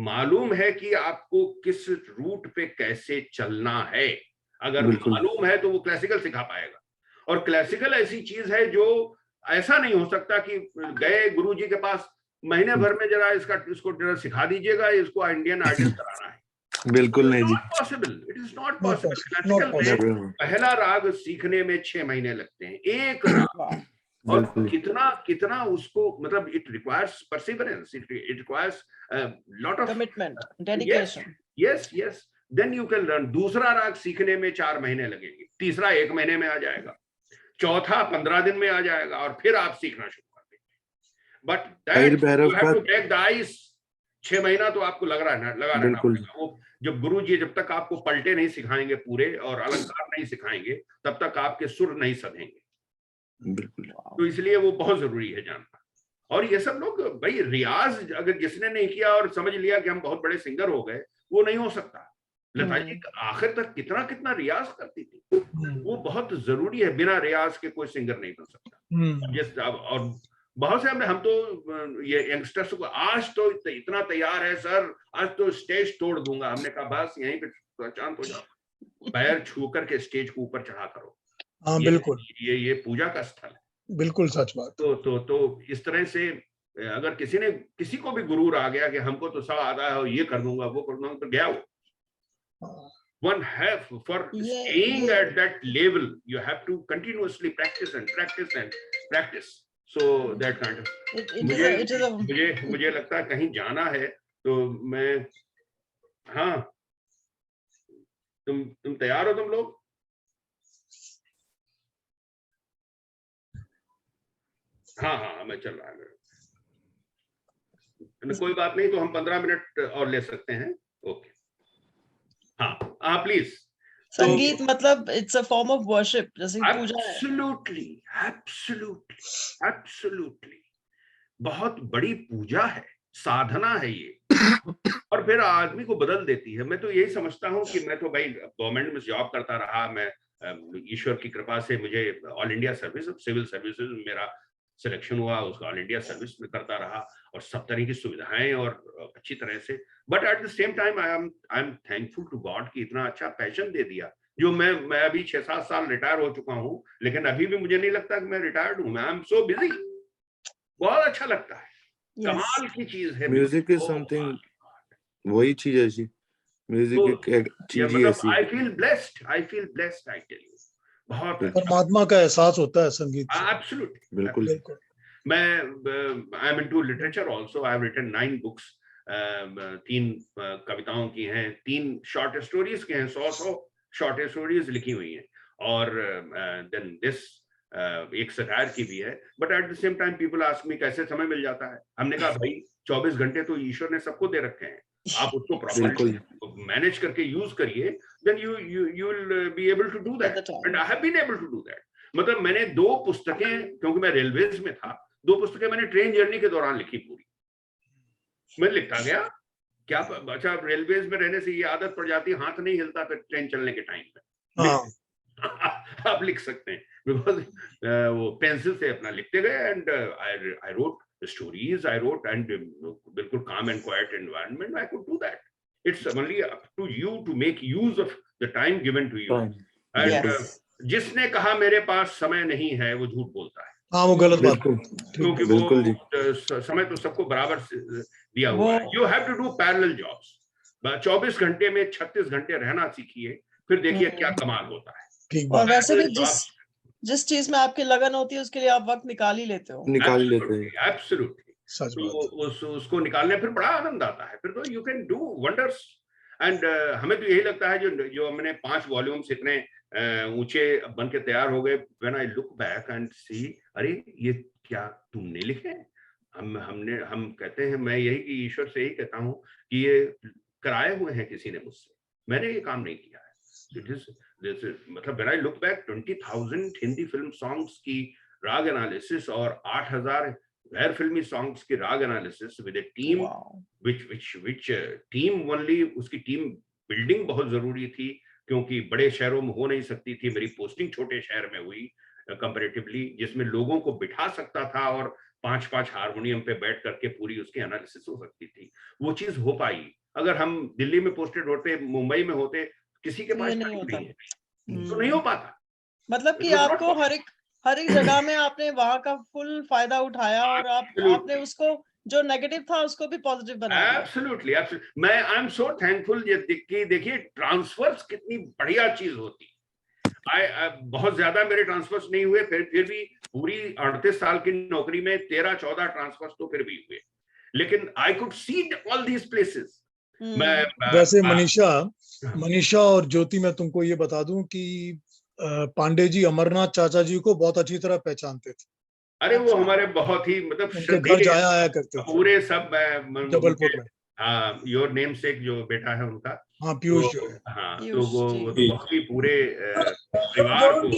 मालूम है कि आपको किस रूट पे कैसे चलना है। अगर मालूम है तो वो क्लासिकल सिखा पाएगा, और क्लासिकल ऐसी चीज है जो ऐसा नहीं हो सकता कि गए गुरुजी के पास महीने भर में जरा इसको जरा सिखा दीजिएगा, इसको इंडियन आइडल कराना है। बिल्कुल नहीं जी, possible, it is not possible. Classical में पहला राग सीखने में 6 महीने लगते हैं, एक राग। और कितना उसको, मतलब it requires perseverance, it requires lot of commitment, dedication. Yes, then you can learn. दूसरा राग सीखने में 4 महीने लगेंगे, तीसरा 1 महीने में आ जाएगा, चौथा 15 दिन में आ जाएगा, और फिर आप सीखना शुरू कर देंगे। But you have to break the ice. 6 महीना तो आपको लगा रहना पड़ेगा। वो जब गुरु जी जब तक आपको पलटे नहीं सिखाएंगे पूरे और अलंकार नहीं सिखाएंगे, तब तक आपके सुर नहीं सधेंगे। तो इसलिए वो बहुत जरूरी है जानना। और ये सब लोग भाई, रियाज अगर जिसने नहीं किया और समझ लिया कि हम बहुत बड़े सिंगर हो गए, वो नहीं हो सकता। लता जी आखिर तक कितना कितना रियाज करती थी, वो बहुत जरूरी है। बिना रियाज के कोई सिंगर नहीं बन सकता। और बहुत से हम तो ये यंगस्टर्स को आज तो इतना तैयार है सर, आज तो स्टेज तोड़ दूंगा। हमने कहा बस यहीं पे शांत हो जाओ, पैर छू करके स्टेज को ऊपर चढ़ा करो। हाँ बिल्कुल, ये पूजा का स्थल है। बिल्कुल सच बात। तो इस तरह से अगर किसी को भी गुरूर आ गया कि हमको तो सब आता है, ये कर दूंगा वो कर दूंगा, तो गया वो। One have for staying at that level, you have to continuously practice and practice and practice. So that kind of मुझे लगता है कहीं जाना है तो मैं, हाँ तुम तैयार हो तुम लोग? हाँ मैं चल रहा है। कोई बात नहीं, तो हम 15 मिनट और ले सकते हैं। ओके, हाँ प्लीज। संगीत मतलब it's a form of worship, जैसे पूजा है। एब्सोल्युटली बहुत बड़ी पूजा है, साधना है ये। और फिर आदमी को बदल देती है। मैं तो यही समझता हूँ कि मैं तो भाई गवर्नमेंट में जॉब करता रहा, मैं ईश्वर की कृपा से मुझे all India service, civil services में मेरा सिलेक्शन हुआ, उसका ऑल इंडिया सर्विस में करता रहा, और सब तरह की सुविधाएं और अच्छी तरह से। But at the same time I am thankful to God कि इतना अच्छा पैशन दे दिया। जो मैं अभी 6-7 साल रिटायर हो चुका हूँ, लेकिन अभी भी मुझे नहीं लगता कि मैं रिटायर्ड हूँ। आई एम सो बिजी, बहुत अच्छा लगता है। कमाल की चीज है म्यूजिक इज समथिंग, वही चीज है जी, म्यूजिक एक चीज ही ऐसी। I feel blessed, I tell you, बहुत परमात्मा का एहसास होता है संगीत से। एब्सोल्युटली, बिल्कुल। मैं I am into literature also. I have written 9 books. 3 कविताओं की हैं, 3 शॉर्ट स्टोरीज के हैं, 100 शॉर्ट स्टोरीज लिखी हुई हैं, और देन दिस एक सटायर की भी है। But at the same time people ask me कैसे समय मिल जाता है। हमने कहा भाई 24 घंटे तो ईश्वर ने सबको दे रखे हैं, आप उसको प्रॉपर्ली मैनेज करके यूज करिए, then you will be able to do that, and I have been able to do that. मतलब मैंने 2 पुस्तकें, क्योंकि मैं रेलवेज में था, 2 पुस्तकें मैंने ट्रेन जर्नी के दौरान लिखी पूरी। मैं लिखता गया, क्या अच्छा रेलवेज में रहने से ये आदत पड़ जाती है, हाथ नहीं हिलता फिर ट्रेन चलने के टाइम पे। आप लिख सकते हैं, बिकॉज वो पेंसिल से अपना लिखते गए, and I wrote stories, I wrote, and बिल्कुल calm and quiet environment, I could do that. It's only up to you to make use of the time given to you. And जिसने कहा मेरे पास समय नहीं है, वो झूठ बोलता है। हाँ, वो गलत बात है, क्योंकि वो समय तो सबको बराबर दिया हुआ है। You have to do parallel jobs. 24 घंटे में 36 घंटे रहना सीखिए, फिर देखिए क्या कमाल होता है। और वैसे भी जिस चीज में आपकी लगन होती है, उसके लिए आप वक्त निकाल ही लेते हो। एब्सोल्युटली, उसको निकालने फिर बड़ा आनंद आता है, फिर तो you can do wonders. And हमें तो यही लगता है जो हमने 5 वॉल्यूम्स इतने ऊंचे बन के तैयार हो गए, when I look back and see, अरे ये क्या तुमने लिखे? हम कहते हैं, मैं यही कि ईश्वर से यही कहता हूँ कि ये कराए हुए हैं किसी ने मुझसे, मैंने ये काम नहीं किया है। मतलब when I look back, 20,000 Hindi film songs की राग एनालिसिस और 8,000 गैर फिल्मी सॉन्ग्स की राग analysis with A team, which team only, उसकी टीम बिल्डिंग बहुत जरूरी थी, क्योंकि बड़े शहरों में हो नहीं सकती थी। मेरी पोस्टिंग छोटे शहर में हुई कंपैरेटिवली, जिसमें लोगों को बिठा सकता था और 5-5 हारमोनियम पे बैठ करके पूरी उसकी एनालिसिस हो सकती थी। वो चीज हो पाई। अगर हम दिल्ली में पोस्टेड होते, मुंबई में होते, किसी के पास नहीं है, तो नहीं हो पाता। मतलब कि आपको हर एक जगह में आपने वहाँ का फुल फायदा उठाया और आपने उसको जो नेगेटिव था उसको भी पॉजिटिव बना दिया। एब्सोल्युटली, मैं आई एम सो थैंकफुल कि देखिए ट्रांसफर्स कितनी बढ़िया चीज होती। बहुत ज्यादा मेरे ट्रांसफर्स नहीं हुए, फिर भी पूरी 38 साल की नौकरी में 13-14 ट्रांसफर्स तो फिर भी हुए, लेकिन I could see all these places. वैसे मनीषा और ज्योति, मैं तुमको ये बता दूं कि पांडे जी अमरनाथ चाचा जी को बहुत अच्छी तरह पहचानते थे। अरे वो हमारे बहुत ही मतलब उनके घर जाया आया करते थे पूरे सब जबलपुर में। हाँ, योर नेम सेक जो बेटा है उनका, हाँ पीयूष जो है, हाँ, तो वो तो बहुत ही पूरे परिवार को,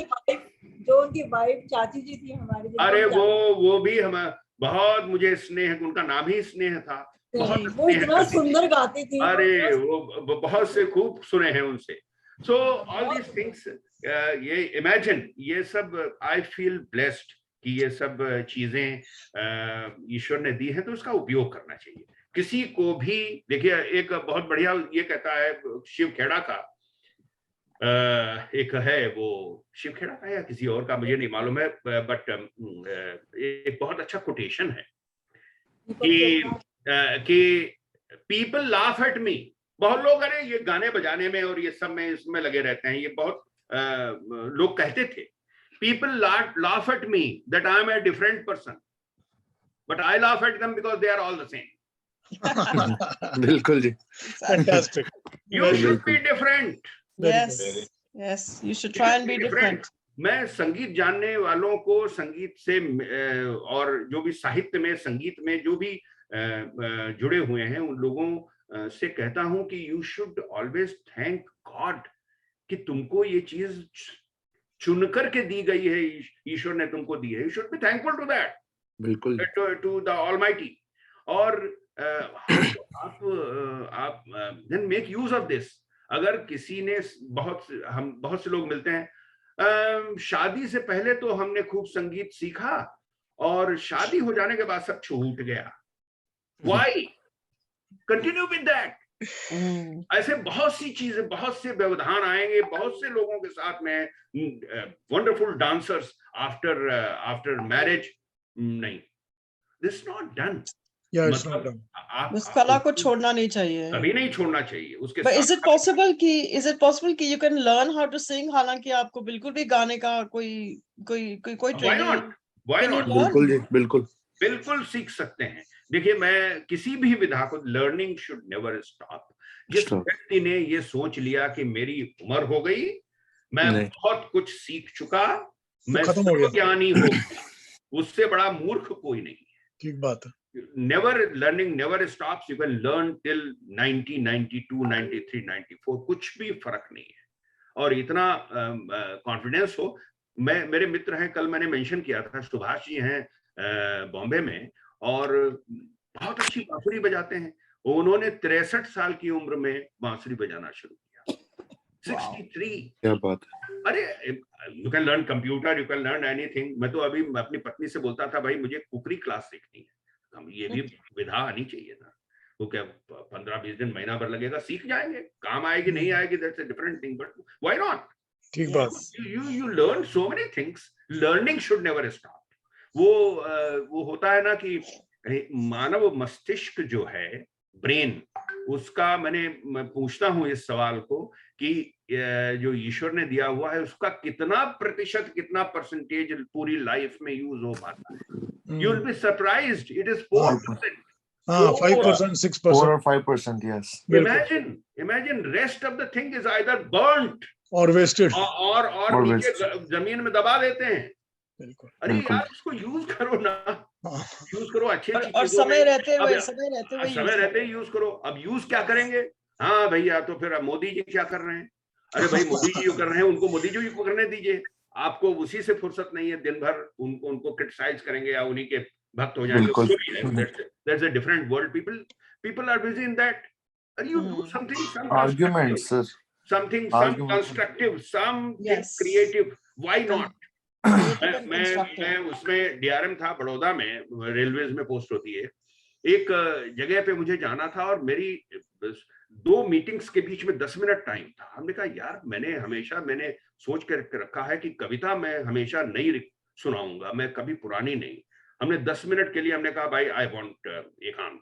जो उनकी वाइफ चाची जी थी हमारी, अरे वो भी हम बहुत, मुझे स्नेह, उनका नाम ही स्नेह था, बहुत वो इतना सुंदर गाती थी। अरे वो बहुत से खूब सुने हैं उनसे। सो ऑल दीज थिंग्स, ये इमेजिन, ये सब आई फील ब्लेस्ड कि ये सब चीजें ईश्वर ने दी है, तो उसका उपयोग करना चाहिए। किसी को भी देखिए, एक बहुत बढ़िया ये कहता है शिव खेड़ा का, एक है वो शिव खेड़ा का या किसी और का मुझे नहीं मालूम है, बट एक बहुत अच्छा कोटेशन है कि पीपल लाफ एट मी। बहुत लोग अरे ये गाने बजाने में और ये सब में इसमें लगे रहते हैं, ये बहुत लोग कहते थे, people laugh at me that I am a different person, but I laugh at them because they are all the same. बिल्कुल जी, fantastic. You should be different. Yes, you should try and be different. मैं संगीत जानने वालों को संगीत से और जो भी साहित्य में, संगीत में जो भी जुड़े हुए हैं उन लोगों से कहता हूं कि you should always thank God कि तुमको ये चीज चुन करके दी गई है, ईश्वर ने तुमको दी है। You should be thankful to that, बिल्कुल, to the Almighty. और आप then make use of this. अगर किसी ने बहुत से लोग मिलते हैं, शादी से पहले तो हमने खूब संगीत सीखा और शादी हो जाने के बाद सब छूट गया। Why? Continue with that. ऐसे बहुत सी चीजें, बहुत से व्यवधान आएंगे, बहुत से लोगों के साथ में वंडरफुल डांसर्स आफ्टर मैरिज, नहीं, दिस नॉट डन। उस कला को छोड़ना नहीं चाहिए, कभी नहीं छोड़ना चाहिए उसके साथ। इज इट पॉसिबल कि you can learn how to sing, हालांकि आपको बिल्कुल भी गाने का कोई ट्रेनिंग? बिल्कुल सीख सकते हैं। देखिए, मैं किसी भी विधा को, लर्निंग शुड नेवर स्टॉप। जिस व्यक्ति ने ये सोच लिया कि मेरी उम्र हो गई, मैं बहुत कुछ सीख चुका, मैं ज्ञानी हो गया, उससे बड़ा मूर्ख कोई नहीं है। ठीक बात है। Learning never stops. You can learn till 90, 92, 93, 94, कुछ भी फर्क नहीं है। और इतना कॉन्फिडेंस हो। मेरे मित्र हैं, कल मैंने मेंशन किया था, सुभाष जी हैं बॉम्बे में, और बहुत अच्छी बांसुरी बजाते हैं। उन्होंने 63 साल की उम्र में बांसुरी बजाना शुरू किया। 63। क्या बात है। अरे you can learn computer, you can learn anything. मैं तो अभी अपनी पत्नी से बोलता था, भाई मुझे कुकरी क्लास सीखनी है, हम ये भी विधा आनी चाहिए ना। तो क्या 15-20 दिन, महीना भर लगेगा, सीख जाएंगे। काम आएगी नहीं आएगी, that's a different thing, but why not. ठीक बात। You learn so many things. Learning should never stop. वो होता है ना कि मानव मस्तिष्क जो है, ब्रेन, उसका मैं पूछता हूं इस सवाल को कि जो ईश्वर ने दिया हुआ है उसका कितना प्रतिशत, कितना परसेंटेज पूरी लाइफ में यूज हो पाता है। You will be surprised, it is 4%, 5%, 6%, 4 or 5%, yes. Imagine rest of the thing is either burnt or wasted, और नीचे जमीन में दबा देते हैं। अरे बिल्कुल। यार, उसको यूज करो ना, यूज करो अच्छी चीजों और समय रहते हुए यूज करो। अब यूज क्या करेंगे? हाँ भैया, तो फिर मोदी जी क्या कर रहे हैं? अरे भाई, मोदी जी कर रहे हैं, उनको मोदी जी को करने दीजिए। आपको उसी से फुर्सत नहीं है, दिन भर उनको क्रिटिसाइज करेंगे या उन्हीं के भक्त हो जाएंगे। There's a different world. People are busy in that. And you do something, some arguments, sir. Something, some constructive, some creative. Why not? मैं उसमें DRM था, बड़ौदा में, रेलवेज में पोस्ट होती है। एक जगह पे मुझे जाना था और मेरी 2 मीटिंग्स के बीच में 10 मिनट टाइम था। हमने कहा यार मैंने सोच कर रखा है कि कविता मैं हमेशा नई सुनाऊंगा, मैं कभी पुरानी नहीं। हमने 10 मिनट के लिए हमने कहा भाई आई वांट एकांत,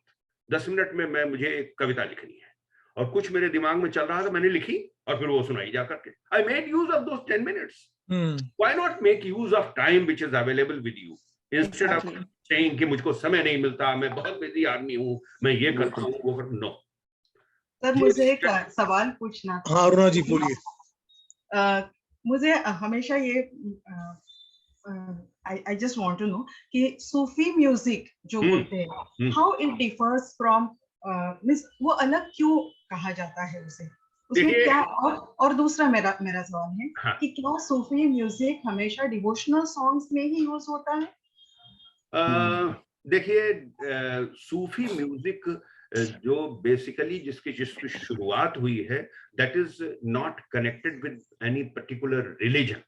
10 मिनट में मुझे एक कविता लिखनी है, और कुछ मेरे दिमाग में चल रहा था, मैंने लिखी और फिर वो सुनाई जा करके। I made use of those 10 minutes. Why not make use of time which is available with you, instead of saying कि मुझको समय नहीं मिलता, मैं बहुत बिजी आदमी हूँ, मैं ये करता हूँ वो कर। नो सर, मुझे एक सवाल पूछना था। हाँ अरुणा जी बोलिए। मुझे हमेशा ये I just want to know कि सूफी म्यूजिक जो बोलते हैं, how it differs from means वो अलग क्यों कहा जाता है उसे, उसमें क्या? और दूसरा मेरा सवाल है कि क्या सूफी म्यूजिक हमेशा डिवोशनल सॉन्ग्स में ही यूज होता है? देखिए सूफी म्यूजिक जो बेसिकली जिसकी शुरुआत हुई है, that is not connected with any particular religion.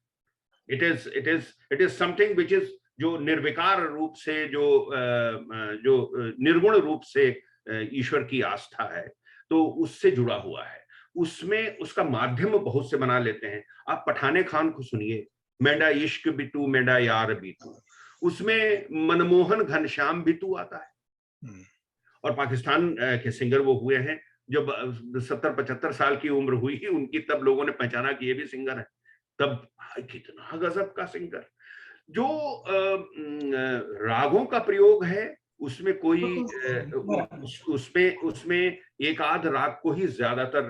It is something which is जो निर्विकार रूप से, जो निर्गुण रूप से ईश्वर की आस्था है, तो उससे जुड़ा हुआ है। उसमें उसका माध्यम बहुत से बना लेते हैं। आप पठाने खान को सुनिए, मेरा इश्क बिटू मेरा यार बिटू, उसमें मनमोहन घनश्याम बिटू आता है। और पाकिस्तान के सिंगर वो हुए हैं जब 70-75 साल की उम्र हुई उनकी, तब लोगों ने पहचाना कि ये भी सिंगर है। तब कितना गजब का सिंगर। जो रागों का प्रयोग है उसमें कोई उसमें एक आध राग को ही ज्यादातर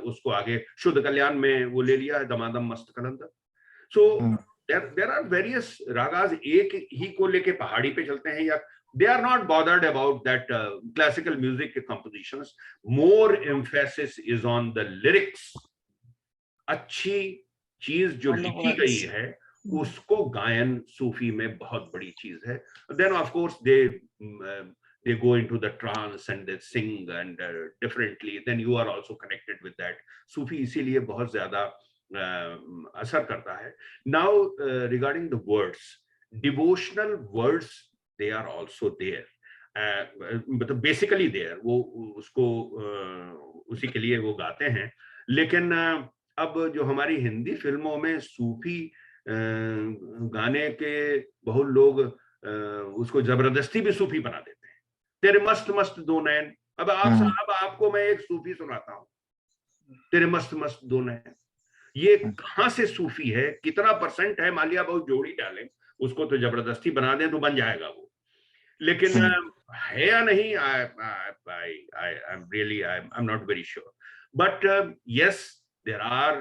उसको आगे शुद्ध कल्याण में वो ले लिया है, Damadam Mast Qalandar. So there are various ragas, एक ही को लेके पहाड़ी पे चलते हैं, या they are not bothered about that classical music compositions. More emphasis is on the lyrics. अच्छी चीज जो लिखी गई है उसको गायन सूफी में बहुत बड़ी चीज है। Then of course they go into the trance and they sing and differently. Then you are also connected with that. सूफी इसीलिए बहुत ज्यादा असर करता है। Now regarding the words, devotional words, they are also there. मतलब basically there, वो उसको उसी के लिए वो गाते हैं। लेकिन अब जो हमारी हिंदी फिल्मों में सूफी गाने के बहुत लोग उसको जबरदस्ती भी सूफी बना देते हैं। तेरे मस्त मस्त दो नैन, अब आप साहब आपको मैं एक सूफी सुनाता हूँ, तेरे मस्त मस्त दो नैन, ये कहाँ से सूफी है? कितना % है? मालिया बहुत जोड़ी डालें उसको तो जबरदस्ती बना दें तो बन जाएगा वो, लेकिन है या नहीं, I'm not very sure. But yes, there are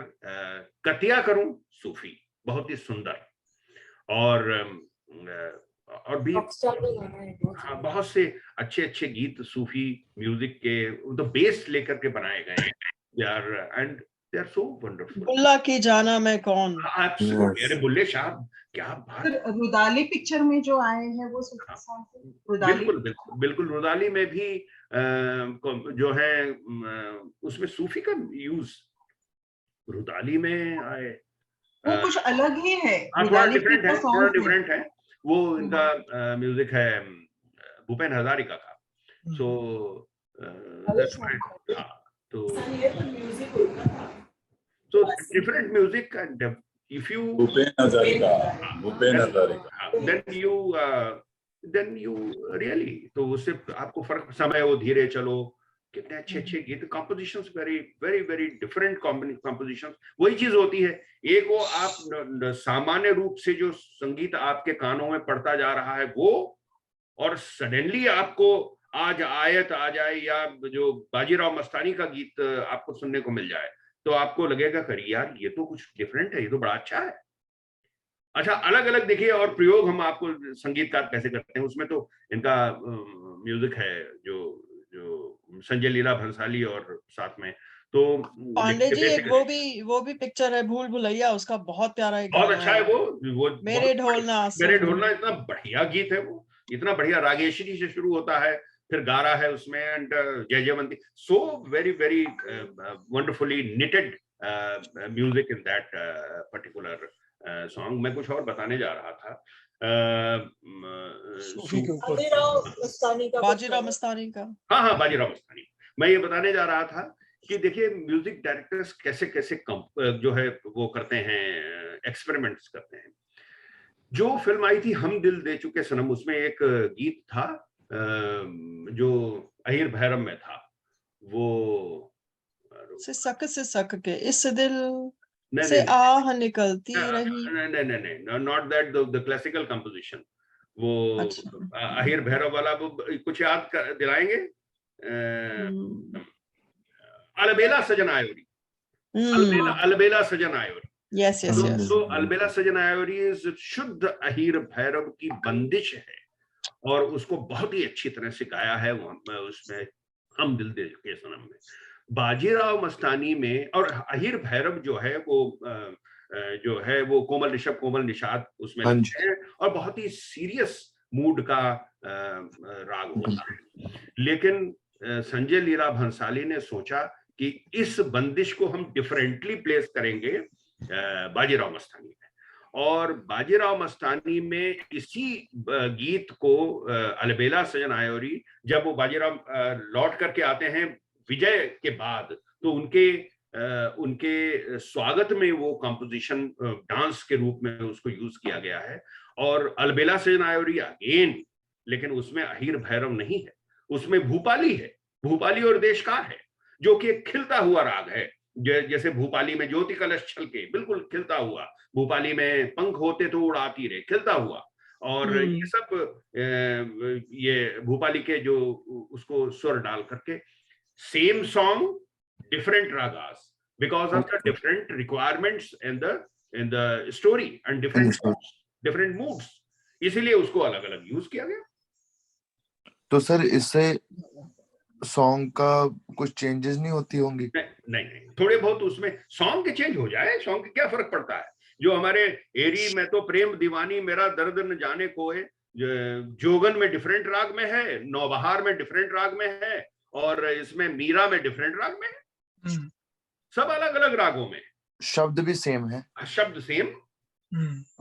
कतिया करूं सूफी बहुत ही सुंदर, और भी हाँ बहुत से अच्छे गीत सूफी म्यूजिक के तो बेस लेकर के बनाए गए हैं, they are so wonderful. बुल्ला की जाना मैं कौन, अरे बुल्ले साहब क्या बात। रुदाली पिक्चर में जो आए हैं वो सूफी सॉन्ग, बिल्कुल रुदाली में भी जो है उसमें सूफी का यूज रुदाली में आए, वो कुछ अलग ही है, थोड़ा डिफरेंट है। वो इनका म्यूजिक है भूपेन हजारिका का। सो so different music, and if you Bhupen Hazarika, then you really, तो उससे आपको फर्क, समय वो धीरे चलो, कितने अच्छे गीत, compositions very different compositions। वही चीज होती है, एक वो आप सामान्य रूप से जो संगीत आपके कानों में पड़ता जा रहा है वो, और सडनली आपको आज आयत आ जाए या जो बाजीराव मस्तानी का गीत आपको सुनने को मिल जाए, तो आपको लगेगा करिए यार ये तो कुछ डिफरेंट है, ये तो बड़ा अच्छा है। अच्छा, अलग अलग देखिए और प्रयोग हम आपको संगीतकार कैसे करते हैं, उसमें तो इनका म्यूजिक है जो संजय लीला भंसाली और साथ में तो पांडे जी एक वो भी पिक्चर है भूल भुलैया, उसका बहुत प्यारा एक बहुत अच्छा है वो मेरे ढोलना इतना बढ़िया गीत है, वो इतना बढ़िया रागेश्वरी से शुरू होता है, फिर गारा है उसमें, and Jai Jaivanti, so very wonderfully knitted music in that particular song. मैं कुछ और बताने जा रहा था, बाजीराव मस्तानी का। हाँ बाजीराव मस्तानी, मैं ये बताने जा रहा था कि देखिए म्यूजिक डायरेक्टर्स कैसे कैसे जो है वो करते हैं, एक्सपेरिमेंट्स करते हैं। जो फिल्म आई थी हम दिल दे चुके सनम, उसमें एक गीत था जो अहिर भैरम में था, वो से सक के इस दिल से आह निकलती रही। नहीं, not that, the classical composition, वो अहिर भैरव वाला, वो कुछ याद दिलाएंगे? अलबेला सजन आयोरी, अलबेला सजन आयोरी। Yes yes yes. तो अलबेला सजन आयोरी शुद्ध अहिर भैरव की बंदिश है, और उसको बहुत ही अच्छी तरह से गाया है उसमें हम दिल दे के सनम में। बाजीराव मस्तानी में, और अहिर भैरव जो है वो कोमल ऋषभ, कोमल निषाद उसमें लगते हैं, और बहुत ही सीरियस मूड का राग होता है। लेकिन संजय लीला भंसाली ने सोचा कि इस बंदिश को हम डिफरेंटली प्लेस करेंगे बाजीराव मस्तानी में, और बाजीराव मस्तानी में इसी गीत को अलबेला सजन आयोरी, जब वो बाजीराव लौट करके आते हैं विजय के बाद, तो उनके स्वागत में वो कंपोजिशन डांस के रूप में उसको यूज किया गया है। और अलबेला सजन आयोरी अगेन, लेकिन उसमें अहिर भैरव नहीं है, उसमें भूपाली है, भूपाली और देशकार है, जो कि एक खिलता हुआ राग है। जैसे भूपाली में ज्योति कलश छलके, बिल्कुल खिलता हुआ, भूपाली में पंख होते तो उड़ाती रहे, खिलता हुआ। और ये सब ये भूपाली के जो उसको स्वर डाल करके, same song different ragas, because of the different requirements in the story and different moods, इसीलिए उसको अलग अलग यूज किया गया। तो सर इससे सॉन्ग का कुछ चेंजेस नहीं होती होंगी? नहीं, थोड़े बहुत उसमें सॉन्ग के चेंज हो जाए, सॉन्ग के क्या फर्क पड़ता है। जो हमारे एरी में तो प्रेम दीवानी मेरा दर्द न जाने को है, जोगन में डिफरेंट राग में है, नौबहार में डिफरेंट राग में है, और इसमें मीरा में डिफरेंट राग में है, सब अलग अलग रागों में। शब्द भी सेम है? शब्द सेम,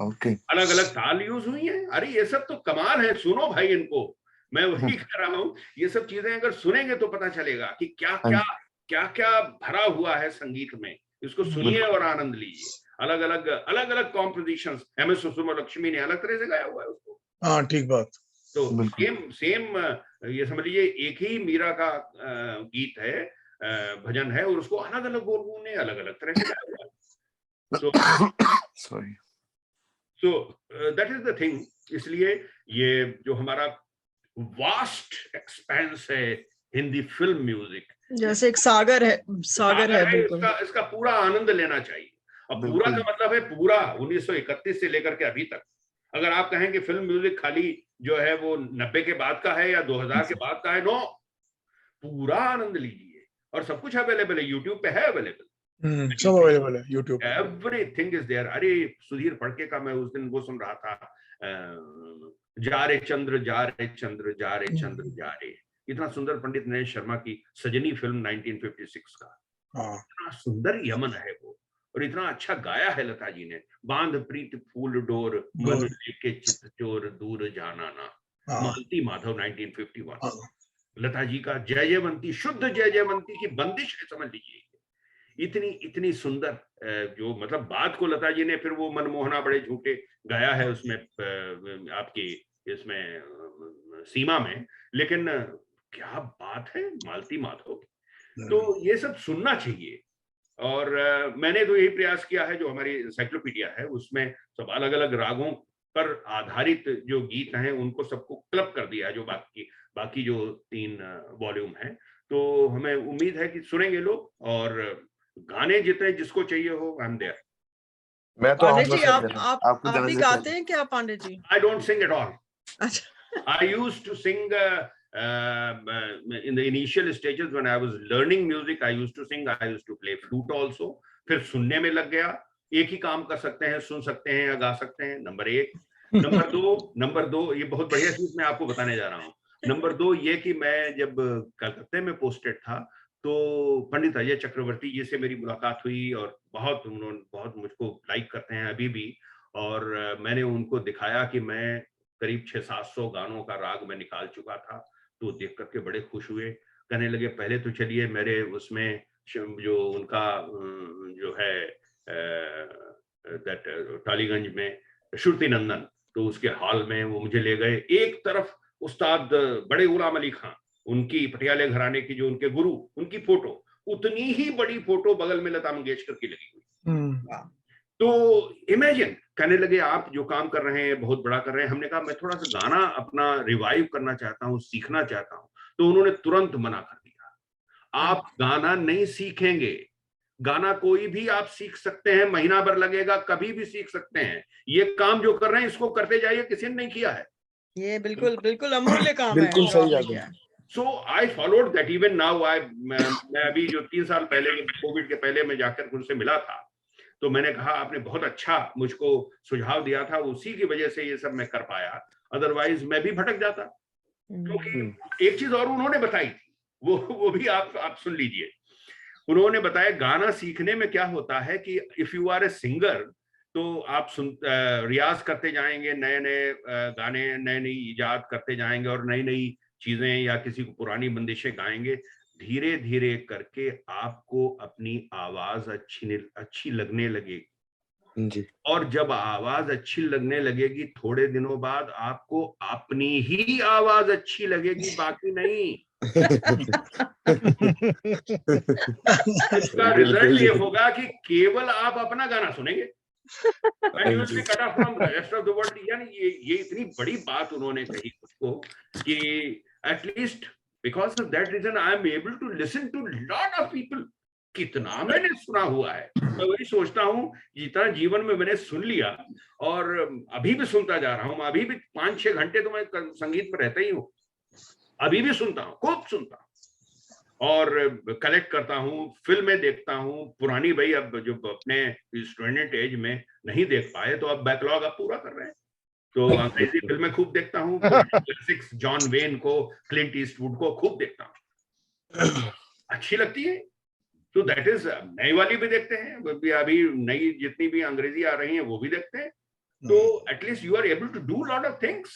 ओके, अलग अलग ताल यूज हुई है। अरे ये सब तो कमाल है, सुनो भाई इनको, मैं वही कह रहा हूँ, ये सब चीजें अगर सुनेंगे तो पता चलेगा कि क्या क्या भरा हुआ है संगीत में। इसको सुनिए और आनंद लीजिए। अलग अलग कॉम्पोजिशंस, एमएस सुब्बलक्ष्मी ने अलग तरह से गाया हुआ है उसको। हाँ, ठीक बात। तो सेम ये समझ लीजिए एक ही मीरा का गीत है, भजन है, और उसको अलग अलग लोगों ने अलग अलग तरह से गाया हुआ है। So that is the thing. इसलिए ये जो हमारा वास्ट एक्सपेंस है हिंदी फिल्म म्यूजिक, जैसे एक सागर है इसका पूरा आनंद लेना चाहिए। अब पूरा का मतलब है पूरा 1931 से लेकर के अभी तक। अगर आप कहें कि फिल्म म्यूजिक खाली जो है वो 90 के बाद का है या 2000 के बाद का है, नो, पूरा आनंद लीजिए। और सब कुछ अवेलेबल है, यूट्यूब पे है अवेलेबल, सब अवेलेबल है यूट्यूब, एवरीथिंग इज देयर। अरे सुधीर फड़के का मैं उस दिन वो सुन रहा था, जा रे चंद्र जा रे चंद्र जा रे चंद्र जा रे, इतना सुंदर पंडित नरेश शर्मा की सजनी फिल्म 1956 का, इतना सुंदर यमन है वो, और इतना अच्छा गाया है लता जी ने। बांध प्रीत फूल डोर मन लेके चित चोर दूर जाना ना, मालती माधव 1951। लता जी का जय जयवंती, शुद्ध जय जयवंती की बंदिश है, समझ लीजिए। इतनी सुंदर जो मतलब बात को लता जी ने फिर वो मनमोहना बड़े झूठे गाया है उसमें, आपकी इसमें सीमा में, लेकिन क्या बात है मालती माधव। तो ये सब सुनना चाहिए। और मैंने तो यही प्रयास किया है, जो हमारी एनसाइक्लोपीडिया है उसमें सब अलग अलग रागों पर आधारित जो गीत हैं उनको सबको क्लब कर दिया है, जो बाकी जो 3 वॉल्यूम हैं। तो हमें उम्मीद है कि सुनेंगे लोग, और गाने जितने जिसको चाहिए हो, आई एम देयर। मैं तो पांडे जी आप भी गाते हैं क्या Pandey ji? I don't sing at all. I used to sing in the initial stages when I was learning music. I used to sing, I used to play flute also. फिर सुनने में लग गया। एक ही काम कर सकते हैं, सुन सकते हैं या गा सकते हैं, नंबर 1। नंबर दो, ये बहुत बढ़िया चीज मैं आपको बताने जा रहा हूँ। नंबर 2 ये कि मैं जब कलकत्ते में पोस्टेड था, तो पंडित अजय चक्रवर्ती जी से मेरी मुलाकात हुई, और उन्होंने बहुत मुझको लाइक करते हैं अभी भी। और मैंने उनको दिखाया कि मैं करीब 600-700 गानों का राग में निकाल चुका था। तो देख करके बड़े खुश हुए, कहने लगे पहले तो चलिए मेरे उसमें जो उनका जो है टालीगंज में श्रुति नंदन, तो उसके हॉल में वो मुझे ले गए। एक तरफ उस्ताद बड़े गुलाम अली खान, उनकी पटियाले घराने की जो उनके गुरु, उनकी फोटो, उतनी ही बड़ी फोटो बगल में लता मंगेशकर की लगी हुई। तो इमेजिन, कहने लगे आप जो काम कर रहे हैं बहुत बड़ा कर रहे हैं। हमने कहा मैं थोड़ा सा गाना अपना रिवाइव करना चाहता हूँ, सीखना चाहता हूँ। तो उन्होंने तुरंत मना कर दिया, आप गाना नहीं सीखेंगे। गाना कोई भी आप सीख सकते हैं, महीना भर लगेगा, कभी भी सीख सकते हैं। ये काम जो कर रहे हैं इसको करते जाइए, किसी ने नहीं किया है। ये बिल्कुल बिल्कुल अमूल्य काम है। बिल्कुल सही है। So I followed that even now. मैं अभी जो 3 साल पहले, कोविड के पहले मैं जाकर उनसे मिला था, तो मैंने कहा आपने बहुत अच्छा मुझको सुझाव दिया था, उसी की वजह से ये सब मैं कर पाया, अदरवाइज मैं भी भटक जाता। क्योंकि एक चीज और उन्होंने बताई थी, वो भी आप सुन लीजिए। उन्होंने बताया गाना सीखने में क्या होता है कि if you are a singer, तो आप रियाज करते जाएंगे, नए नए गाने, नई नई इजाद करते जाएंगे और नई नई चीजें, या किसी को पुरानी बंदिशें गाएंगे। धीरे धीरे करके आपको अपनी आवाज अच्छी लगने लगेगी जी। और जब आवाज अच्छी लगने लगेगी, थोड़े दिनों बाद आपको अपनी ही आवाज अच्छी लगेगी, बाकी नहीं। इसका रिजल्ट ये होगा कि केवल आप अपना गाना सुनेंगे। यानी ये इतनी बड़ी बात उन्होंने कही उसको कि at least because of that reason I am able to listen to lot of people. कितना मैंने सुना हुआ है, मैं वही सोचता हूँ जितना जीवन में मैंने सुन लिया और अभी भी सुनता जा रहा हूँ। अभी भी 5-6 घंटे तो मैं संगीत में रहता ही हूँ, अभी भी सुनता हूँ, खूब सुनता हूँ और कलेक्ट करता हूँ, फिल्में देखता हूँ पुरानी। भाई अब जो अपने स्टूडेंट एज में नहीं देख पाए, तो अब बैकलॉग अब पूरा कर रहे हैं, तो अंग्रेजी फिल्में खूब देखता हूँ, क्लासिक्स जॉन वेन को, क्लिंट ईस्टवुड को खूब देखता हूँ, अच्छी लगती है। तो दैट इज, नई वाली भी देखते हैं, अभी नई जितनी भी अंग्रेजी आ रही हैं वो भी देखते हैं। तो at least you are able to do lot of things.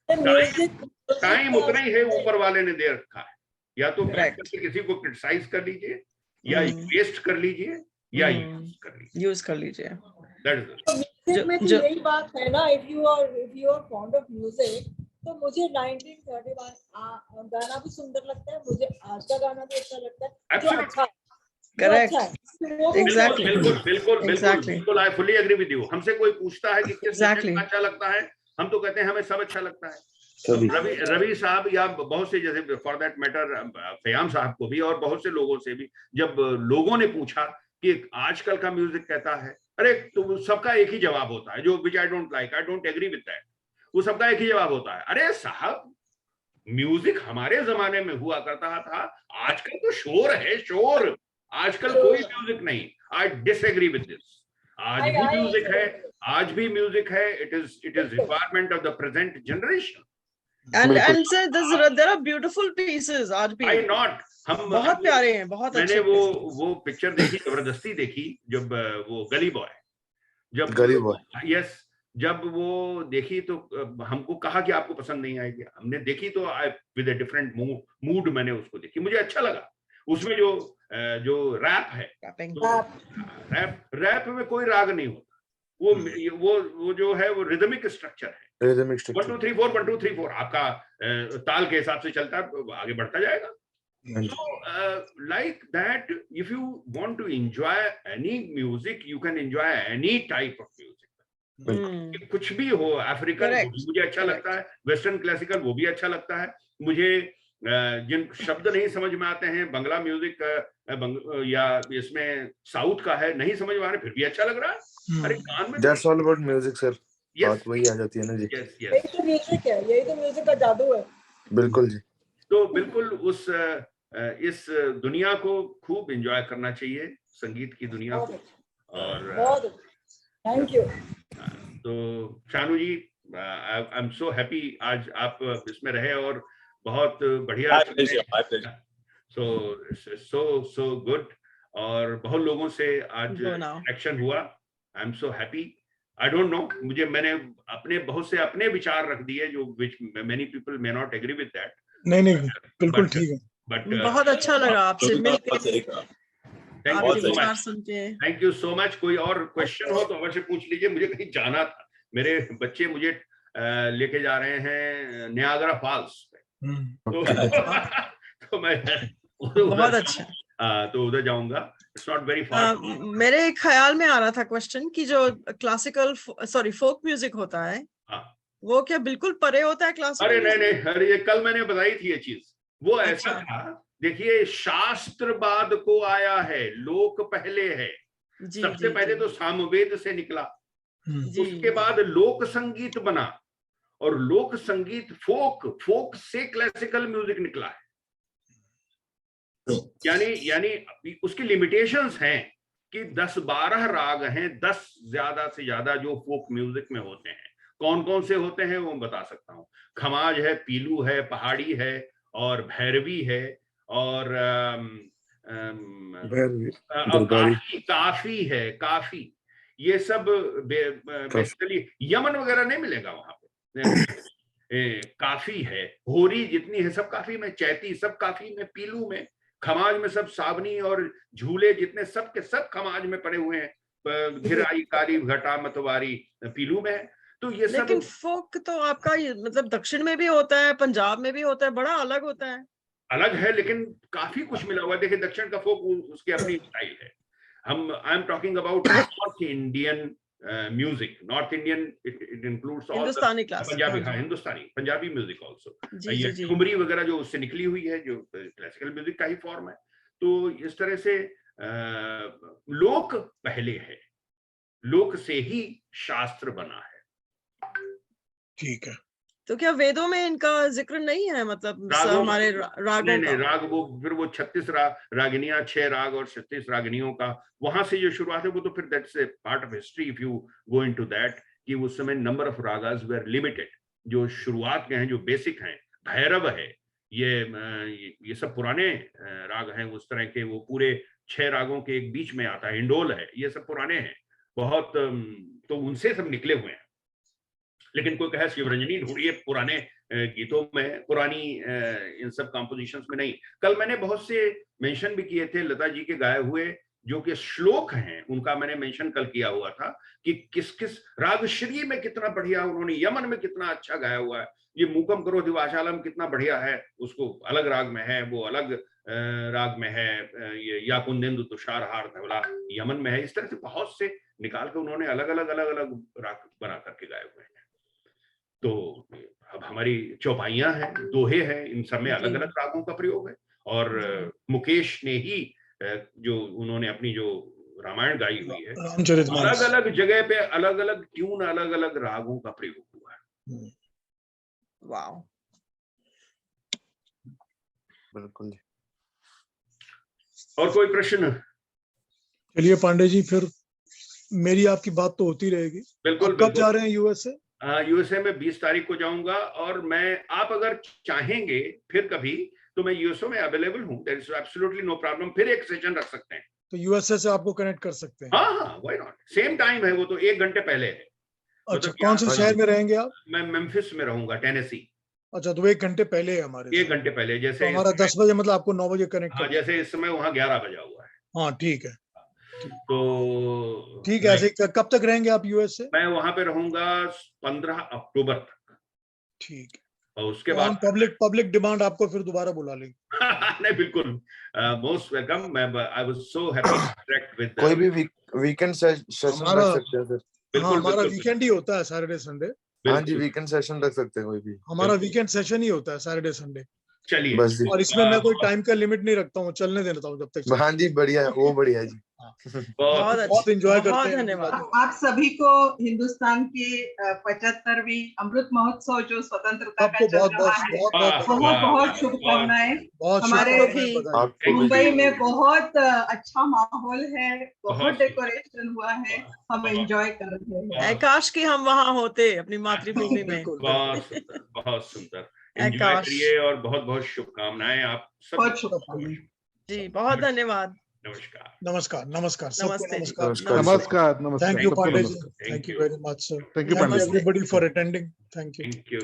Time उतना ही है ऊपर वाले ने दे रखा है, या तो किसी को क्रिटिसाइज कर लीजिए, या वेस्ट कर लीजिए, या यूज कर लीजिए। म्यूजिक में तो यही बात है ना, if you are fond of music, तो मुझे 1931 गाना भी सुंदर लगता है, मुझे आज का गाना भी अच्छा लगता है, जो अच्छा, करेक्ट, एग्जैक्टली, बिल्कुल, I fully agree with you. हमसे कोई पूछता है कि किस अच्छा लगता है, हम तो कहते हैं हमें सब अच्छा लगता है। रवि साहब या बहुत से, जैसे फॉर दैट मैटर फयाम साहब को भी और बहुत से लोगों से भी, जब लोगों ने पूछा कि आजकल का म्यूजिक कहता है, अरे तो सबका एक ही जवाब होता है, जो which I don't like, I don't agree with that, वो सबका एक ही जवाब होता है, अरे साहब म्यूजिक हमारे जमाने में हुआ करता था, आजकल तो शोर है, शोर, आजकल कोई म्यूजिक नहीं। I disagree with this. आज भी म्यूजिक है, आज भी म्यूजिक है, it is requirement of the present generation. And sir, there are beautiful pieces आज भी। Why not? हम बहुत प्यारे हैं, बहुत अच्छे। मैंने वो पिक्चर देखी, जबरदस्ती देखी, जब वो गली बॉय, यस, जब वो देखी तो हमको कहा कि आपको पसंद नहीं आएगी। हमने देखी तो विद अ डिफरेंट मूड मैंने उसको देखी, मुझे अच्छा लगा। उसमें जो रैप है, रैप में कोई राग नहीं होता, वो जो है वो रिदमिक स्ट्रक्चर है, 1 2 3 4 1 2 3 4 आपका ताल के हिसाब से चलता है, आगे बढ़ता जाएगा। So like that, if you want to enjoy any music, you can enjoy any type of music. कुछ भी हो, अफ्रीकन मुझे अच्छा लगता है, वेस्टर्न क्लासिकल वो भी अच्छा लगता है मुझे। जिन शब्द नहीं समझ में आते हैं, बंगला म्यूजिक या इसमें साउथ का है, नहीं समझ में आ रहे, फिर भी अच्छा लग रहा है। अरे कान में That's all about music, sir. बात वही आ जाती है ना जी। यही तो म्यूजिक है, यही तो म्यूजिक का जादू है। बिल्कुल जी। तो बिल्कुल इस दुनिया को खूब एंजॉय करना चाहिए, संगीत की दुनिया को। और थैंक यू। तो शानू जी, आई एम सो हैप्पी आज आप इसमें रहे और बहुत बढ़िया, सो गुड, और बहुत लोगों से आज कनेक्शन हुआ। I am so happy. I don't know, मैंने अपने बहुत से अपने विचार रख दिए जो which many people may not agree with that। नहीं बिल्कुल ठीक है, बट बहुत अच्छा लगा आपसे मिलकर। Thank you so much. कोई और क्वेश्चन हो तो अवश्य पूछ लीजिए। मुझे कहीं जाना था, मेरे बच्चे मुझे लेके जा रहे हैं नियाग्रा फॉल्स तो मैं बहुत अच्छा, तो उधर जाऊंगा। It's not very far. मेरे ख्याल में आ रहा था क्वेश्चन कि जो क्लासिकल फोक म्यूजिक होता है वो क्या बिल्कुल परे होता है क्लासिकल? अरे नहीं, अरे ये कल मैंने बताई थी ये चीज। वो ऐसा था, देखिए शास्त्रवाद को आया है, लोक पहले है। सबसे पहले तो सामवेद से निकला, उसके बाद लोक संगीत बना, और लोक संगीत फोक से क्लासिकल म्यूजिक निकला है। यानी उसकी लिमिटेशंस हैं कि 10-12 राग हैं, 10 ज्यादा से ज्यादा जो फोक म्यूजिक में होते हैं। कौन कौन से होते हैं वो मैं बता सकता हूँ। खमाज है, पीलू है, पहाड़ी है, और भैरवी है, और काफी है, काफी। ये सब बेसिकली यमन वगैरह नहीं मिलेगा वहां पे। काफी है, होरी जितनी है सब काफी में, चैती सब काफी में, पीलू में, खमाज में सब सावनी और झूले जितने सब के सब खमाज में पड़े हुए हैं। घिराई, काली, घटा, मतवारी पीलू में है। तो ये सब लेकिन फोक तो आपका मतलब दक्षिण में भी होता है, पंजाब में भी होता है, बड़ा अलग होता है। अलग है लेकिन काफी कुछ मिला हुआ है। देखिए दक्षिण का फोक उसकी अपनी स्टाइल है। I am talking about north Indian music. North Indian it includes all Hindustani classic, Punjabi, हाँ हिंदुस्तानी पंजाबी म्यूजिक ऑल्सो। ये ठुमरी वगैरह जो उससे निकली हुई है, जो क्लासिकल म्यूजिक का ही फॉर्म है। तो इस तरह से लोक पहले है, लोक से ही शास्त्र बना है। ठीक है। तो क्या वेदों में इनका जिक्र नहीं है? मतलब हमारे रागों नहीं, राग वो फिर वो 36 रागिनियां, 6 राग और 36 रागिनियों का वहां से जो शुरुआत है, वो तो फिर that's a part of history if you go into that, कि उस समय number of ragas were limited. जो शुरुआत के हैं, जो बेसिक हैं, भैरव है, ये सब पुराने राग हैं उस तरह के। वो पूरे 6 रागों के एक बीच में आता है, हिंडोल है, ये सब पुराने हैं बहुत। तो उनसे सब निकले हुए हैं। लेकिन कोई कहे शिवरंजनी ढूंढिए पुराने गीतों में, पुरानी इन सब कॉम्पोजिशंस में नहीं। कल मैंने बहुत से मेंशन भी किए थे लता जी के गाए हुए जो कि श्लोक हैं, उनका मैंने मेंशन कल किया हुआ था कि किस किस रागश्री में कितना बढ़िया उन्होंने, यमन में कितना अच्छा गाया हुआ है। ये मूकम करो दिवाशालम कितना बढ़िया है, उसको अलग राग में है, वो अलग राग में है। ये या कुंदेंदु तुषार हार धवला यमन में है। इस तरह से बहुत से निकाल के उन्होंने अलग अलग राग बना करके गाए हुए हैं। तो अब हमारी चौपाइयां हैं, दोहे हैं, इन सब में अलग अलग रागों का प्रयोग है। और मुकेश ने ही जो उन्होंने अपनी जो रामायण गाई हुई है, अलग अलग जगह पे अलग अलग ट्यून, अलग अलग रागों का प्रयोग हुआ है। वाह, बिल्कुल। और कोई प्रश्न? चलिए पांडे जी, फिर मेरी आपकी बात तो होती रहेगी। बिल्कुल। कब जा रहे हैं यूएसए? यूएसए में 20 तारीख को जाऊंगा, और मैं, आप अगर चाहेंगे फिर कभी, तो मैं यूएसए में अवेलेबल हूँ। There is absolutely no problem. फिर एक सेशन रख सकते हैं। तो यूएसए से आपको कनेक्ट कर सकते हैं? हाँ, व्हाई नॉट। सेम टाइम है, वो तो 1 घंटे पहले है। अच्छा, कौन से शहर में रहेंगे आप? मैं मेम्फिस में रहूंगा, टेनेसी। अच्छा, तो 1 घंटे पहले है हमारे। 1 घंटे पहले, जैसे तो हमारा 10 बजे, मतलब आपको 9 बजे कनेक्ट। हाँ, जैसे इस समय वहाँ 11 बजा हुआ है। हाँ, ठीक है। तो ठीक है। ऐसे कब तक रहेंगे आप यूएसए? मैं वहां पे रहूंगा 15 अक्टूबर तक। ठीक है। और उसके बाद पब्लिक डिमांड आपको फिर दोबारा बुला लेंगे। नहीं, बिल्कुल, मोस्ट वेलकम। मैं I was so happy to interact with. कोई भी वीकेंड सेशन रख सकते हैं सर। हाँ, हमारा वीकेंड ही होता है, सैटरडे संडे। हाँ जी, वीकेंड सेशन रख सकते हैं कोई भी। हमारा वीकेंड सेशन ही होता है सैटरडे संडे। चलिए, और इसमें मैं कोई टाइम का लिमिट नहीं रखता हूँ, चलने देता हूँ जब तक। हाँ जी, बढ़िया, वो बढ़िया है जी। बहुत एंजॉय करते हैं। धन्यवाद। आप सभी को हिंदुस्तान की 75वीं अमृत महोत्सव जो स्वतंत्रता का चल रहा है, बहुत बहुत शुभकामनाएं। हमारे मुंबई में बहुत अच्छा माहौल है, बहुत डेकोरेशन हुआ है, हम एंजॉय कर रहे हैं। काश कि हम वहाँ होते अपनी मातृभूमि में। बहुत सुंदर। एंजॉय करिए और बहुत बहुत शुभकामनाएं आप सब। बहुत शुभकामनाएं जी, बहुत धन्यवाद। नमस्कार। नमस्कार। नमस्कार। नमस्ते। नमस्कार। Thank you Pandey ji. Thank you very much sir. Thank you Pandey ji. Everybody for attending. Thank you. Thank you.